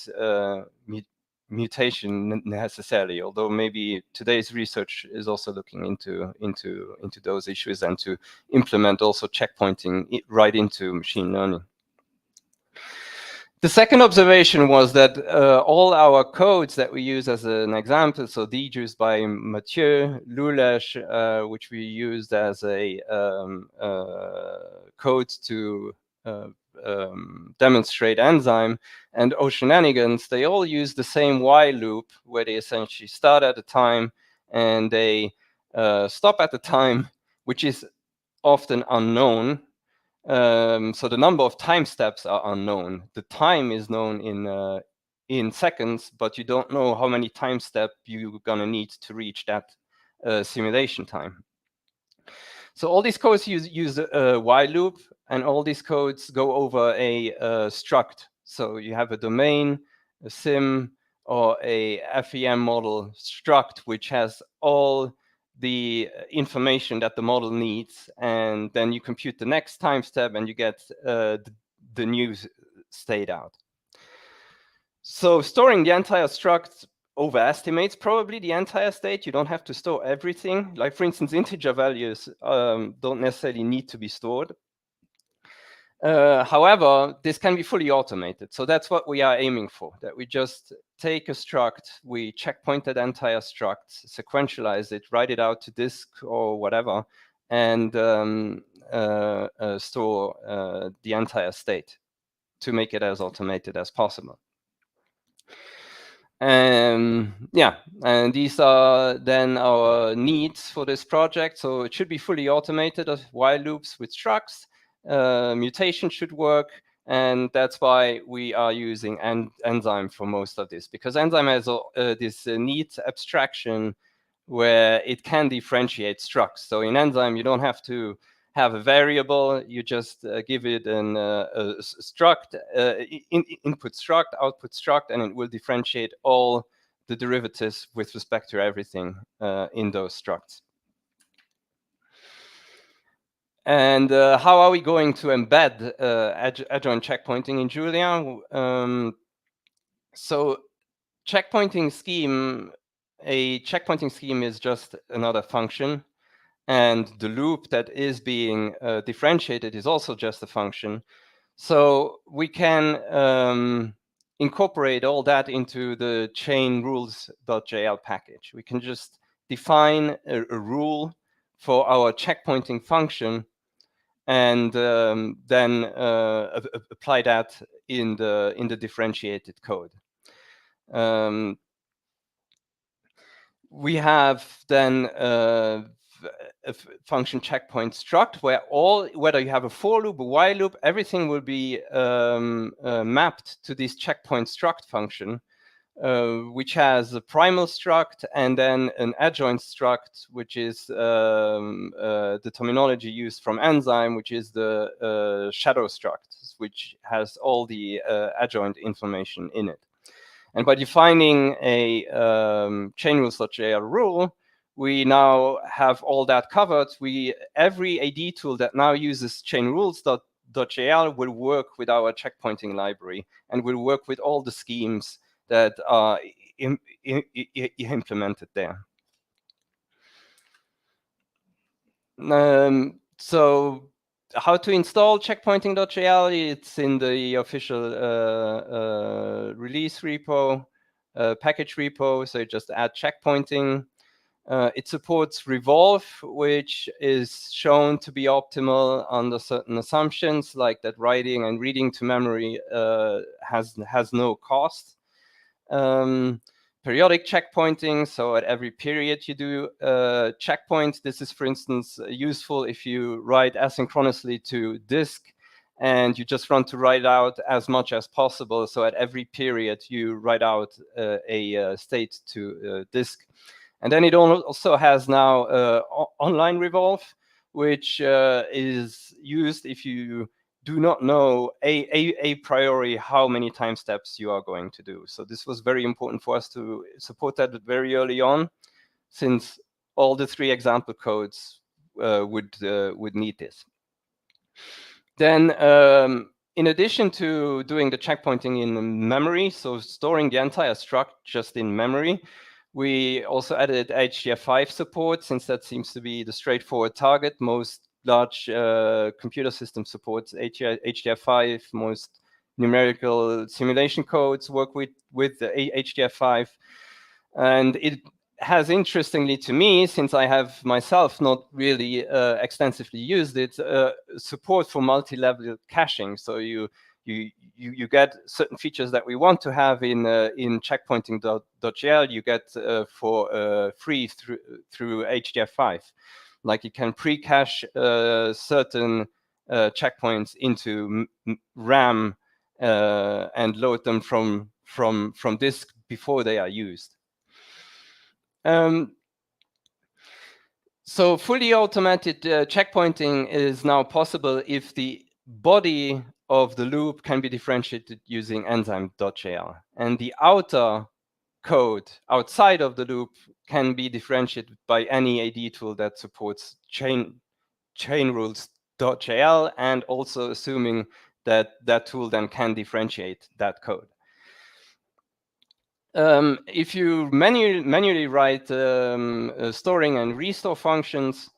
mutation necessarily, although maybe today's research is also looking into those issues and to implement also checkpointing right into machine learning. The second observation was that all our codes that we use as an example, so DJUS by Mathieu, Lulesh, which we used as a code to demonstrate enzyme, and Oceananigans, they all use the same while loop where they essentially start at a time and they stop at the time, which is often unknown. So the number of time steps are unknown. The time is known in seconds, but you don't know how many time steps you're gonna need to reach that simulation time. So all these codes use a while loop, and all these codes go over a struct. So you have a domain, a sim, or a FEM model struct, which has all the information that the model needs, and then you compute the next time step, and you get the new state out. So storing the entire struct overestimates probably the entire state. You don't have to store everything. Like, for instance, integer values don't necessarily need to be stored. However, this can be fully automated. So that's what we are aiming for, that we just take a struct, we checkpoint that entire struct, sequentialize it, write it out to disk or whatever, and store the entire state to make it as automated as possible. Yeah, and these are then our needs for this project. So it should be fully automated, while loops with structs. Mutation should work, and that's why we are using Enzyme for most of this, because Enzyme has this neat abstraction where it can differentiate structs. So in Enzyme, you don't have to have a variable, you just give it a struct, input struct, output struct, and it will differentiate all the derivatives with respect to everything in those structs. And how are we going to embed adjoint checkpointing in Julia? So checkpointing scheme, a checkpointing scheme is just another function. And the loop that is being differentiated is also just a function. So we can incorporate all that into the chain rules.jl package. We can just define a rule for our checkpointing function, and then apply that in the differentiated code. We have then a function checkpoint struct where whether you have a for loop, a while loop, everything will be mapped to this checkpoint struct function, which has a primal struct and then an adjoint struct, which is the terminology used from Enzyme, which is the shadow struct, which has all the adjoint information in it. And by defining a chain rules.jl rule, we now have all that covered. Every AD tool that now uses chain rules.jl will work with our checkpointing library and will work with all the schemes that are implemented there. So how to install checkpointing.jl? It's in the official release repo, package repo. So you just add checkpointing. It supports revolve, which is shown to be optimal under certain assumptions, like that writing and reading to memory has no cost. Periodic checkpointing, so at every period you do checkpoint. This is, for instance, useful if you write asynchronously to disk and you just want to write out as much as possible. So at every period you write out a state to disk. And then it also has now online revolve, which is used if you do not know a priori how many time steps you are going to do. So this was very important for us to support that very early on, since all the 3 example codes would need this. Then in addition to doing the checkpointing in memory, so storing the entire struct just in memory, we also added HDF5 support, since that seems to be the straightforward target. Most large computer system supports HDF5. Most numerical simulation codes work with the HDF5. And it has, interestingly to me, since I have myself not really extensively used it, support for multi-level caching. So you get certain features that we want to have in checkpointing.jl, you get for free through HDF5. Like you can pre-cache certain checkpoints into RAM and load them from disk before they are used. So fully automated checkpointing is now possible if the body of the loop can be differentiated using enzyme.jl, and the outer code outside of the loop can be differentiated by any AD tool that supports chain rules.jl, and also assuming that that tool then can differentiate that code. If you manually write storing and restore functions,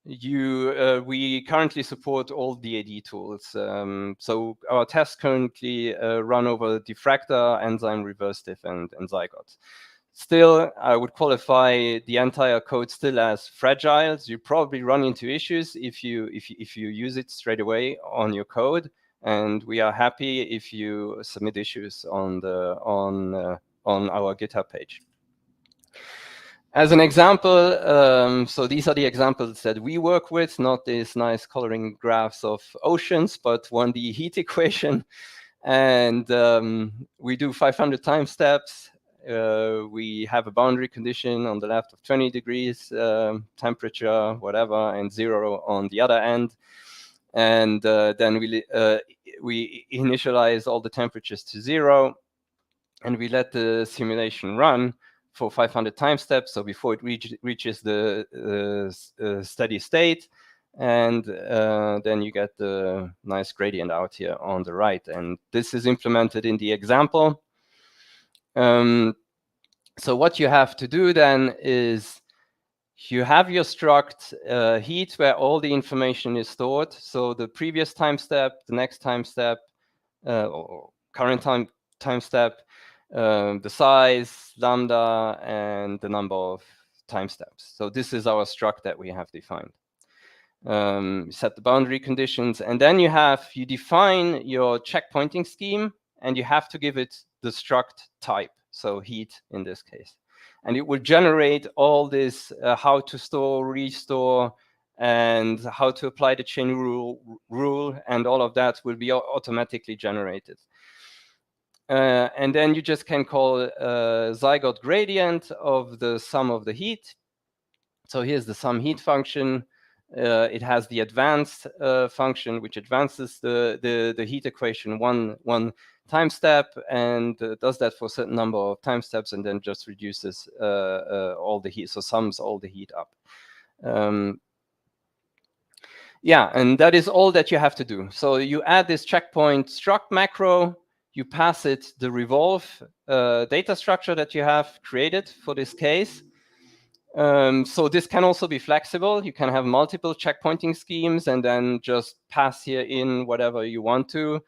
we currently support all the AD tools. So our tests currently run over Diffractor, Enzyme, ReverseDiff, and Zygote. Still, I would qualify the entire code still as fragile. So you probably run into issues if you use it straight away on your code, and we are happy if you submit issues on our GitHub page. As an example, so these are the examples that we work with, not these nice coloring graphs of oceans, but 1D heat equation. And we do 500 time steps. We have a boundary condition on the left of 20 degrees, temperature, whatever, and 0 on the other end. And then we initialize all the temperatures to 0. And we let the simulation run for 500 time steps, so before it reaches the steady state, and then you get the nice gradient out here on the right. And this is implemented in the example. So what you have to do then is you have your struct heat where all the information is stored. So the previous time step, the next time step, or current time step, the size, lambda, and the number of time steps. So this is our struct that we have defined. Set the boundary conditions, and then you define your checkpointing scheme, and you have to give it the struct type, so heat in this case. And it will generate all this how to store, restore, and how to apply the chain rule, and all of that will be automatically generated. And then you just can call Zygote gradient of the sum of the heat. So here's the sum heat function. It has the advanced function, which advances the heat equation one time step, and does that for a certain number of time steps, and then just reduces all the heat, so sums all the heat up. Yeah, and that is all that you have to do. So you add this checkpoint struct macro, you pass it the revolve data structure that you have created for this case. So this can also be flexible. You can have multiple checkpointing schemes and then just pass here in whatever you want to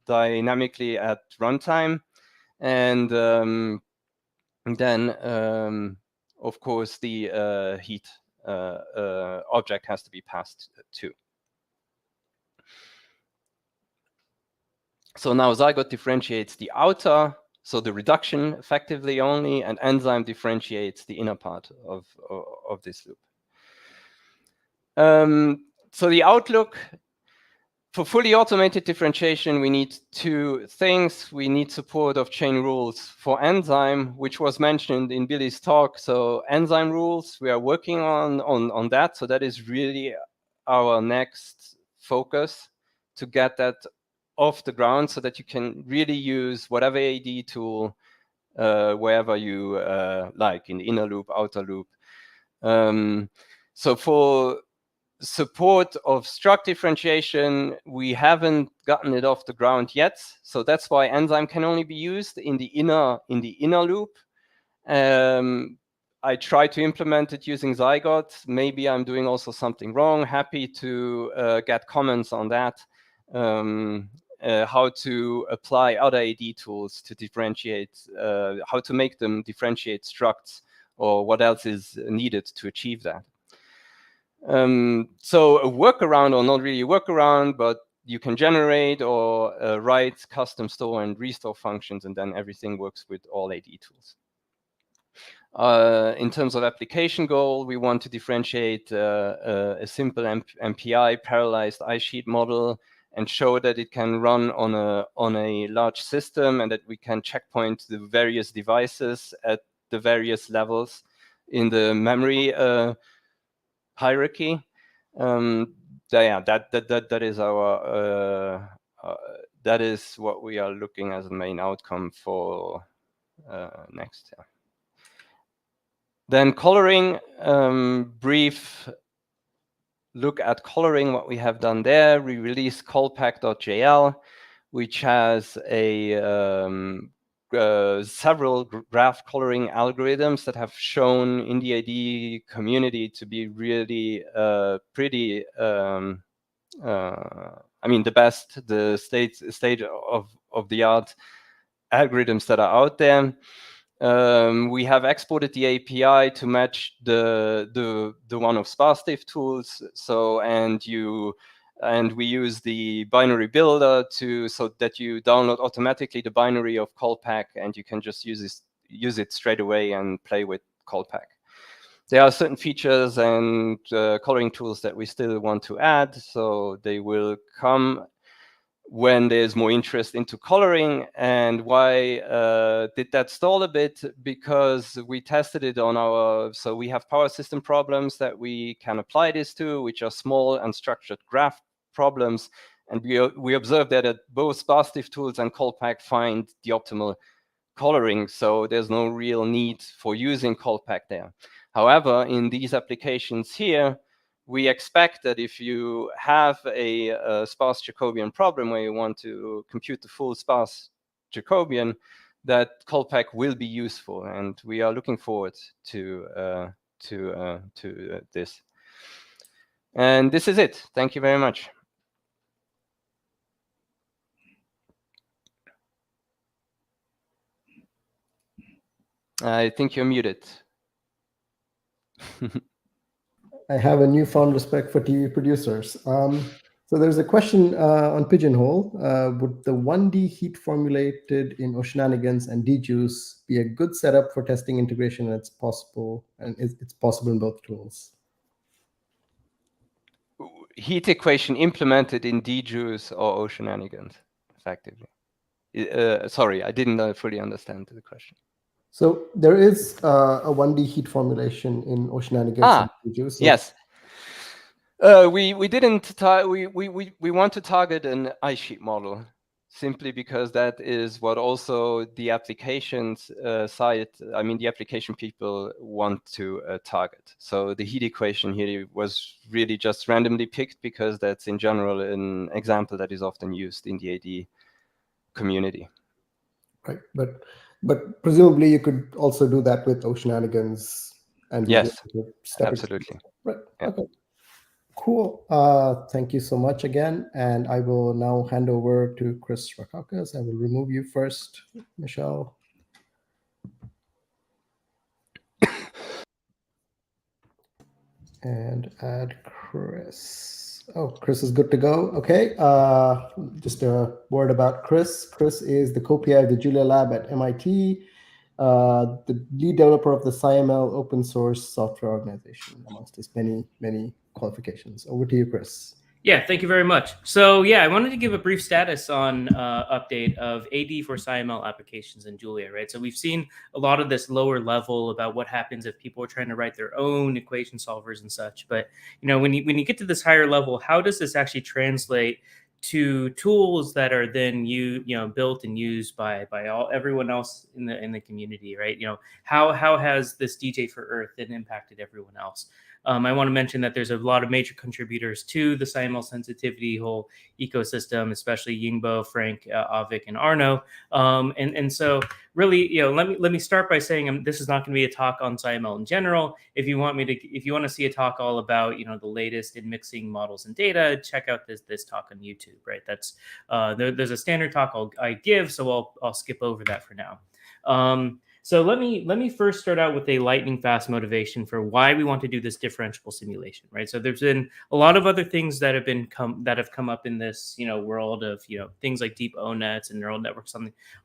dynamically at runtime. And then, of course, the heat object has to be passed too. So now Zygote differentiates the outer, so the reduction effectively only, and enzyme differentiates the inner part of this loop. So the outlook, for fully automated differentiation, we need two things. We need support of chain rules for enzyme, which was mentioned in Billy's talk. So enzyme rules, we are working on that. So that is really our next focus, to get that off the ground so that you can really use whatever AD tool wherever you like, in the inner loop, outer loop. So for support of struct differentiation, we haven't gotten it off the ground yet. So that's why enzyme can only be used in the inner loop. I try to implement it using Zygote. Maybe I'm doing also something wrong. Happy to get comments on that. How to apply other AD tools to differentiate, how to make them differentiate structs, or what else is needed to achieve that. So a workaround, or not really a workaround, but you can generate or write custom store and restore functions, and then everything works with all AD tools. In terms of application goal, we want to differentiate a simple MPI parallelized iSheet model and show that it can run on a large system and that we can checkpoint the various devices at the various levels in the memory hierarchy. That is our that is what we are looking as a main outcome for next. Yeah. Then coloring, brief look at coloring, what we have done there. We released callpack.jl, which has several graph coloring algorithms that have shown in the AD community to be really pretty, I mean, the state of the art algorithms that are out there. We have exported the API to match the one of SparseDiff tools. So and we use the binary builder so that you download automatically the binary of callpack, and you can just use it straight away and play with callpack. There are certain features and coloring tools that we still want to add, so they will come when there's more interest into coloring. And why did that stall a bit? Because we tested it on so we have power system problems that we can apply this to, which are small unstructured graph problems. And we observed that both SparseDiff tools and callpack find the optimal coloring. So there's no real need for using callpack there. However, in these applications here, we expect that if you have a sparse Jacobian problem where you want to compute the full sparse Jacobian, that callpack will be useful, and we are looking forward to this. And this is it. Thank you very much. I think you're muted. I have a newfound respect for TV producers. So there's a question on Pigeonhole. Would the 1D heat formulated in Oceananigans and DJuice be a good setup for testing integration? And it's possible in both tools. Heat equation implemented in DJuice or Oceananigans, effectively. Sorry, I didn't fully understand the question. So there is a 1D heat formulation in Oceananigans and DJuice. So yes. We didn't. We want to target an iSheet model simply because that is what also the applications side. I mean, the application people want to target. So the heat equation here was really just randomly picked because that's in general an example that is often used in the AD community. Right, but presumably you could also do that with Oceananigans and yes, absolutely. Right. Yeah. Okay. Cool. Thank you so much again. And I will now hand over to Chris Rackauckas. I will remove you first, Michelle. And add Chris. Oh, Chris is good to go. Okay. Just a word about Chris. Chris is the co-PI of the Julia Lab at MIT, the lead developer of the SciML open source software organization, amongst his many, many qualifications. Over to you, Chris. Yeah, thank you very much. So yeah, I wanted to give a brief status on update of AD for SciML applications in Julia, right? So we've seen a lot of this lower level about what happens if people are trying to write their own equation solvers and such. But you know, when you get to this higher level, how does this actually translate to tools that are then built and used by everyone else in the community, right? You know, how has this DJ for Earth then impacted everyone else? I want to mention that there's a lot of major contributors to the SciML sensitivity whole ecosystem, especially Yingbo, Frank, Avik, and Arno. And so really, you know, let me start by saying this is not going to be a talk on SciML in general. If you want to see a talk all about, you know, the latest in mixing models and data, check out this talk on YouTube, right? That's there's a standard talk I give, so I'll skip over that for now. So let me first start out with a lightning fast motivation for why we want to do this differentiable simulation, right? So there's been a lot of other things that have come up in this world of things like deep O-nets and neural networks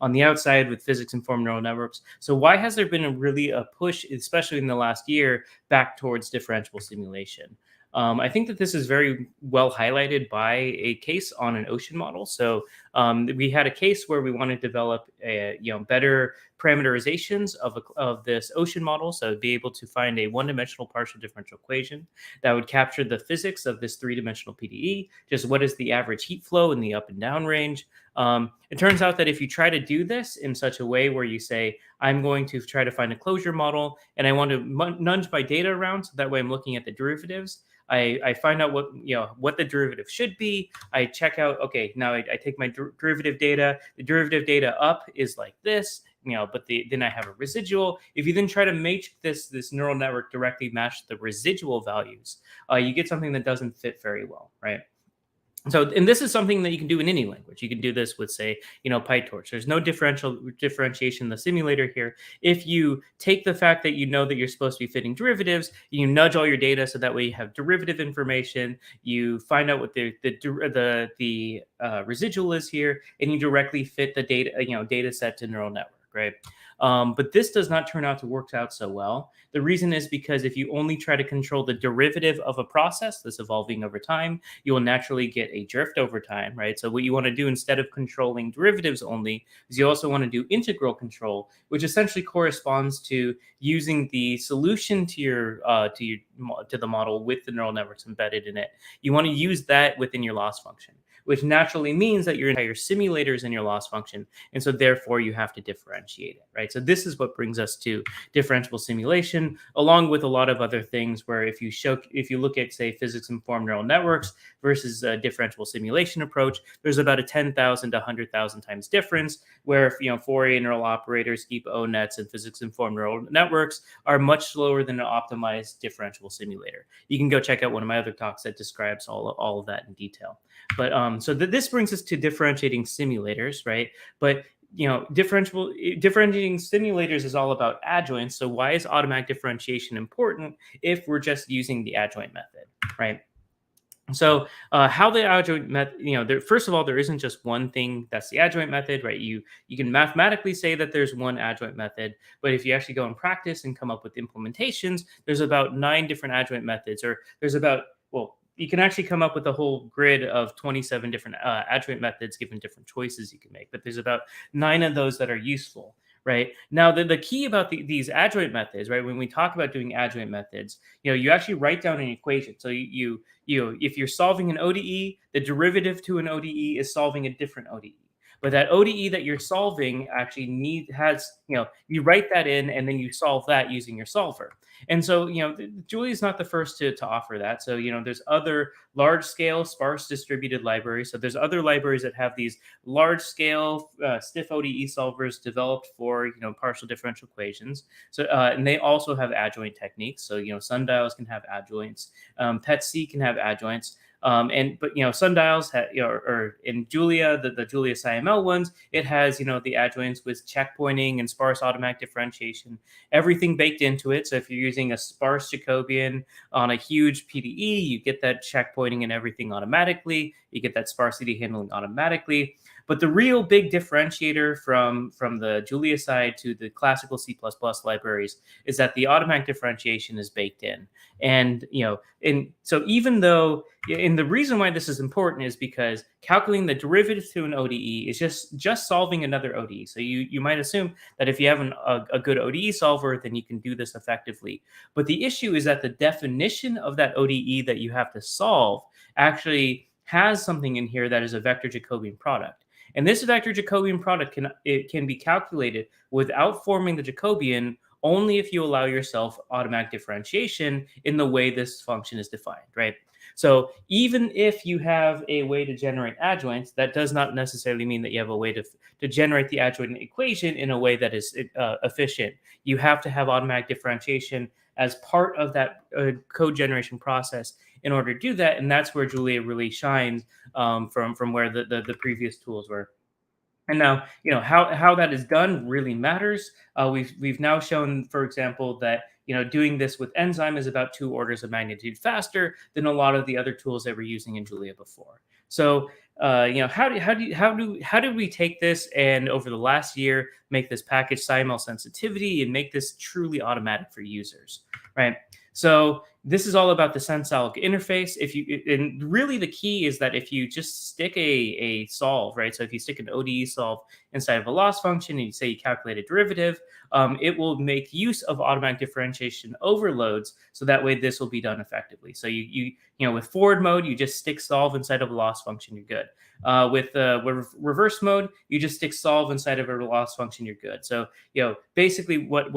on the outside with physics informed neural networks. So why has there been a push, especially in the last year, back towards differentiable simulation? I think that this is very well highlighted by a case on an ocean model. So we had a case where we wanted to develop better parameterizations of this ocean model, so be able to find a one-dimensional partial differential equation that would capture the physics of this three-dimensional PDE, just what is the average heat flow in the up and down range. It turns out that if you try to do this in such a way where you say, I'm going to try to find a closure model and I want to nudge my data around, so that way I'm looking at the derivatives. I find out what the derivative should be. I check out, okay, now I take my derivative data. The derivative data up is like this, but then I have a residual. If you then try to make this neural network directly match the residual values, you get something that doesn't fit very well, right? So, and this is something that you can do in any language. You can do this with, say, PyTorch. There's no differentiation in the simulator here. If you take the fact that that you're supposed to be fitting derivatives, you nudge all your data so that way you have derivative information. You find out what the residual is here, and you directly fit the data set to neural network, right? But this does not turn out to work out so well. The reason is because if you only try to control the derivative of a process that's evolving over time, you will naturally get a drift over time, right? So what you want to do instead of controlling derivatives only is you also want to do integral control, which essentially corresponds to using the solution to the model with the neural networks embedded in it. You want to use that within your loss function, which naturally means that your entire simulator is in your loss function. And so therefore you have to differentiate it, right? So this is what brings us to differentiable simulation, along with a lot of other things where if you look at, say, physics informed neural networks versus a differentiable simulation approach, there's about a 10,000 to 100,000 times difference, where Fourier neural operators, deep O-nets, and physics informed neural networks are much slower than an optimized differentiable simulator. You can go check out one of my other talks that describes all of that in detail. But so this brings us to differentiating simulators, right? But differentiating simulators is all about adjoints. So why is automatic differentiation important if we're just using the adjoint method, right? So how the adjoint method, first of all, there isn't just one thing that's the adjoint method, right? You can mathematically say that there's one adjoint method, but if you actually go and practice and come up with implementations, there's about 9 different adjoint methods, or there's about, well, you can actually come up with a whole grid of 27 different adjoint methods given different choices you can make, but there's about 9 of those that are useful. Right now, the key about these adjoint methods, right? When we talk about doing adjoint methods, you actually write down an equation. So if you're solving an ODE, the derivative to an ODE is solving a different ODE. But that ODE that you're solving actually you write that in and then you solve that using your solver. And so, Julia is not the first to offer that. So, there's other large scale sparse distributed libraries. So there's other libraries that have these large scale stiff ODE solvers developed for, partial differential equations. So, and they also have adjoint techniques. So, sundials can have adjoints. PET-C can have adjoints. But sundials or in Julia, the Julia SciML ones, it has the adjoints with checkpointing and sparse automatic differentiation, everything baked into it. So if you're using a sparse Jacobian on a huge PDE, you get that checkpointing and everything automatically. You get that sparsity handling automatically. But the real big differentiator from the Julia side to the classical C++ libraries is that the automatic differentiation is baked in. And, so even though, and the reason why this is important is because calculating the derivative to an ODE is just solving another ODE. So you might assume that if you have a good ODE solver, then you can do this effectively. But the issue is that the definition of that ODE that you have to solve actually has something in here that is a vector Jacobian product. And this vector Jacobian product can be calculated without forming the Jacobian only if you allow yourself automatic differentiation in the way this function is defined, right? So even if you have a way to generate adjoints, that does not necessarily mean that you have a way to generate the adjoint equation in a way that is efficient. You have to have automatic differentiation as part of that code generation process in order to do that. And that's where Julia really shines from where the previous tools were. And now, how that is done really matters. We've now shown, for example, that doing this with enzyme is about 2 orders of magnitude faster than a lot of the other tools that we're using in Julia before. So, how did we take this and over the last year make this package SciML sensitivity and make this truly automatic for users, right? So this is all about the sensalg interface. And really the key is that if you just stick a solve, right? So if you stick an ODE solve inside of a loss function and you say you calculate a derivative, it will make use of automatic differentiation overloads. So that way this will be done effectively. So you with forward mode, you just stick solve inside of a loss function, you're good. With reverse mode, you just stick solve inside of a loss function, you're good. So basically what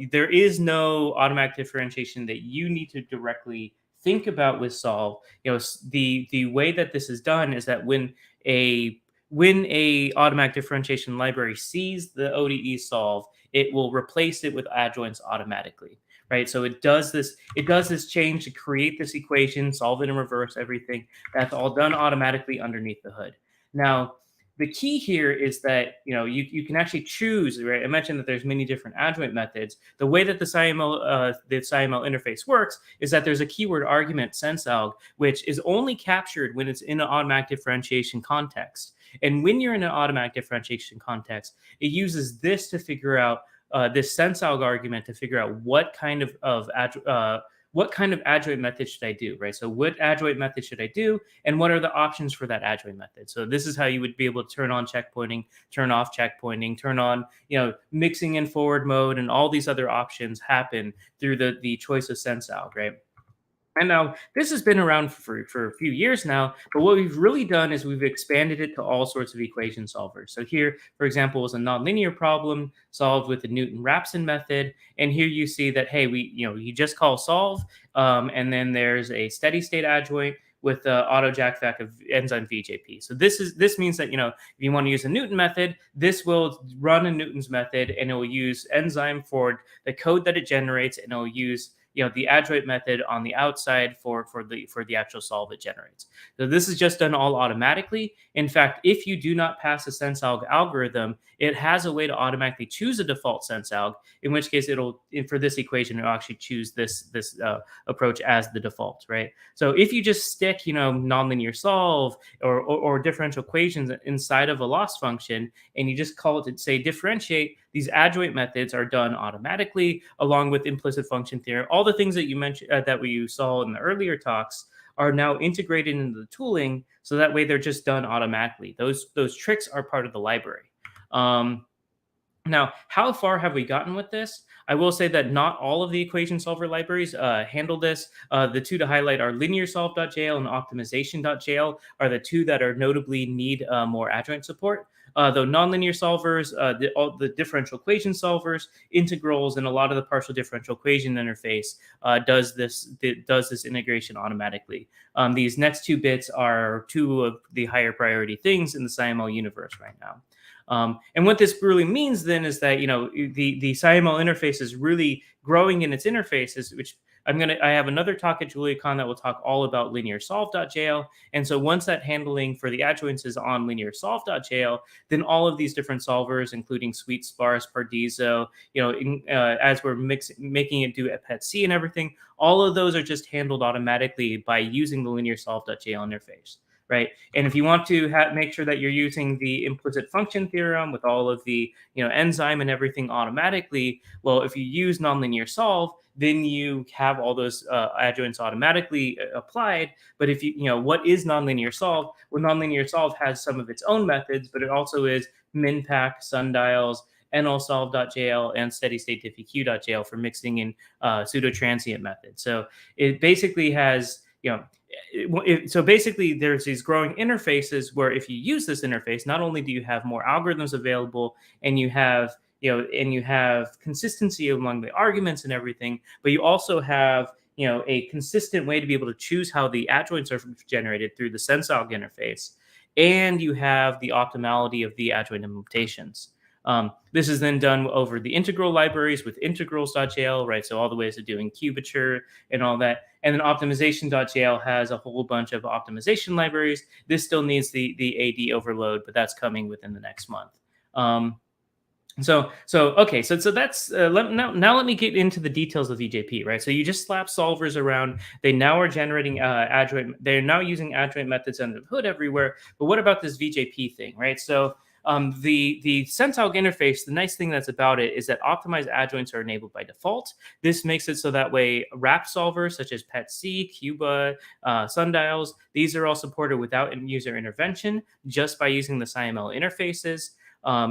there is no automatic differentiation that you need to directly think about with solve. The way that this is done is that when a automatic differentiation library sees the ODE solve, it will replace it with adjoints automatically. Right, so it does this change to create this equation, solve it in reverse, everything. That's all done automatically underneath the hood. Now, the key here is that you can actually choose. Right, I mentioned that there's many different adjoint methods. The way that the SciML interface works is that there's a keyword argument sensalg, which is only captured when it's in an automatic differentiation context. And when you're in an automatic differentiation context, it uses this to figure out this sensalg argument to figure out what kind of adjoint method should I do, right? So what adjoint method should I do, and what are the options for that adjoint method? So this is how you would be able to turn on checkpointing, turn off checkpointing, turn on mixing in forward mode, and all these other options happen through the choice of sensalg, right? And now this has been around for a few years now, but what we've really done is we've expanded it to all sorts of equation solvers. So here, for example, is a nonlinear problem solved with the Newton-Raphson method. And here you see that, hey, you just call solve, and then there's a steady state adjoint with the auto jackback of enzyme VJP. So this means that if you want to use a Newton method, this will run a Newton's method, and it will use enzyme for the code that it generates, and it will use the adjoint method on the outside for the actual solve it generates. So this is just done all automatically. In fact, if you do not pass a sensalg algorithm, it has a way to automatically choose a default sensalg, in which case for this equation, it'll actually choose this approach as the default, right? So if you just stick, nonlinear solve or differential equations inside of a loss function, and you just call it to say differentiate, these adjoint methods are done automatically along with implicit function theorem. All the things that you mentioned that we saw in the earlier talks are now integrated into the tooling, so that way they're just done automatically. Those tricks are part of the library. Now, how far have we gotten with this? I will say that not all of the equation solver libraries handle this. The two to highlight are linearsolve.jl and optimization.jl are the two that are notably need more adjoint support. Though nonlinear solvers, all the differential equation solvers, integrals, and a lot of the partial differential equation interface does this integration automatically. These next 2 bits are 2 of the higher priority things in the SciML universe right now. And what this really means then is that the SciML interface is really growing in its interfaces, which I have another talk at JuliaCon that will talk all about linearsolve.jl. And so once that handling for the adjoints is on linearsolve.jl, then all of these different solvers, including sweet, sparse, Paradiso, as we're making it do PET-C and everything, all of those are just handled automatically by using the linearsolve.jl interface. Right, and if you want to make sure that you're using the implicit function theorem with all of the enzyme and everything automatically, well, if you use nonlinear solve, then you have all those adjoints automatically applied. But if what is nonlinear solve? Well, nonlinear solve has some of its own methods, but it also is minpack, sundials, nlsolve.jl, and steady-state diffeq.jl for mixing in pseudo-transient methods. So it basically has so basically there's these growing interfaces where if you use this interface, not only do you have more algorithms available and you have consistency among the arguments and everything, but you also have a consistent way to be able to choose how the adjoints are generated through the sensalg interface, and you have the optimality of the adjoint implementations. This is then done over the integral libraries with integrals.jl, right? So all the ways of doing cubature and all that. And then optimization.jl has a whole bunch of optimization libraries. This still needs the AD overload, but that's coming within the next month. So that's now let me get into the details of VJP, right? So you just slap solvers around. They now are generating adjoint. They're now using adjoint methods under the hood everywhere. But what about this VJP thing, right? So the sensalg interface, the nice thing that's about it is that optimized adjoints are enabled by default. This makes it so that way wrap solvers such as PET-C, Cuba, sundials, these are all supported without user intervention just by using the SciML interfaces.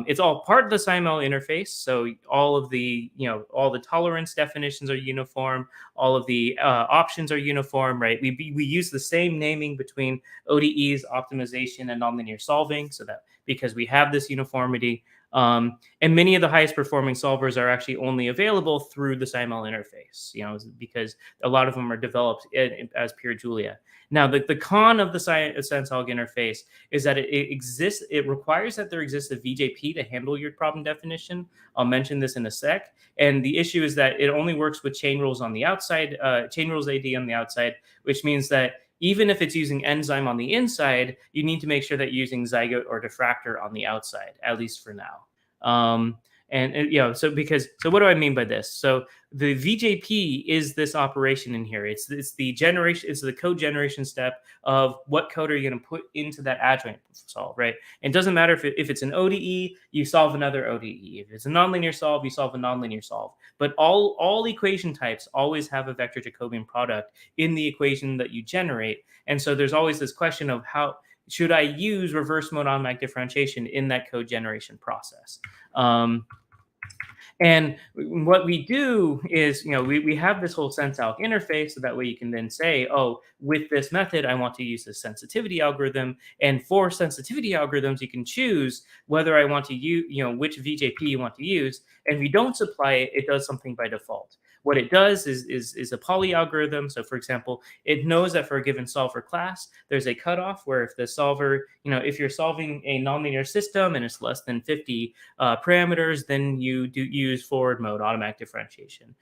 It's all part of the SciML interface, so all of the all the tolerance definitions are uniform, all of the options are uniform, right? We use the same naming between ODEs, optimization, and nonlinear solving, so that because we have this uniformity, and many of the highest performing solvers are actually only available through the SciML interface, because a lot of them are developed as pure Julia. Now, the con of the sensalg interface is that it requires that there exists a VJP to handle your problem definition. I'll mention this in a sec. And the issue is that it only works with chain rules on the outside, chain rules AD on the outside, which means that even if it's using enzyme on the inside, you need to make sure that you're using zygote or diffractor on the outside, at least for now. So what do I mean by this? So the VJP is this operation in here. It's the generation, it's the code generation step of what code are you going to put into that adjoint solve, right? And it doesn't matter if it's an ODE, you solve another ODE. If it's a nonlinear solve, you solve a nonlinear solve. But all equation types always have a vector Jacobian product in the equation that you generate. And so there's always this question of how should I use reverse mode automatic differentiation in that code generation process? And what we do is, we have this whole sensalg interface, so that way you can then say, oh, with this method, I want to use this sensitivity algorithm. And for sensitivity algorithms, you can choose whether I want to use, which VJP you want to use. And if you don't supply it, it does something by default. What it does is a poly algorithm. So for example, it knows that for a given solver class, there's a cutoff where if the solver, if you're solving a nonlinear system and it's less than 50 parameters, then you do use forward mode automatic differentiation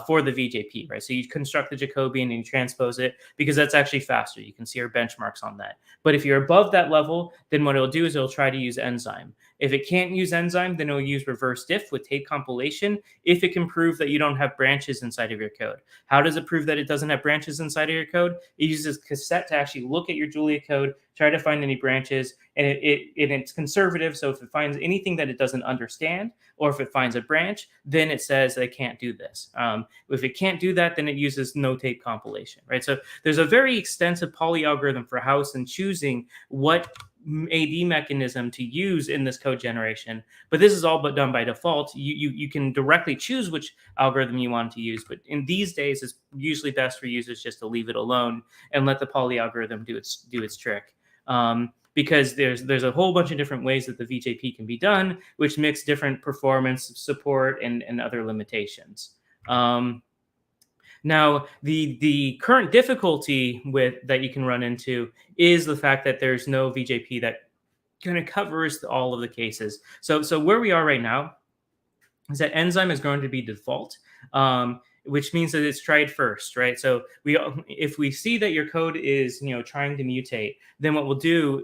for the VJP, right? So you construct the Jacobian and you transpose it because that's actually faster. You can see our benchmarks on that. But if you're above that level, then what it'll do is it'll try to use enzyme. If it can't use enzyme, then it'll use reverse diff with tape compilation if it can prove that you don't have branches inside of your code. How does it prove that it doesn't have branches inside of your code? It uses cassette to actually look at your Julia code, try to find any branches, and it's conservative. So if it finds anything that it doesn't understand, or if it finds a branch, then it says they can't do this. If it can't do that, then it uses no tape compilation, right? So there's a very extensive poly algorithm for house and choosing what AD mechanism to use in this code generation, but this is all but done by default. You can directly choose which algorithm you want to use, but in these days, it's usually best for users just to leave it alone and let the poly algorithm do its trick. Because there's a whole bunch of different ways that the VJP can be done, which mix different performance, support, and other limitations. Now, the current difficulty that you can run into is the fact that there's no VJP that kind of covers all of the cases. So where we are right now is that enzyme is going to be default, which means that it's tried first, right? So if we see that your code is trying to mutate, then what we'll do,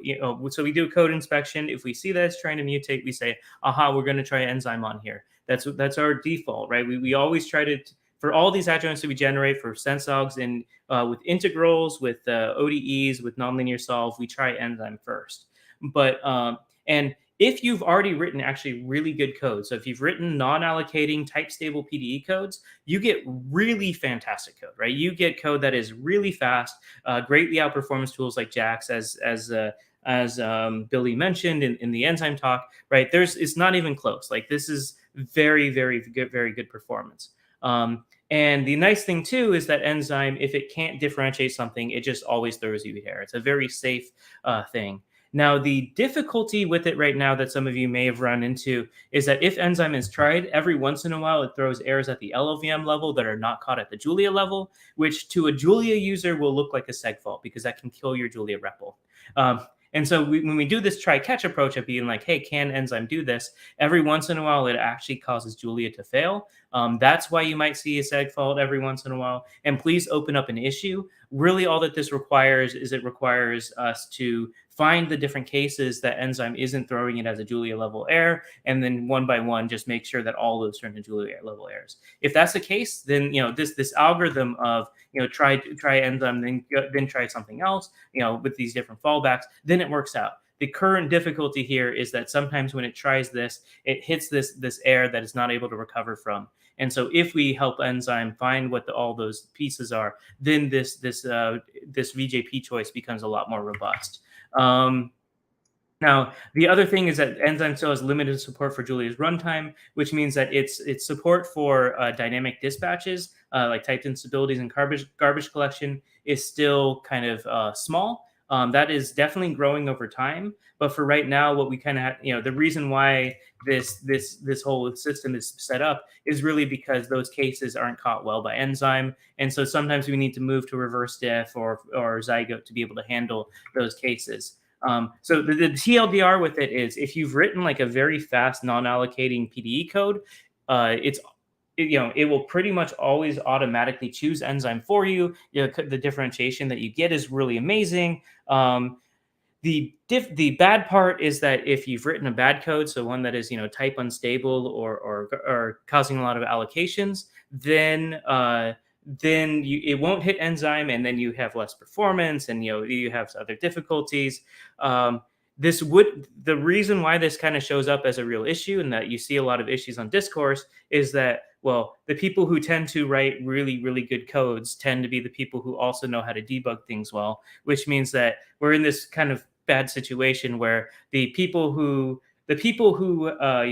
so we do a code inspection. If we see that it's trying to mutate, we say, aha, we're going to try enzyme on here. That's our default, right? We always try to. For all these adjoints that we generate for sensalgs and with integrals, with ODEs, with nonlinear solve, we try enzyme first. But and if you've already written actually really good code, so if you've written non-allocating type-stable PDE codes, you get really fantastic code, right? You get code that is really fast, greatly outperforms tools like JAX, as Billy mentioned in the enzyme talk, right? It's not even close. Like this is very, very good performance. And the nice thing too is that enzyme, if it can't differentiate something, it just always throws you here. It's a very safe thing. Now, the difficulty with it right now that some of you may have run into is that if enzyme is tried, every once in a while it throws errors at the LLVM level that are not caught at the Julia level, which to a Julia user will look like a seg fault because that can kill your Julia REPL. And so when we do this try-catch approach of being like, hey, can enzyme do this? Every once in a while, it actually causes Julia to fail. That's why you might see a seg fault every once in a while. And please open up an issue. Really, all that this requires is it requires us to find the different cases that enzyme isn't throwing it as a Julia level error, and then one by one just make sure that all those turn into Julia level errors. If that's the case, then this algorithm of try enzyme, then try something else, with these different fallbacks, then it works out. The current difficulty here is that sometimes when it tries this, it hits this error that it's not able to recover from. And so if we help enzyme find what all those pieces are, then this VJP choice becomes a lot more robust. Now, the other thing is that enzyme still has limited support for Julia's runtime, which means that its support for dynamic dispatches, like typed instabilities and garbage collection, is still kind of small. That is definitely growing over time. But for right now, what we kind of have, the reason why this whole system is set up is really because those cases aren't caught well by enzyme. And so sometimes we need to move to reverse diff or zygote to be able to handle those cases. So the TLDR with it is if you've written like a very fast non-allocating PDE code, it will pretty much always automatically choose enzyme for you. The differentiation that you get is really amazing. The bad part is that if you've written a bad code, so one that is type unstable or causing a lot of allocations, then it won't hit enzyme, and then you have less performance, and you have other difficulties. The reason why this kind of shows up as a real issue and that you see a lot of issues on discourse is that, well, the people who tend to write really, really good codes tend to be the people who also know how to debug things well, which means that we're in this kind of bad situation where the people who are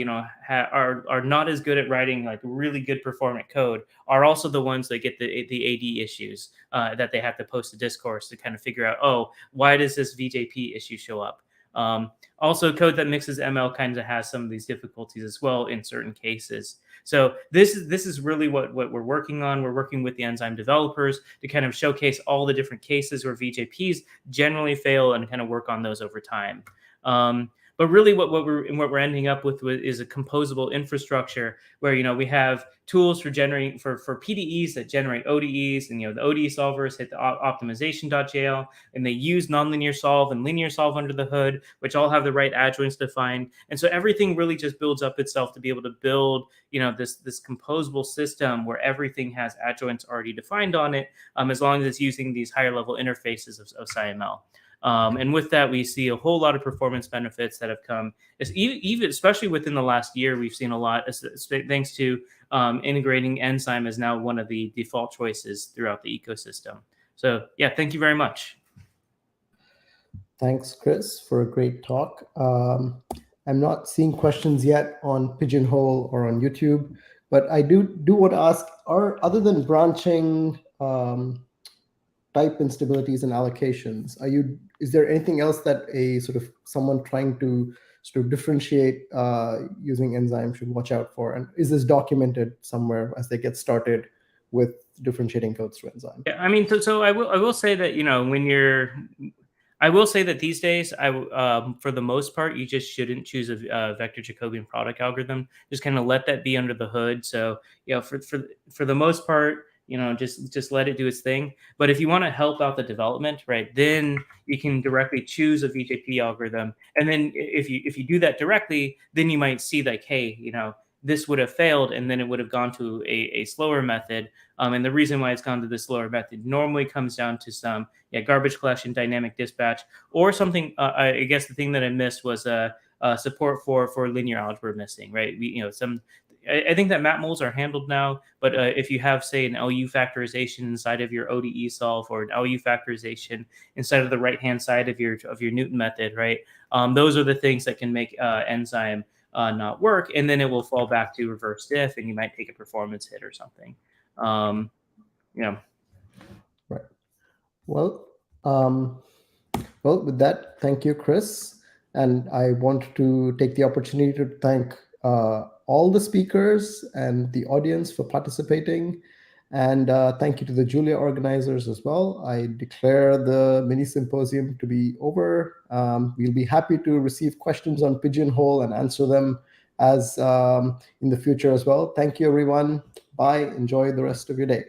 not as good at writing like really good performant code are also the ones that get the AD issues that they have to post to discourse to kind of figure out, oh, why does this VJP issue show up? Also, code that mixes ML kind of has some of these difficulties as well in certain cases. So this is really what we're working on. We're working with the enzyme developers to kind of showcase all the different cases where VJPs generally fail and kind of work on those over time. But really what we're ending up with is a composable infrastructure where, we have tools for generating for PDEs that generate ODEs, and, the ODE solvers hit the optimization.jl, and they use nonlinear solve and linear solve under the hood, which all have the right adjoints defined. And so everything really just builds up itself to be able to build, this composable system where everything has adjoints already defined on it, as long as it's using these higher level interfaces of SciML. And with that, we see a whole lot of performance benefits that have come, even especially within the last year. We've seen a lot thanks to integrating enzyme as now one of the default choices throughout the ecosystem. So yeah, thank you very much. Thanks, Chris, for a great talk. I'm not seeing questions yet on Pigeonhole or on YouTube, but I do want to ask, other than branching type instabilities and allocations, is there anything else that a someone trying to differentiate using enzyme should watch out for? And is this documented somewhere as they get started with differentiating codes through enzyme? Yeah, I mean, so I will say that I will say that these days, for the most part, you just shouldn't choose a vector Jacobian product algorithm. Just kind of let that be under the hood. So for the most part, just let it do its thing. But if you want to help out the development, right, then you can directly choose a VJP algorithm. And then if you do that directly, then you might see like, hey, this would have failed, and then it would have gone to a slower method. And the reason why it's gone to the slower method normally comes down to some garbage collection, dynamic dispatch, or something. I guess the thing that I missed was support for linear algebra missing, right? I think that map moles are handled now, but if you have, say, an LU factorization inside of your ODE solve, or an LU factorization inside of the right-hand side of your Newton method, right? Those are the things that can make enzyme not work, and then it will fall back to reverse diff, and you might take a performance hit or something. Right. Well, with that, thank you, Chris. And I want to take the opportunity to thank all the speakers and the audience for participating. And thank you to the Julia organizers as well. I declare the Minisymposium to be over. We'll be happy to receive questions on Pigeonhole and answer them as in the future as well. Thank you, everyone. Bye. Enjoy the rest of your day.